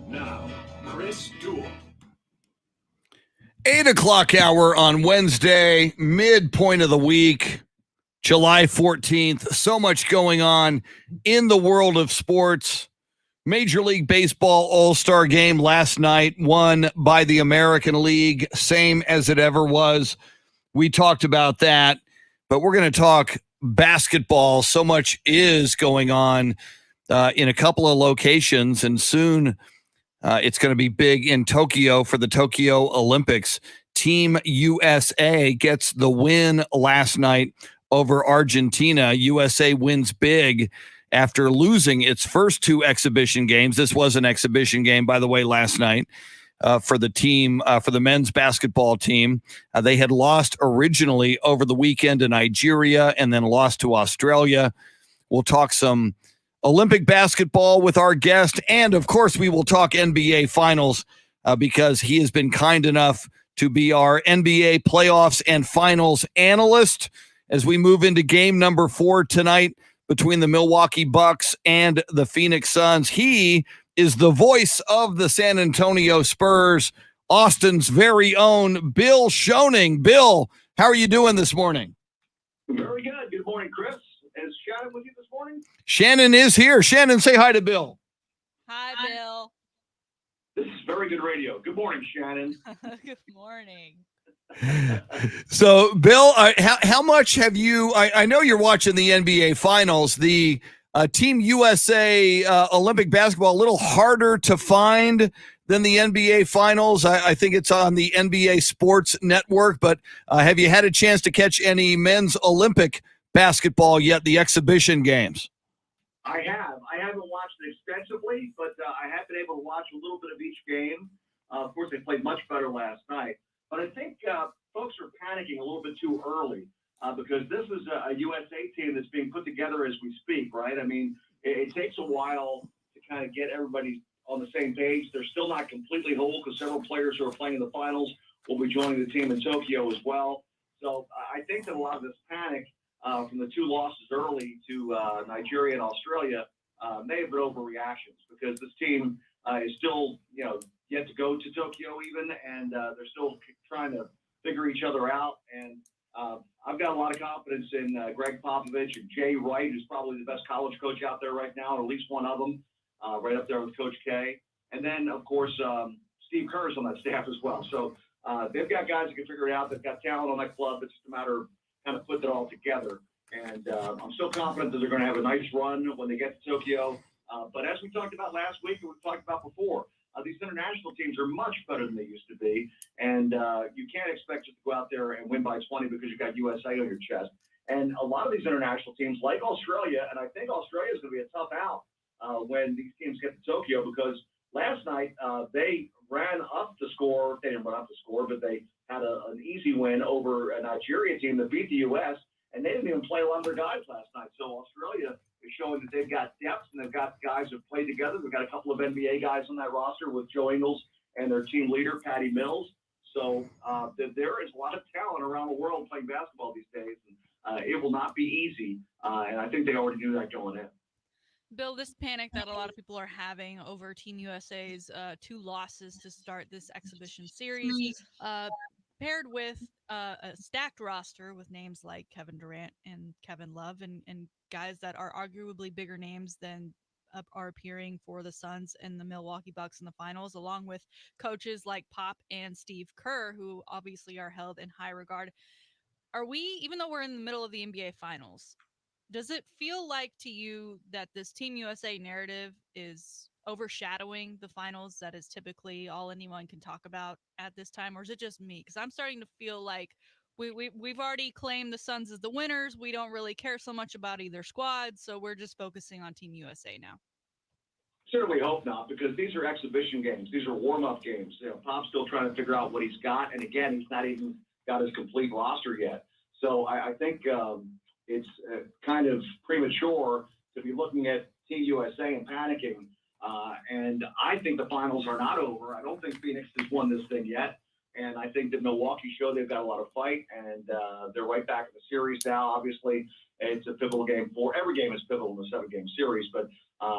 [SPEAKER 5] Now, Chris Duel.
[SPEAKER 1] 8 o'clock hour on Wednesday, midpoint of the week, July 14th. So much going on in the world of sports. Major League Baseball All-Star Game last night, won by the American League, same as it ever was. We talked about that, but we're going to talk basketball. So much is going on in a couple of locations, and soon it's going to be big in Tokyo for the Tokyo Olympics. Team USA gets the win last night over Argentina. USA wins big after losing its first two exhibition games. This was an exhibition game, by the way, last night for the team, for the men's basketball team. They had lost originally over the weekend to Nigeria and then lost to Australia. We'll talk some Olympic basketball with our guest. And, of course, we will talk NBA Finals because he has been kind enough to be our NBA playoffs and finals analyst as we move into game number 4 tonight between the Milwaukee Bucks and the Phoenix Suns. He is the voice of the San Antonio Spurs, Austin's very own Bill Schoening. Bill, how are you doing this morning?
[SPEAKER 2] Very good. Good morning, Chris. Is Shannon with you this morning?
[SPEAKER 1] Shannon is here. Shannon, say hi to Bill.
[SPEAKER 3] Hi, Bill.
[SPEAKER 2] This is very good radio. Good morning, Shannon.
[SPEAKER 3] Good morning.
[SPEAKER 1] So, Bill, how much have you? I know you're watching the NBA Finals. The Team USA Olympic basketball a little harder to find than the NBA Finals. I think it's on the NBA Sports Network. But have you had a chance to catch any men's Olympic basketball yet? The exhibition games.
[SPEAKER 2] I have. I haven't watched it extensively, but I have been able to watch a little bit of each game. Of course, they played much better last night. But I think folks are panicking a little bit too early because this is a USA team that's being put together as we speak, right? I mean, it takes a while to kind of get everybody on the same page. They're still not completely whole because several players who are playing in the finals will be joining the team in Tokyo as well. So I think that a lot of this panic from the two losses early to Nigeria and Australia may have been overreactions because this team is still, yet to go to Tokyo even, and they're still trying to figure each other out. And I've got a lot of confidence in Greg Popovich and Jay Wright, who's probably the best college coach out there right now, or at least one of them, right up there with Coach K. And then, of course, Steve Kerr's on that staff as well. So they've got guys that can figure it out. They've got talent on that club. It's just a matter of kind of putting it all together. And I'm still confident that they're going to have a nice run when they get to Tokyo. But as we talked about last week and we've talked about before, these international teams are much better than they used to be. And you can't expect just to go out there and win by 20 because you've got USA on your chest. And a lot of these international teams, like Australia, and I think Australia is going to be a tough out when these teams get to Tokyo, because last night they ran up the score. They didn't run up the score, but they had an easy win over a Nigeria team that beat the U.S., and they didn't even play a lot of their guys last night. So Australia is showing that they've got depth, and they've got guys who've played together. They've got a couple of NBA guys on that roster with Joe Ingles and their team leader, Patty Mills. So there is a lot of talent around the world playing basketball these days. And it will not be easy, and I think they already knew that going in.
[SPEAKER 3] Bill, this panic that a lot of people are having over Team USA's 2 losses to start this exhibition series, paired with a stacked roster with names like Kevin Durant and Kevin Love and guys that are arguably bigger names than are appearing for the Suns and the Milwaukee Bucks in the finals, along with coaches like Pop and Steve Kerr, who obviously are held in high regard. Are we, even though we're in the middle of the NBA finals, does it feel like to you that this Team USA narrative is overshadowing the finals that is typically all anyone can talk about at this time? Or is it just me? Because I'm starting to feel like we've already claimed the Suns as the winners. We don't really care so much about either squad, so we're just focusing on Team USA now.
[SPEAKER 2] Certainly hope not, because these are exhibition games. These are warm-up games. Pop's still trying to figure out what he's got, and again, he's not even got his complete roster yet. So I think it's kind of premature to be looking at Team USA and panicking. And I think the finals are not over. I don't think Phoenix has won this thing yet. And I think that Milwaukee showed they've got a lot of fight, and they're right back in the series now. Obviously, it's a pivotal game for every game is pivotal in the 7-game series, but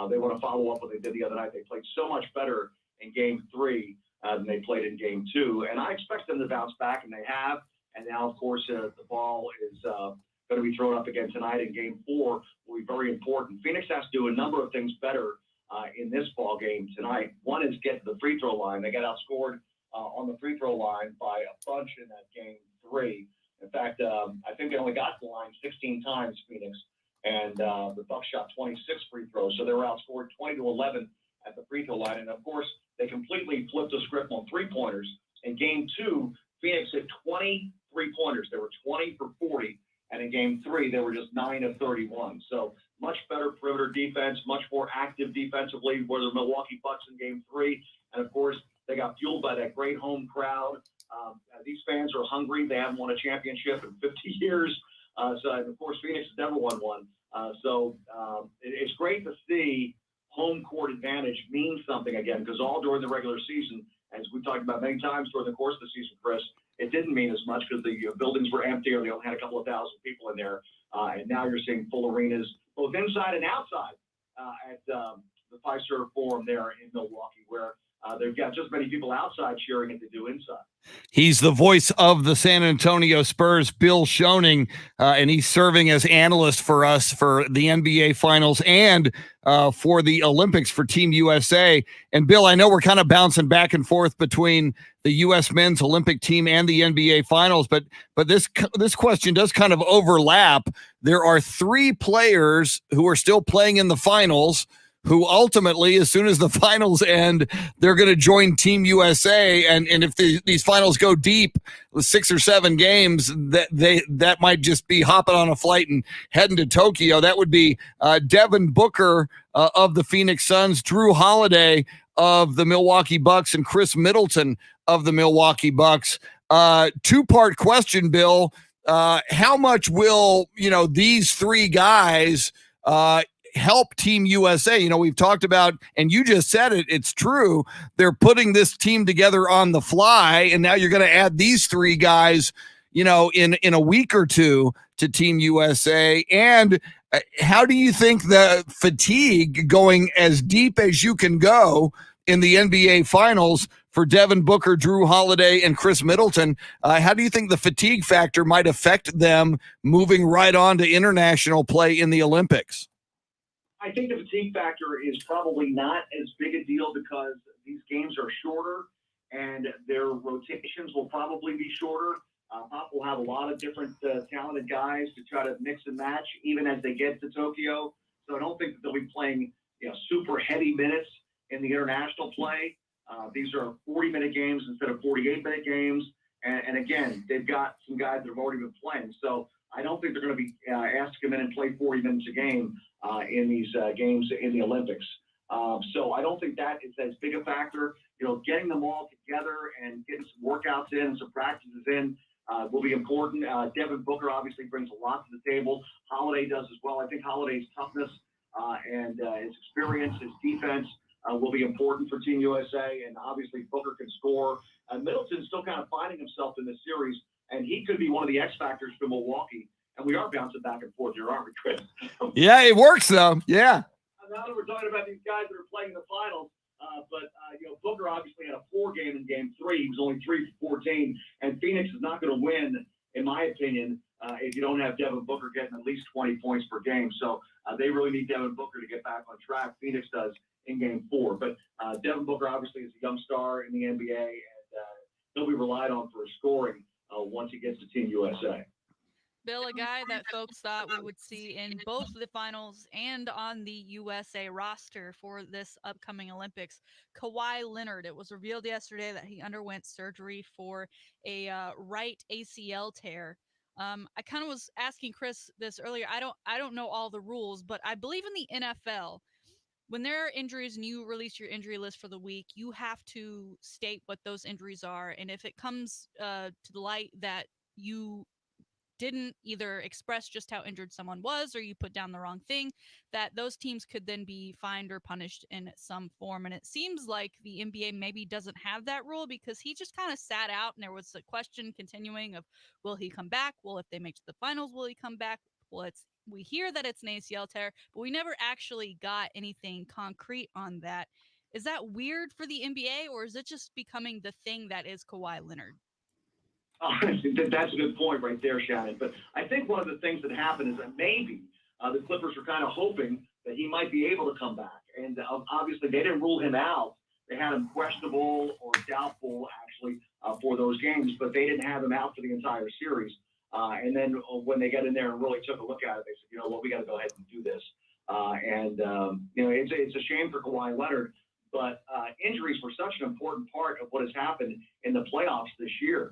[SPEAKER 2] they want to follow up what they did the other night. They played so much better in Game 3 than they played in Game 2, and I expect them to bounce back, and they have. And now, of course, the ball is going to be thrown up again tonight in Game 4 will be very important. Phoenix has to do a number of things better in this ball game tonight. One is get to the free throw line. They got outscored on the free throw line by a bunch in that Game 3. In fact, I think they only got to the line 16 times, Phoenix, and the Bucks shot 26 free throws. So they were outscored 20-11 at the free throw line. And, of course, they completely flipped the script on three-pointers. In Game 2, Phoenix hit 20 three-pointers. They were 20 for 40. And in Game 3, they were just 9 of 31. So much better perimeter defense, much more active defensively, were the Milwaukee Bucks in Game 3. And, of course, they got fueled by that great home crowd. These fans are hungry. They haven't won a championship in 50 years. So, and of course, Phoenix has never won one. So it's great to see home court advantage mean something again, because all during the regular season, as we've talked about many times during the course of the season, Chris, it didn't mean as much because the buildings were empty or they only had a couple of thousand people in there. And now you're seeing full arenas, both inside and outside at the Fiserv Forum there in Milwaukee, where they've got just as many people outside cheering as they do inside.
[SPEAKER 1] He's the voice of the San Antonio Spurs, Bill Schoening, and he's serving as analyst for us for the NBA Finals and for the Olympics for Team USA. And Bill, I know we're kind of bouncing back and forth between the U.S. men's Olympic team and the NBA Finals, but this question does kind of overlap. There are 3 players who are still playing in the finals who ultimately, as soon as the finals end, they're going to join Team USA. And if these finals go deep with 6 or 7 games, that might just be hopping on a flight and heading to Tokyo. That would be Devin Booker of the Phoenix Suns, Drew Holiday of the Milwaukee Bucks, and Chris Middleton of the Milwaukee Bucks. 2-part question, Bill. How much will, these 3 guys help Team USA? We've talked about, and you just said it, it's true. They're putting this team together on the fly, and now you're going to add these 3 guys, in a week or two to Team USA. And how do you think the fatigue going as deep as you can go in the NBA Finals for Devin Booker, Drew Holiday, and Chris Middleton, how do you think the fatigue factor might affect them moving right on to international play in the Olympics?
[SPEAKER 2] I think the fatigue factor is probably not as big a deal because these games are shorter and their rotations will probably be shorter. Pop will have a lot of different talented guys to try to mix and match, even as they get to Tokyo. So I don't think that they'll be playing, super heavy minutes in the international play. These are 40-minute games instead of 48-minute games. And again, they've got some guys that have already been playing. So I don't think they're going to be asked to come in and play 40 minutes a game in these games in the Olympics. So I don't think that is as big a factor. Getting them all together and getting some workouts in and some practices in will be important. Devin Booker obviously brings a lot to the table. Holiday does as well. I think Holiday's toughness and his experience, his defense will be important for Team USA. And obviously Booker can score. Middleton's still kind of finding himself in this series, and he could be one of the X factors for Milwaukee. And we are bouncing back and forth here, aren't we, Chris?
[SPEAKER 1] Yeah, it works though. Yeah.
[SPEAKER 2] Now that we're talking about these guys that are playing in the finals, but Booker obviously had a 4-game in Game 3. He was only 3 for 14, and Phoenix is not going to win, in my opinion, if you don't have Devin Booker getting at least 20 points per game. So they really need Devin Booker to get back on track. Phoenix does in Game 4, but Devin Booker obviously is a young star in the NBA, and he'll be relied on for his scoring once he gets to Team USA.
[SPEAKER 3] Bill, a guy that folks thought we would see in both the finals and on the USA roster for this upcoming Olympics, Kawhi Leonard. It was revealed yesterday that he underwent surgery for a right ACL tear. I kind of was asking Chris this earlier. I don't know all the rules, but I believe in the NFL, when there are injuries and you release your injury list for the week, you have to state what those injuries are. And if it comes to the light that you didn't either express just how injured someone was or you put down the wrong thing, that those teams could then be fined or punished in some form. And it seems like the NBA maybe doesn't have that rule, because he just kind of sat out and there was a question continuing of, will he come back? Well, if they make it to the finals, will he come back? Well, we hear that it's an ACL tear, but we never actually got anything concrete on that. Is that weird for the NBA, or is it just becoming the thing that is Kawhi Leonard?
[SPEAKER 2] That's a good point right there, Shannon. But I think one of the things that happened is that maybe the Clippers were kind of hoping that he might be able to come back. And obviously they didn't rule him out. They had him questionable or doubtful, actually, for those games, but they didn't have him out for the entire series. And then when they got in there and really took a look at it, they said, we got to go ahead and do this. It's a shame for Kawhi Leonard, but injuries were such an important part of what has happened in the playoffs this year.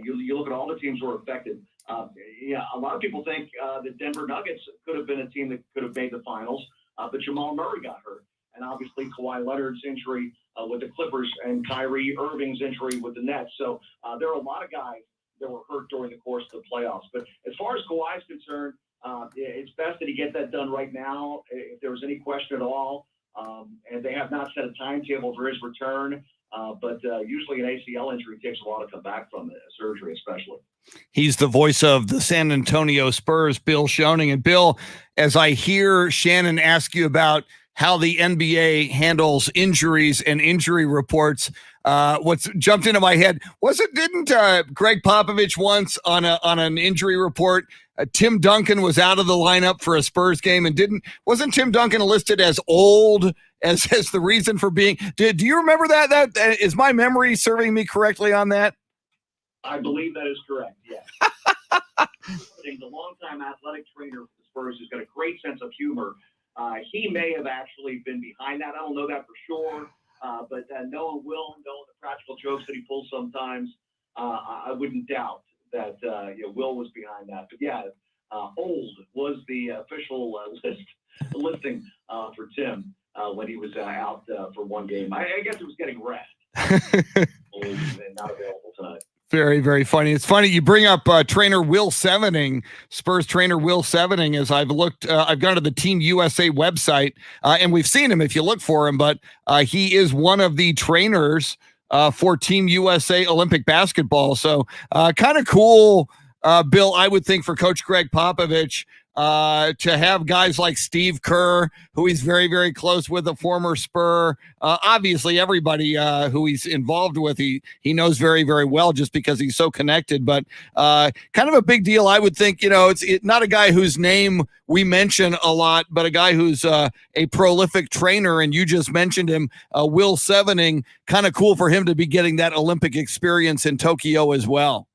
[SPEAKER 2] You look at all the teams who were affected. A lot of people think the Denver Nuggets could have been a team that could have made the finals, but Jamal Murray got hurt. And obviously Kawhi Leonard's injury with the Clippers and Kyrie Irving's injury with the Nets. So there are a lot of guys that were hurt during the course of the playoffs. But as far as Kawhi is concerned, it's best that he get that done right now, if there was any question at all. And they have not set a timetable for his return. But usually an ACL injury takes a while to come back from surgery, especially.
[SPEAKER 1] He's the voice of the San Antonio Spurs, Bill Schoening. And Bill, as I hear Shannon ask you about how the NBA handles injuries and injury reports, what's jumped into my head didn't Greg Popovich once on an injury report, Tim Duncan was out of the lineup for a Spurs game, and wasn't Tim Duncan listed as old as the reason for being? Do you remember that? That is my memory serving me correctly on that?
[SPEAKER 2] I believe that is correct. Yes. The longtime athletic trainer for the Spurs who's got a great sense of humor. He may have actually been behind that. I don't know that for sure. But knowing Will, knowing the practical jokes that he pulls sometimes, I wouldn't doubt that Will was behind that. But yeah, old was the official listing for Tim when he was out for one game. I guess it was getting rest. Old and not available tonight.
[SPEAKER 1] Very, very funny. It's funny you bring up trainer Will Sevening, Spurs trainer Will Sevening. As I've looked, I've gone to the Team USA website, and we've seen him if you look for him. But he is one of the trainers for Team USA Olympic basketball. So kind of cool, Bill, I would think, for Coach Greg Popovich to have guys like Steve Kerr, who he's very, very close with, a former Spur. Obviously, everybody who he's involved with, he knows very, very well just because he's so connected. But kind of a big deal, I would think. It's not a guy whose name we mention a lot, but a guy who's a prolific trainer, and you just mentioned him, Will Sevening. Kind of cool for him to be getting that Olympic experience in Tokyo as well.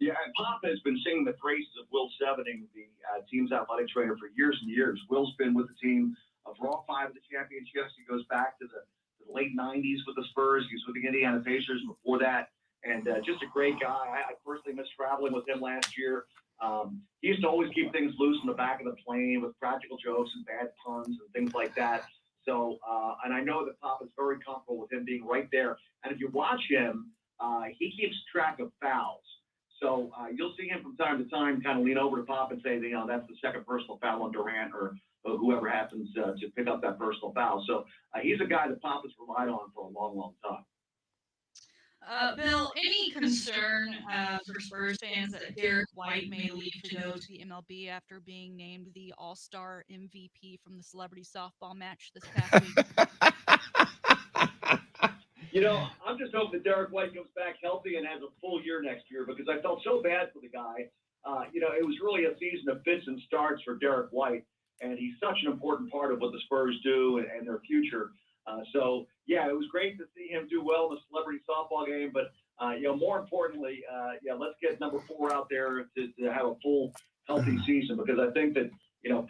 [SPEAKER 2] Yeah, and Pop has been singing the praises of Will Sevening, the team's athletic trainer, for years and years. Will's been with the team for all 5 of the championships. He goes back to the late 90s with the Spurs. He was with the Indiana Pacers before that, and just a great guy. I personally missed traveling with him last year. He used to always keep things loose in the back of the plane with practical jokes and bad puns and things like that. So, and I know that Pop is very comfortable with him being right there. And if you watch him, he keeps track of fouls. So you'll see him from time to time kind of lean over to Pop and say, that's the second personal foul on Durant or whoever happens to pick up that personal foul. So he's a guy that Pop has relied on for a long, long time.
[SPEAKER 3] Bill, any concern for Spurs fans that Derek White may leave to go to the MLB after being named the All-Star MVP from the celebrity softball match this past week?
[SPEAKER 2] I'm just hoping that Derek White comes back healthy and has a full year next year because I felt so bad for the guy. It was really a season of fits and starts for Derek White, and he's such an important part of what the Spurs do and their future. It was great to see him do well in the celebrity softball game, but more importantly, let's get number 4 out there to have a full, healthy season because I think that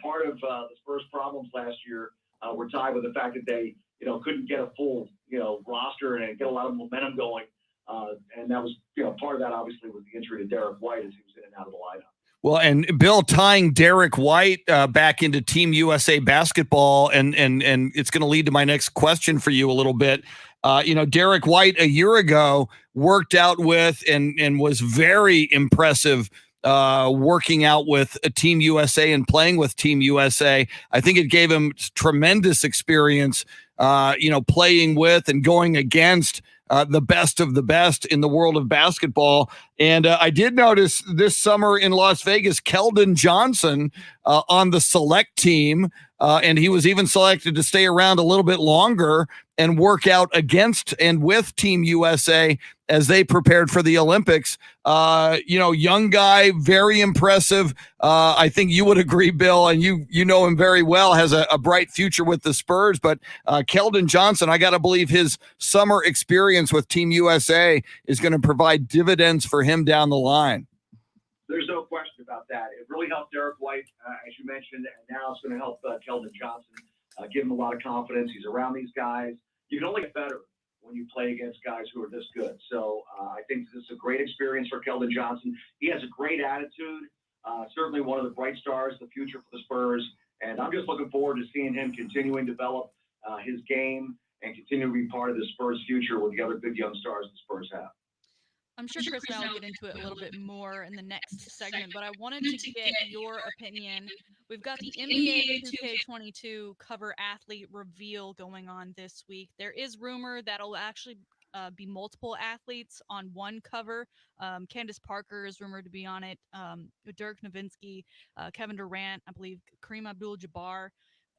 [SPEAKER 2] part of the Spurs' problems last year were tied with the fact that they couldn't get a full roster and get a lot of momentum going, and that was part of that obviously was the injury to Derek White as he was in and out of the lineup.
[SPEAKER 1] Well, and Bill, tying Derek White back into Team USA basketball, and it's going to lead to my next question for you a little bit. Derek White a year ago worked out with and was very impressive working out with a Team USA and playing with Team USA. I think it gave him tremendous experience, playing with and going against the best of the best in the world of basketball. And I did notice this summer in Las Vegas, Keldon Johnson on the select team, and he was even selected to stay around a little bit longer and work out against and with Team USA as they prepared for the Olympics. Young guy, very impressive. I think you would agree, Bill, and you know him very well, has a bright future with the Spurs. But Keldon Johnson, I got to believe his summer experience with Team USA is going to provide dividends for him down the line.
[SPEAKER 2] There's no question about that. It really helped Derek White, as you mentioned, and now it's going to help Keldon Johnson, give him a lot of confidence. He's around these guys. You can only get better when you play against guys who are this good. So I think this is a great experience for Keldon Johnson. He has a great attitude, certainly one of the bright stars, the future for the Spurs. And I'm just looking forward to seeing him continuing to develop his game and continue to be part of the Spurs' future with the other good young stars the Spurs have.
[SPEAKER 3] I'm sure Chris and I will get into it a little bit more in the next segment, but I wanted to get your opinion. We've got the NBA 2K22 cover athlete reveal going on this week. There is rumor that'll actually be multiple athletes on one cover. Candace Parker is rumored to be on it. Dirk Nowitzki, Kevin Durant, I believe Kareem Abdul-Jabbar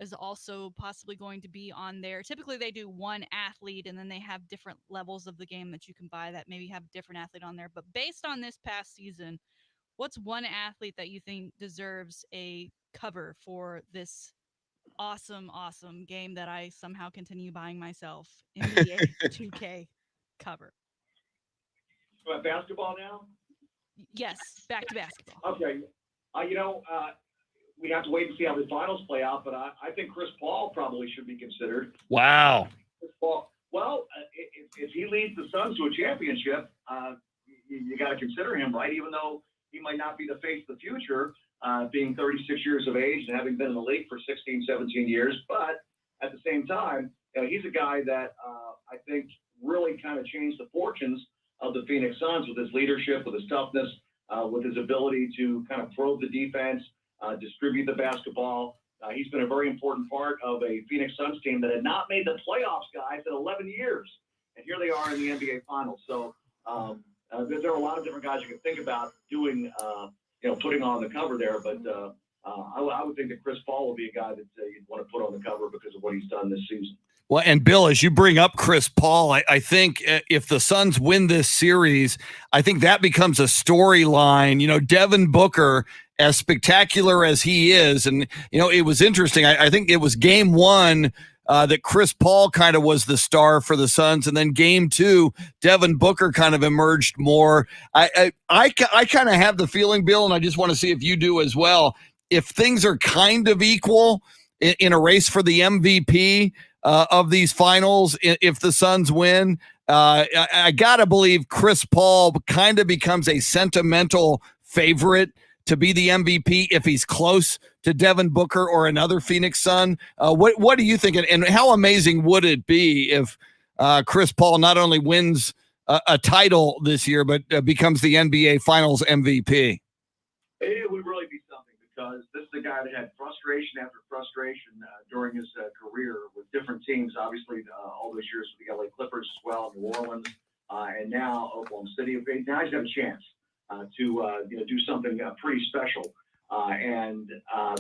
[SPEAKER 3] is also possibly going to be on there. Typically they do one athlete and then they have different levels of the game that you can buy that maybe have a different athlete on there. But based on this past season, what's one athlete that you think deserves a cover for this awesome game that I somehow continue buying myself? NBA 2K cover.
[SPEAKER 2] About basketball now?
[SPEAKER 3] Yes, back to basketball.
[SPEAKER 2] Okay. We have to wait and see how the finals play out, but I think Chris Paul probably should be considered.
[SPEAKER 1] Wow.
[SPEAKER 2] Chris Paul, well, if he leads the Suns to a championship, you got to consider him, right? Even though he might not be the face of the future, being 36 years of age and having been in the league for 16, 17 years. But at the same time, he's a guy that I think really kind of changed the fortunes of the Phoenix Suns with his leadership, with his toughness, with his ability to kind of probe the defense, distribute the basketball. He's been a very important part of a Phoenix Suns team that had not made the playoffs, guys, in 11 years. And here they are in the NBA Finals. So there are a lot of different guys you can think about doing, putting on the cover there. But I would think that Chris Paul will be a guy that you'd want to put on the cover because of what he's done this season.
[SPEAKER 1] Well, and Bill, as you bring up Chris Paul, I think if the Suns win this series, I think that becomes a storyline. Devin Booker, as spectacular as he is, and it was interesting. I think it was game one that Chris Paul kind of was the star for the Suns, and then game 2, Devin Booker kind of emerged more. I kind of have the feeling, Bill, and I just want to see if you do as well. If things are kind of equal in a race for the MVP of these finals, if the Suns win, I gotta believe Chris Paul kind of becomes a sentimental favorite to be the MVP if he's close to Devin Booker or another Phoenix Sun. What do you think? And how amazing would it be if Chris Paul not only wins a title this year, but becomes the NBA Finals MVP?
[SPEAKER 8] It would really be something, because this is a guy that had frustration after frustration during his career with different teams. Obviously, all those years with the LA Clippers as well, New Orleans, and now Oklahoma City. Now he's got a chance to do something pretty special, and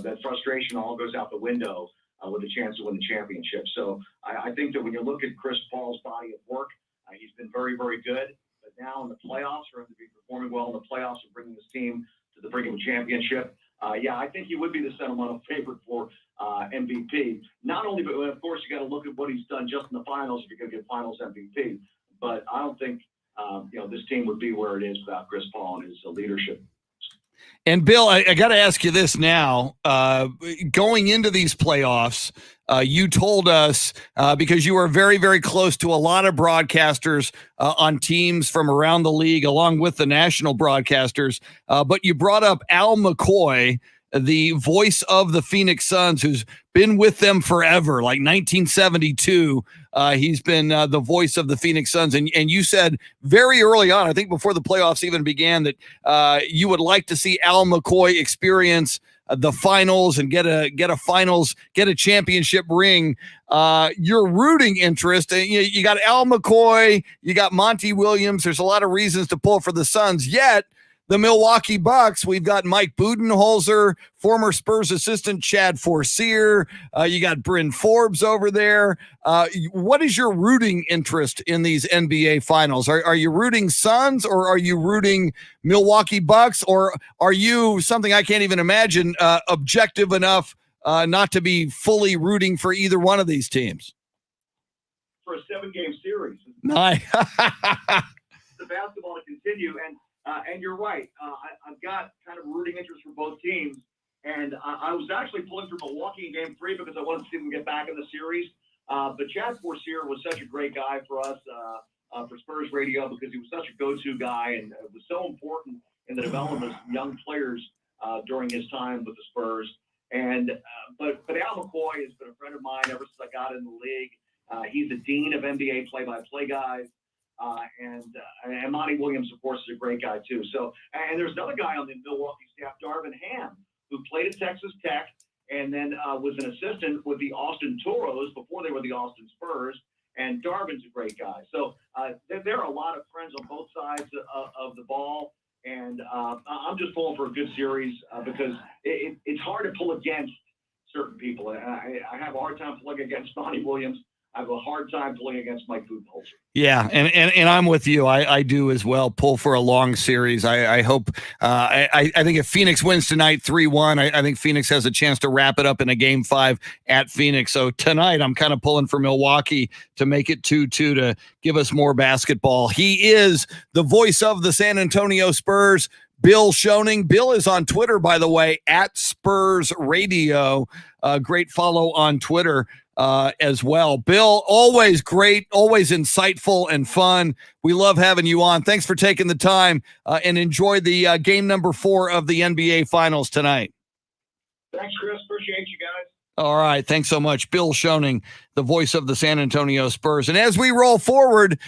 [SPEAKER 8] that frustration all goes out the window with a chance to win the championship. So I think that when you look at Chris Paul's body of work, he's been very, very good. But now in the playoffs, for him to be performing well in the playoffs and bringing his team to the brink of a championship, I think he would be the sentimental favorite for MVP. Not only, but of course, you got to look at what he's done just in the finals if you're going to get Finals MVP. But I don't think this team would be where it is without Chris Paul and his leadership.
[SPEAKER 1] And Bill, I got to ask you this now. Going into these playoffs, you told us, because you are very, very close to a lot of broadcasters on teams from around the league, along with the national broadcasters, but you brought up Al McCoy, the voice of the Phoenix Suns, who's been with them forever, like 1972. He's been the voice of the Phoenix Suns. And you said very early on, I think before the playoffs even began, that you would like to see Al McCoy experience the finals and get a championship ring. Your rooting interest, you got Al McCoy, you got Monty Williams. There's a lot of reasons to pull for the Suns, yet the Milwaukee Bucks, we've got Mike Budenholzer, former Spurs assistant Chad Forcier. You got Bryn Forbes over there. What is your rooting interest in these NBA finals? Are you rooting Suns, or are you rooting Milwaukee Bucks, or are you, something I can't even imagine, objective enough not to be fully rooting for either one of these teams?
[SPEAKER 8] For a 7-game series.
[SPEAKER 1] Nice.
[SPEAKER 8] The basketball to continue. And you're right. I've got kind of rooting interest for both teams. And I was actually pulling for Milwaukee in Game 3 because I wanted to see them get back in the series. But Chad Forcier was such a great guy for us, for Spurs Radio, because he was such a go-to guy and was so important in the development of young players during his time with the Spurs. And but Al McCoy has been a friend of mine ever since I got in the league. He's the dean of NBA play-by-play guys. And Monty Williams, of course, is a great guy too. So, and there's another guy on the Milwaukee staff, Darvin Ham, who played at Texas Tech and then was an assistant with the Austin Toros before they were the Austin Spurs. And Darvin's a great guy. So there are a lot of friends on both sides of the ball. And I'm just pulling for a good series because it's hard to pull against certain people. I have a hard time pulling against Monty Williams. I have a hard time pulling against Mike Budenholzer.
[SPEAKER 1] Yeah, and I'm with you. I do as well. Pull for a long series. I hope. I think if Phoenix wins tonight 3-1, I think Phoenix has a chance to wrap it up in a Game 5 at Phoenix. So tonight I'm kind of pulling for Milwaukee to make it 2-2 to give us more basketball. He is the voice of the San Antonio Spurs, Bill Schoening. Bill is on Twitter, by the way, at Spurs Radio. Great follow on Twitter as well. Bill, always great, always insightful and fun. We love having you on. Thanks for taking the time and enjoy the game number 4 of the NBA Finals tonight.
[SPEAKER 8] Thanks, Chris. Appreciate you guys.
[SPEAKER 1] All right. Thanks so much. Bill Schoening, the voice of the San Antonio Spurs. And as we roll forward,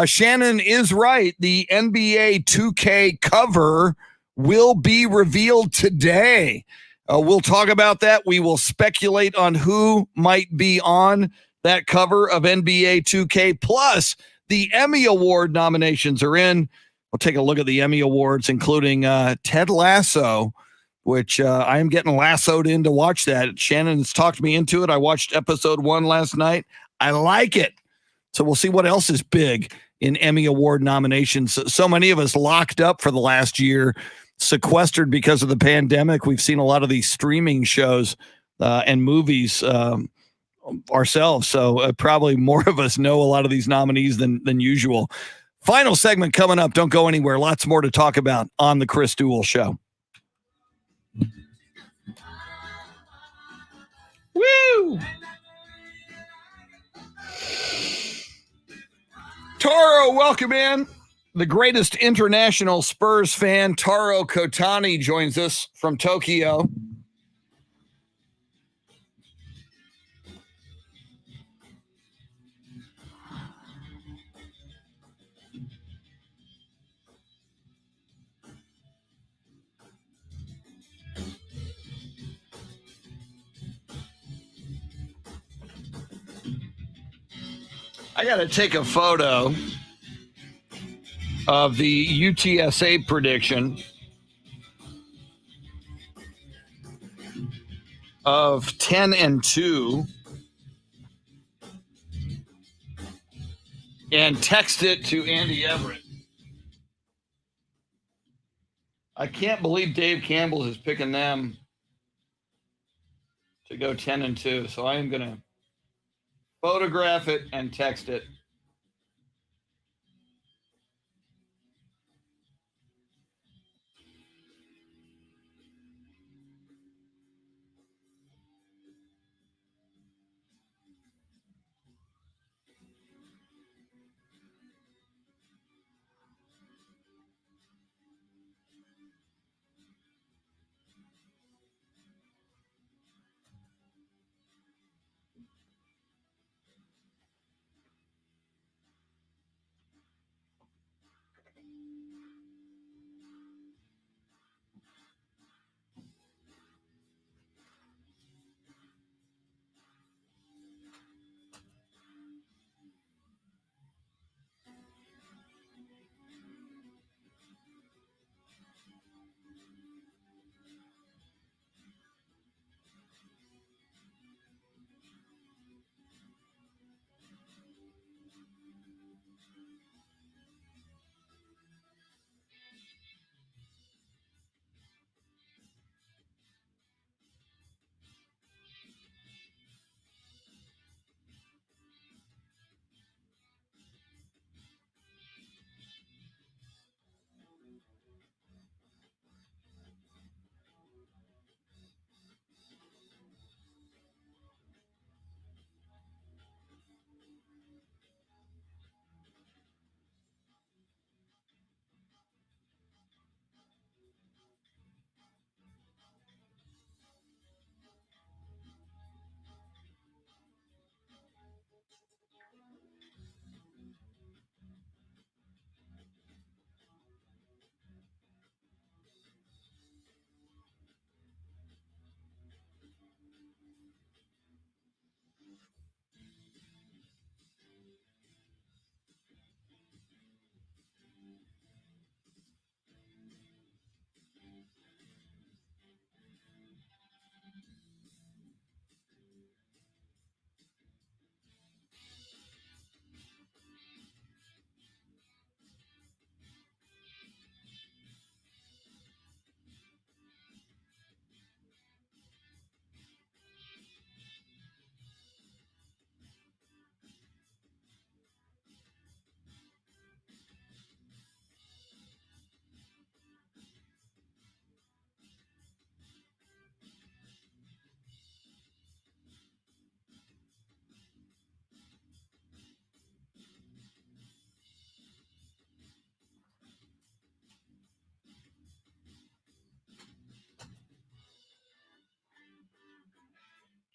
[SPEAKER 1] Shannon is right. The NBA 2K cover will be revealed today. We'll talk about that. We will speculate on who might be on that cover of NBA 2K. Plus, the Emmy Award nominations are in. We'll take a look at the Emmy Awards, including Ted Lasso, which I am getting lassoed in to watch that. Shannon's talked me into it. I watched episode 1 last night. I like it. So we'll see what else is big in Emmy Award nominations. So many of us locked up for the last year, sequestered because of the pandemic. We've seen a lot of these streaming shows and movies ourselves. So probably more of us know a lot of these nominees than usual. Final segment coming up. Don't go anywhere. Lots more to talk about on the Chris Duel Show. Woo! Taro, welcome in. The greatest international Spurs fan, Taro Kotani, joins us from Tokyo. I got to take a photo of the UTSA prediction of 10-2 and text it to Andy Everett. I can't believe Dave Campbell is picking them to go 10-2. So I am going to photograph it and text it.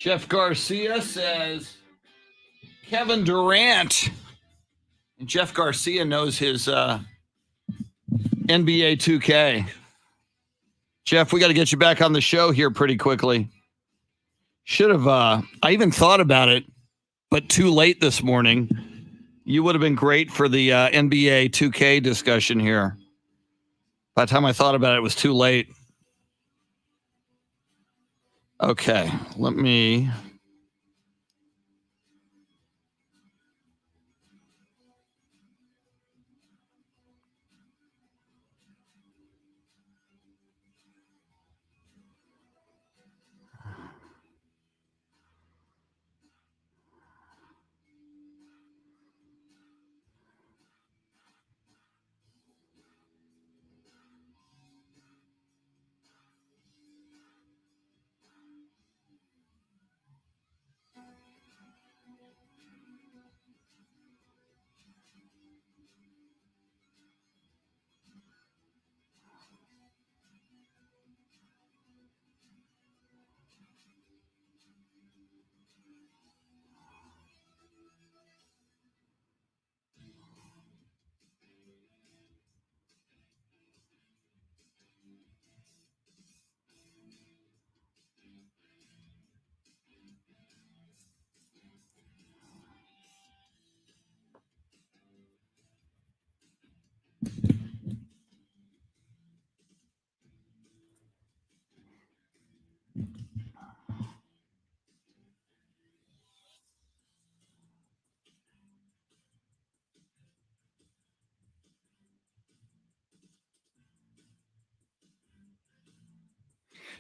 [SPEAKER 1] Jeff Garcia says Kevin Durant. And Jeff Garcia knows his NBA 2K. Jeff, we got to get you back on the show here pretty quickly. Should have, I even thought about it, but too late this morning. You would have been great for the NBA 2K discussion here. By the time I thought about it, it was too late. Okay, let me.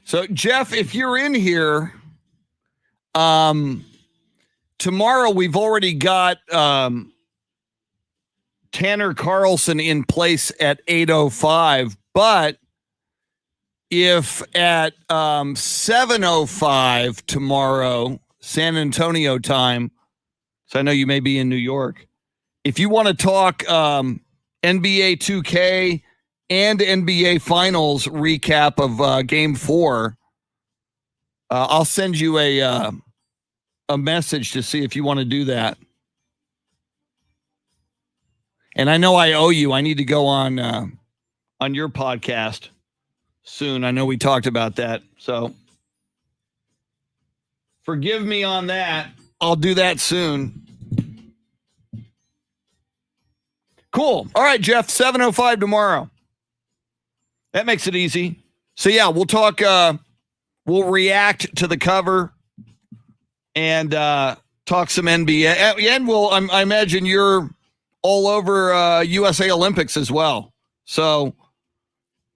[SPEAKER 1] So, Jeff, if you're in here, tomorrow we've already got Tanner Carlson in place at 8:05, but if at 7:05 tomorrow, San Antonio time, so I know you may be in New York, if you want to talk NBA 2K and NBA Finals recap of Game 4, I'll send you a message to see if you want to do that. And I know I owe you. I need to go on your podcast soon. I know we talked about that. So forgive me on that. I'll do that soon. Cool. All right, Jeff, 7:05 tomorrow. That makes it easy. So, yeah, we'll talk. We'll react to the cover and talk some NBA. And I imagine you're all over USA Olympics as well. So,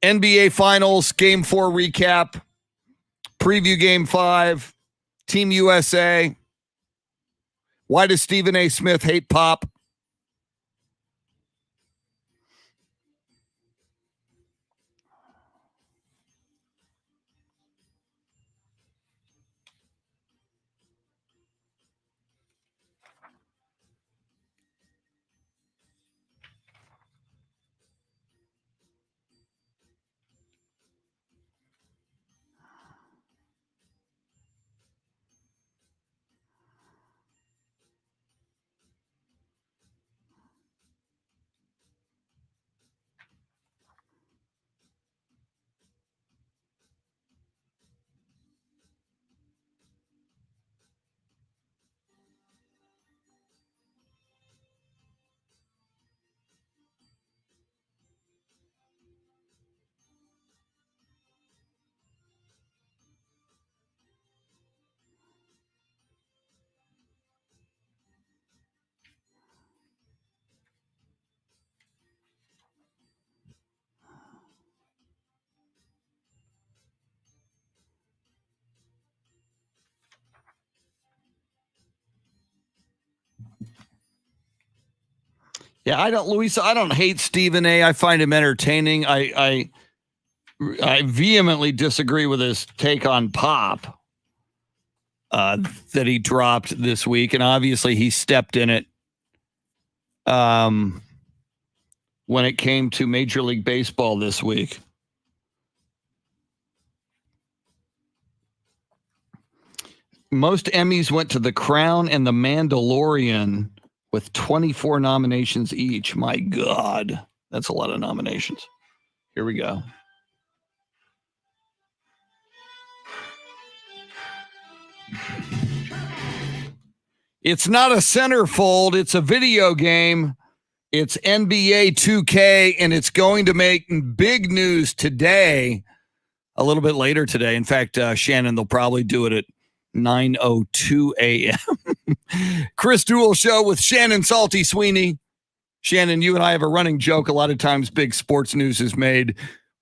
[SPEAKER 1] NBA Finals, Game 4 recap, preview Game 5, Team USA. Why does Stephen A. Smith hate pop? Yeah, Luisa, I don't hate Stephen A. I find him entertaining. I vehemently disagree with his take on pop that he dropped this week, and obviously he stepped in it when it came to Major League Baseball this week. Most Emmys went to The Crown and The Mandalorian with 24 nominations each. My God, that's a lot of nominations. Here we go. It's not a centerfold. It's a video game. It's NBA 2K, and it's going to make big news today, a little bit later today. In fact, Shannon, they'll probably do it at 9:02 a.m. Chris Duel Show with Shannon Salty Sweeney. Shannon, you and I have a running joke. A lot of times big sports news is made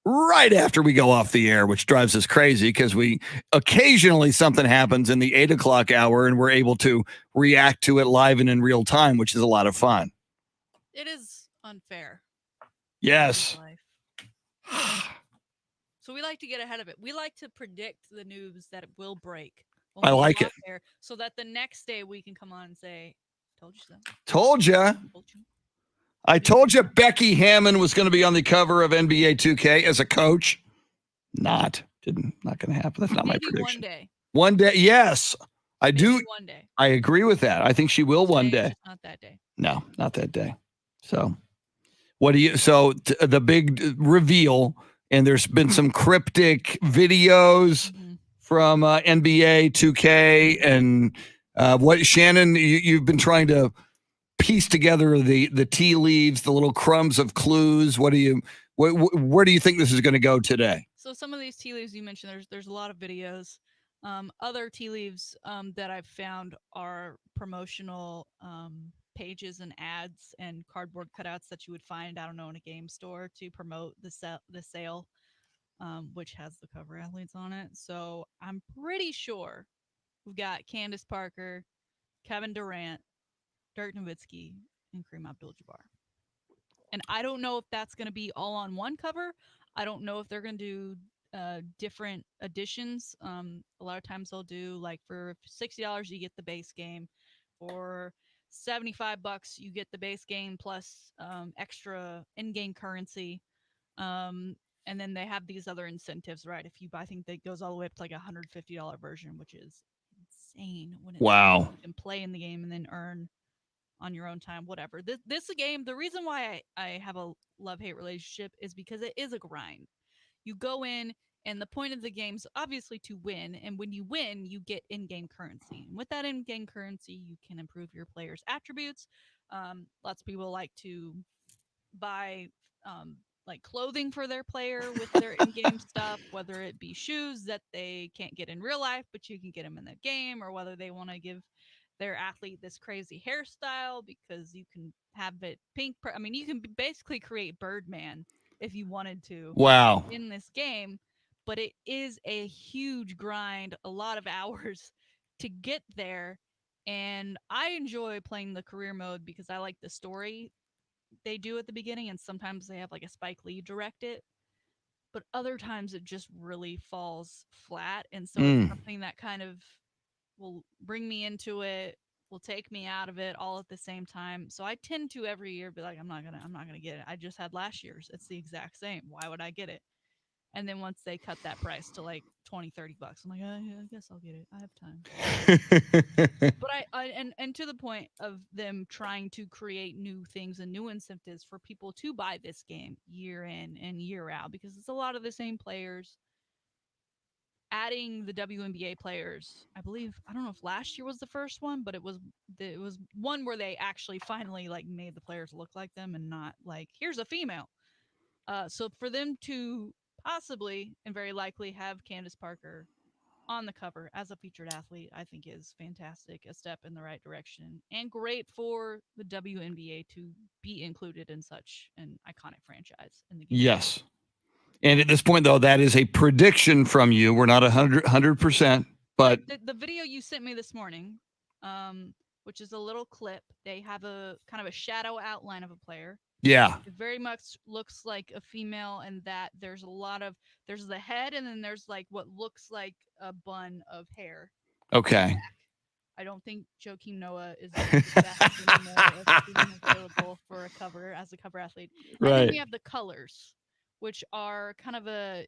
[SPEAKER 1] right after we go off the air, which drives us crazy because we occasionally something happens in the 8 o'clock hour and we're able to react to it live and in real time, which is a lot of fun.
[SPEAKER 3] It is unfair.
[SPEAKER 1] Yes.
[SPEAKER 3] So we like to get ahead of it. We like to predict the news that it will break.
[SPEAKER 1] I like it.
[SPEAKER 3] So that the next day we can come on and say, told you so.
[SPEAKER 1] Told ya. I told you Becky Hammond was going to be on the cover of NBA 2K as a coach. Not going to happen. That's not my prediction. One day, yes. Maybe do.
[SPEAKER 3] One day.
[SPEAKER 1] I agree with that. I think she will one day.
[SPEAKER 3] Not that day.
[SPEAKER 1] No, not that day. So, the big reveal, and there's been some cryptic videos from NBA 2K and what Shannon, you've been trying to piece together the tea leaves, the little crumbs of clues. Where do you think this is going to go today?
[SPEAKER 3] So some of these tea leaves you mentioned, there's a lot of videos. Other tea leaves that I've found are promotional pages and ads and cardboard cutouts that you would find, I don't know, in a game store to promote the sale. which has the cover athletes on it. So I'm pretty sure we've got Candace Parker, Kevin Durant, Dirk Nowitzki, and Kareem Abdul-Jabbar. And I don't know if that's going to be all on one cover. I don't know if they're going to do different editions. A lot of times they'll do like for $60 you get the base game, for $75 you get the base game plus extra in-game currency. And then they have these other incentives, right? If you, I think that goes all the way up to like $150 version, which is insane when it's
[SPEAKER 1] Wow.
[SPEAKER 3] you can play in the game and then earn on your own time, whatever. This game, the reason why I have a love hate relationship is because it is a grind. You go in, and the point of the game is obviously to win. And when you win, you get in game currency. And with that in game currency, you can improve your player's attributes. Lots of people like to buy like clothing for their player with their in-game stuff, whether it be shoes that they can't get in real life but you can get them in the game, or whether they want to give their athlete this crazy hairstyle because you can have it pink. I mean, you can basically create Birdman if you wanted to
[SPEAKER 1] Wow.
[SPEAKER 3] in this game, but it is a huge grind, a lot of hours to get there. And I enjoy playing the career mode because I like the story they do at the beginning, and sometimes they have like a Spike Lee direct it, but other times it just really falls flat. And so it's
[SPEAKER 1] Mm.
[SPEAKER 3] something that kind of will bring me into it, will take me out of it all at the same time. So I tend to every year be like, I'm not gonna get it. I just had last year's. It's the exact same. Why would I get it? And then once they cut that price to like 20, $30, I'm like, yeah, I guess I'll get it. I have time. But and to the point of them trying to create new things and new incentives for people to buy this game year in and year out, because it's a lot of the same players. Adding the WNBA players, I believe, I don't know if last year was the first one, but it was one where they actually finally like made the players look like them and not like here's a female. So for them to possibly and very likely have Candace Parker on the cover as a featured athlete, I think is fantastic, a step in the right direction, and great for the WNBA to be included in such an iconic franchise in the game.
[SPEAKER 1] Yes. And at this point, though, that is a prediction from you. We're not 100%, but
[SPEAKER 3] the video you sent me this morning, which is a little clip, they have a kind of a shadow outline of a player.
[SPEAKER 1] yeah.
[SPEAKER 3] It very much looks like a female, and that there's a lot of there's the head, and then there's like what looks like a bun of hair.
[SPEAKER 1] Okay.
[SPEAKER 3] I don't think Joakim Noah is the best anymore of being available for a cover as a cover athlete. And then we
[SPEAKER 1] Right.
[SPEAKER 3] have the colors, which are kind of a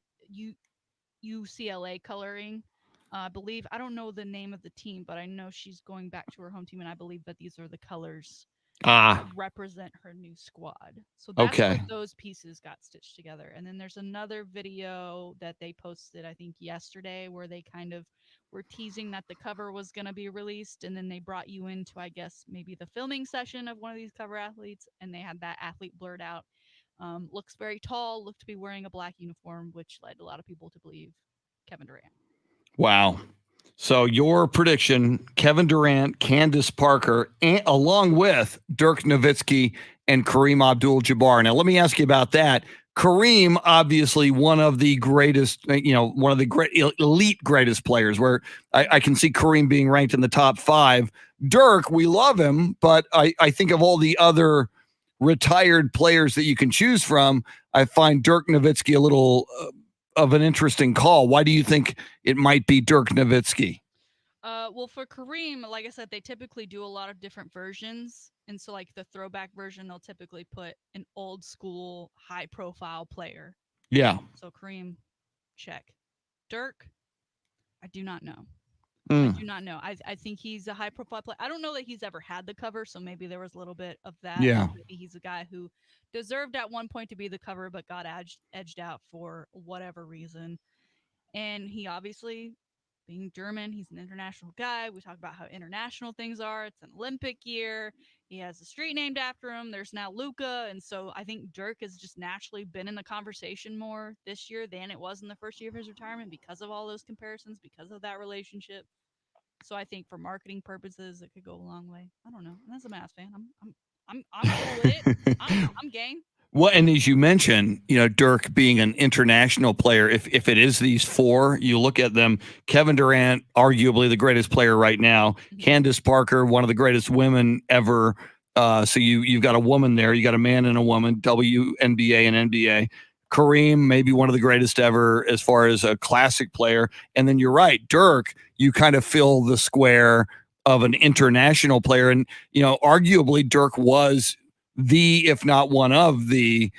[SPEAKER 3] UCLA coloring. I believe, I don't know the name of the team, but I know she's going back to her home team, and I believe that these are the colors
[SPEAKER 1] Ah,
[SPEAKER 3] represent her new squad. So that's what
[SPEAKER 1] okay.
[SPEAKER 3] those pieces got stitched together. And then there's another video that they posted, I think yesterday, where they kind of were teasing that the cover was going to be released. And then they brought you into, I guess, maybe the filming session of one of these cover athletes. And they had that athlete blurred out. Looks very tall, looked to be wearing a black uniform, which led a lot of people to believe Kevin Durant.
[SPEAKER 1] Wow. So your prediction, Kevin Durant, Candace Parker, and, along with Dirk Nowitzki and Kareem Abdul-Jabbar. Now, let me ask you about that. Kareem, obviously one of the greatest, one of the great elite greatest players, where I can see Kareem being ranked in the top 5. Dirk, we love him, but I think of all the other retired players that you can choose from, I find Dirk Nowitzki a little of an interesting call. Why do you think it might be Dirk Nowitzki?
[SPEAKER 3] Well, for Kareem, like I said, they typically do a lot of different versions. And so, like the throwback version, they'll typically put an old school, high profile player.
[SPEAKER 1] Yeah.
[SPEAKER 3] So, Kareem, check. Dirk, I do not know. I
[SPEAKER 1] Mm.
[SPEAKER 3] do not know. I think he's a high profile player. I don't know that he's ever had the cover, so maybe there was a little bit of that.
[SPEAKER 1] Yeah.
[SPEAKER 3] Maybe he's a guy who deserved at one point to be the cover, but got edged out for whatever reason. And he obviously, being German, he's an international guy. We talk about how international things are. It's an Olympic year. He has a street named after him. There's now Luca. And so I think Dirk has just naturally been in the conversation more this year than it was in the first year of his retirement because of all those comparisons, because of that relationship. So I think for marketing purposes, it could go a long way. I don't know. And as a Mavs fan, I'm cool with it. I'm game.
[SPEAKER 1] Well, and as you mentioned, Dirk being an international player, if it is these four, you look at them, Kevin Durant, arguably the greatest player right now, Candace Parker, one of the greatest women ever. So you've got a woman there, you got a man and a woman, WNBA and NBA. Kareem, maybe one of the greatest ever as far as a classic player. And then you're right, Dirk, you kind of fill the square of an international player. And, arguably Dirk was if not one of the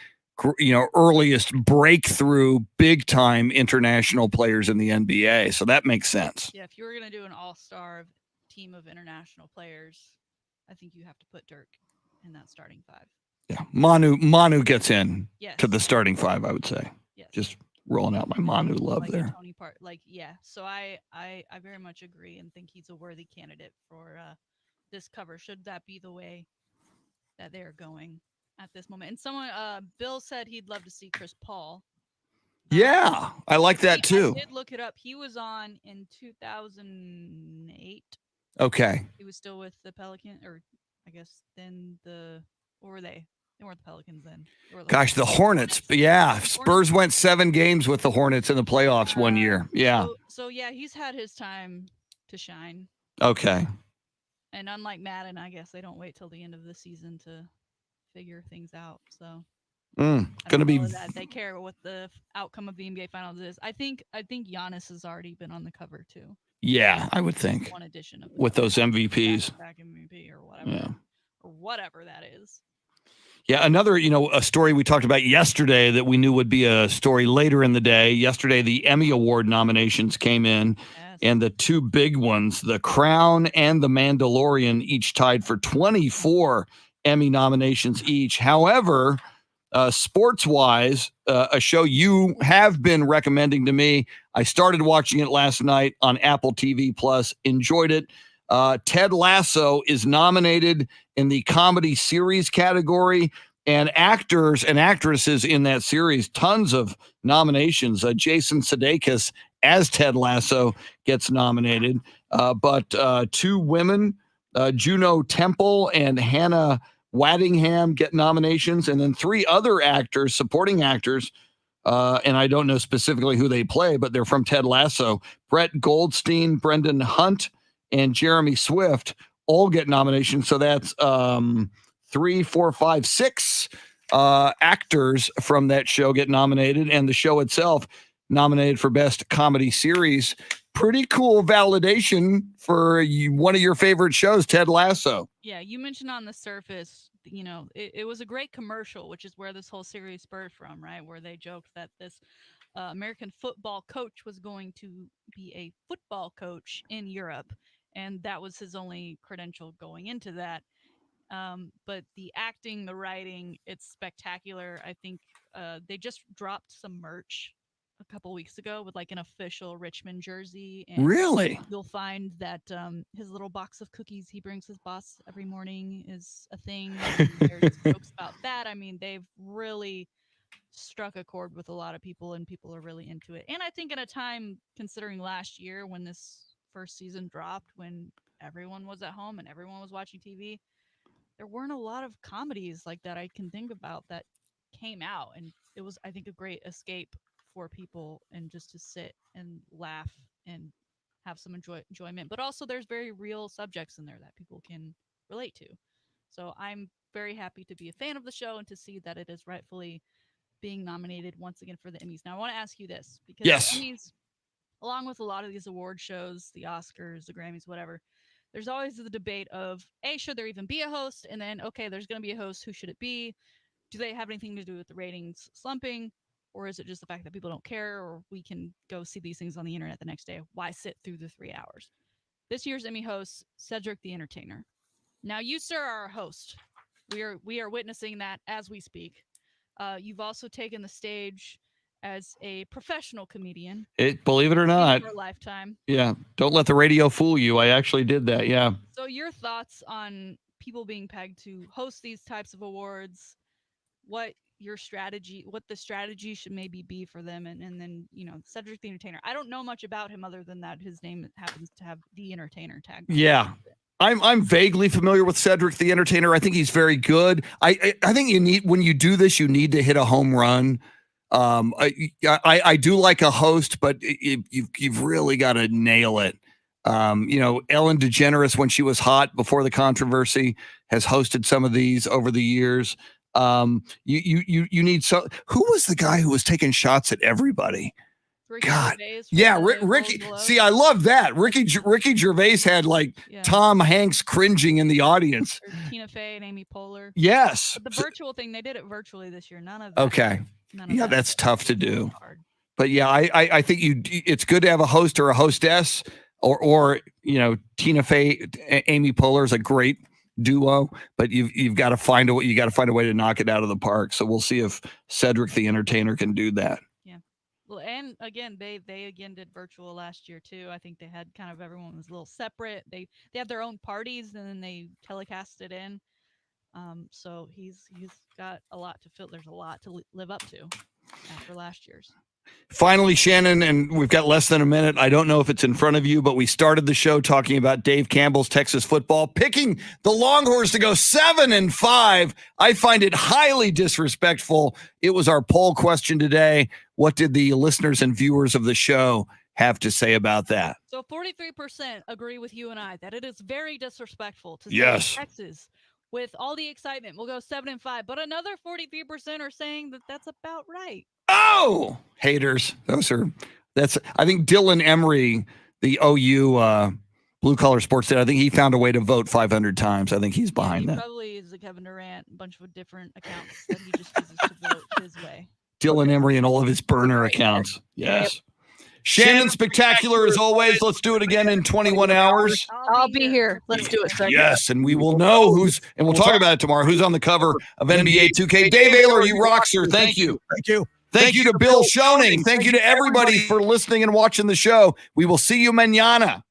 [SPEAKER 1] earliest breakthrough big time international players in the NBA. So that makes sense.
[SPEAKER 3] Yeah, if you were going to do an all-star team of international players, I think you have to put Dirk in that starting five.
[SPEAKER 1] Yeah, Manu gets in
[SPEAKER 3] Yes.
[SPEAKER 1] to the starting five, I would say.
[SPEAKER 3] Yes.
[SPEAKER 1] Just rolling out my Manu love
[SPEAKER 3] like
[SPEAKER 1] there.
[SPEAKER 3] Tony Part, yeah. So I very much agree and think he's a worthy candidate for this cover. Should that be the way that they're going at this moment? And someone, Bill said he'd love to see Chris Paul.
[SPEAKER 1] Yeah, I like that too.
[SPEAKER 3] I did look it up. He was on in 2008.
[SPEAKER 1] Okay.
[SPEAKER 3] He was still with the Pelicans, or I guess then what were they? They weren't the Pelicans then.
[SPEAKER 1] Gosh, the Hornets. Yeah, Spurs went 7 games with the Hornets in the playoffs one year. Yeah.
[SPEAKER 3] So yeah, he's had his time to shine.
[SPEAKER 1] Okay.
[SPEAKER 3] And unlike Madden, I guess they don't wait till the end of the season to figure things out. So
[SPEAKER 1] gonna be
[SPEAKER 3] that they care what the outcome of the NBA Finals is. I think Giannis has already been on the cover too.
[SPEAKER 1] Yeah, I would think.
[SPEAKER 3] One edition of
[SPEAKER 1] with those MVPs.
[SPEAKER 3] Back MVP or whatever.
[SPEAKER 1] Yeah.
[SPEAKER 3] Or whatever that is.
[SPEAKER 1] Yeah, another, a story we talked about yesterday that we knew would be a story later in the day. Yesterday, the Emmy Award nominations came in, and the two big ones, The Crown and The Mandalorian, each tied for 24 Emmy nominations each. However, sports-wise, a show you have been recommending to me, I started watching it last night on Apple TV Plus, enjoyed it. Ted Lasso is nominated in the comedy series category, and actors and actresses in that series, tons of nominations. Jason Sudeikis as Ted Lasso gets nominated, but two women, Juno Temple and Hannah Waddingham, get nominations, and then 3 other actors, supporting actors, and I don't know specifically who they play, but they're from Ted Lasso. Brett Goldstein, Brendan Hunt, and Jeremy Swift all get nominations. So that's 3, 4, 5, 6 actors from that show get nominated, and the show itself nominated for Best Comedy Series. Pretty cool validation for one of your favorite shows, Ted Lasso.
[SPEAKER 3] Yeah, you mentioned on the surface, it was a great commercial, which is where this whole series spurred from, right? Where they joked that this American football coach was going to be a football coach in Europe, and that was his only credential going into that. But the acting, the writing, it's spectacular. I think they just dropped some merch a couple weeks ago with like an official Richmond jersey. And
[SPEAKER 1] really?
[SPEAKER 3] You'll find that his little box of cookies he brings his boss every morning is a thing. There's jokes about that. I mean, they've really struck a chord with a lot of people, and people are really into it. And I think in a time, considering last year when this first season dropped, when everyone was at home and everyone was watching TV, there weren't a lot of comedies like that I can think about that came out. And it was, I think, a great escape for people, and just to sit and laugh and have some enjoyment. But also there's very real subjects in there that people can relate to. So I'm very happy to be a fan of the show and to see that it is rightfully being nominated once again for the Emmys. Now I want to ask you this, because
[SPEAKER 1] yes,
[SPEAKER 3] the Emmys, along with a lot of these award shows, the Oscars, the Grammys, whatever, there's always the debate of, A, should there even be a host? And then, okay, there's going to be a host. Who should it be? Do they have anything to do with the ratings slumping? Or is it just the fact that people don't care, or we can go see these things on the internet the next day? Why sit through the 3 hours? This year's Emmy host, Cedric the Entertainer. Now, you, sir, are a host. We are witnessing that as we speak. You've also taken the stage as a professional comedian.
[SPEAKER 1] Believe it or not.
[SPEAKER 3] For a lifetime.
[SPEAKER 1] Yeah. Don't let the radio fool you. I actually did that. Yeah.
[SPEAKER 3] So your thoughts on people being pegged to host these types of awards, what the strategy should maybe be for them, and then, Cedric the Entertainer. I don't know much about him other than that his name happens to have the Entertainer tag.
[SPEAKER 1] Yeah. I'm vaguely familiar with Cedric the Entertainer. I think he's very good. I think you need, when you do this, you need to hit a home run. I do like a host, but you've really got to nail it. Ellen DeGeneres, when she was hot before the controversy, has hosted some of these over the years. You need who was the guy who was taking shots at everybody? God, yeah, Ricky. See, I love that. Ricky Gervais had Tom Hanks cringing in the audience.
[SPEAKER 3] Or Tina Fey and Amy Poehler.
[SPEAKER 1] Yes,
[SPEAKER 3] but the virtual thing, they did it virtually this year. None of that.
[SPEAKER 1] Okay,
[SPEAKER 3] none of
[SPEAKER 1] yeah,
[SPEAKER 3] that.
[SPEAKER 1] that's tough to do. But yeah, I think it's good to have a host or a hostess, or Tina Fey, Amy Poehler is a great duo. But you've got to find a way to knock it out of the park. So we'll see if Cedric the Entertainer can do that.
[SPEAKER 3] Well, and again, they again did virtual last year too. I think they had kind of, everyone was a little separate. They had their own parties and then they telecast it in. So he's got a lot to fill. There's a lot to live up to after last year's.
[SPEAKER 1] Finally, Shannon, and we've got less than a minute. I don't know if it's in front of you, but we started the show talking about Dave Campbell's Texas football, picking the Longhorns to go 7-5. I find it highly disrespectful. It was our poll question today. What did the listeners and viewers of the show have to say about that?
[SPEAKER 3] So 43% agree with you and I that it is very disrespectful to say Texas, with all the excitement, we'll go 7-5. But another 43% are saying that that's about right.
[SPEAKER 1] Oh, haters. I think Dylan Emery, the OU Blue Collar Sports Dad, I think he found a way to vote 500 times. I think he's behind that.
[SPEAKER 3] Probably is the Kevin Durant, a bunch of different accounts that he just uses to vote his way.
[SPEAKER 1] Dylan Emery and all of his burner accounts. Yes. Yep. Shannon, spectacular as always. Let's do it again in 21 hours.
[SPEAKER 6] I'll be here. Let's do it.
[SPEAKER 1] Yes, and we will know and we'll talk about it tomorrow, who's on the cover of NBA 2K. Dave Ayler, you rock, sir. Thank you.
[SPEAKER 4] Thank you.
[SPEAKER 1] Thank you to Bill Schoening. Thank you to everybody for listening and watching the show. We will see you mañana.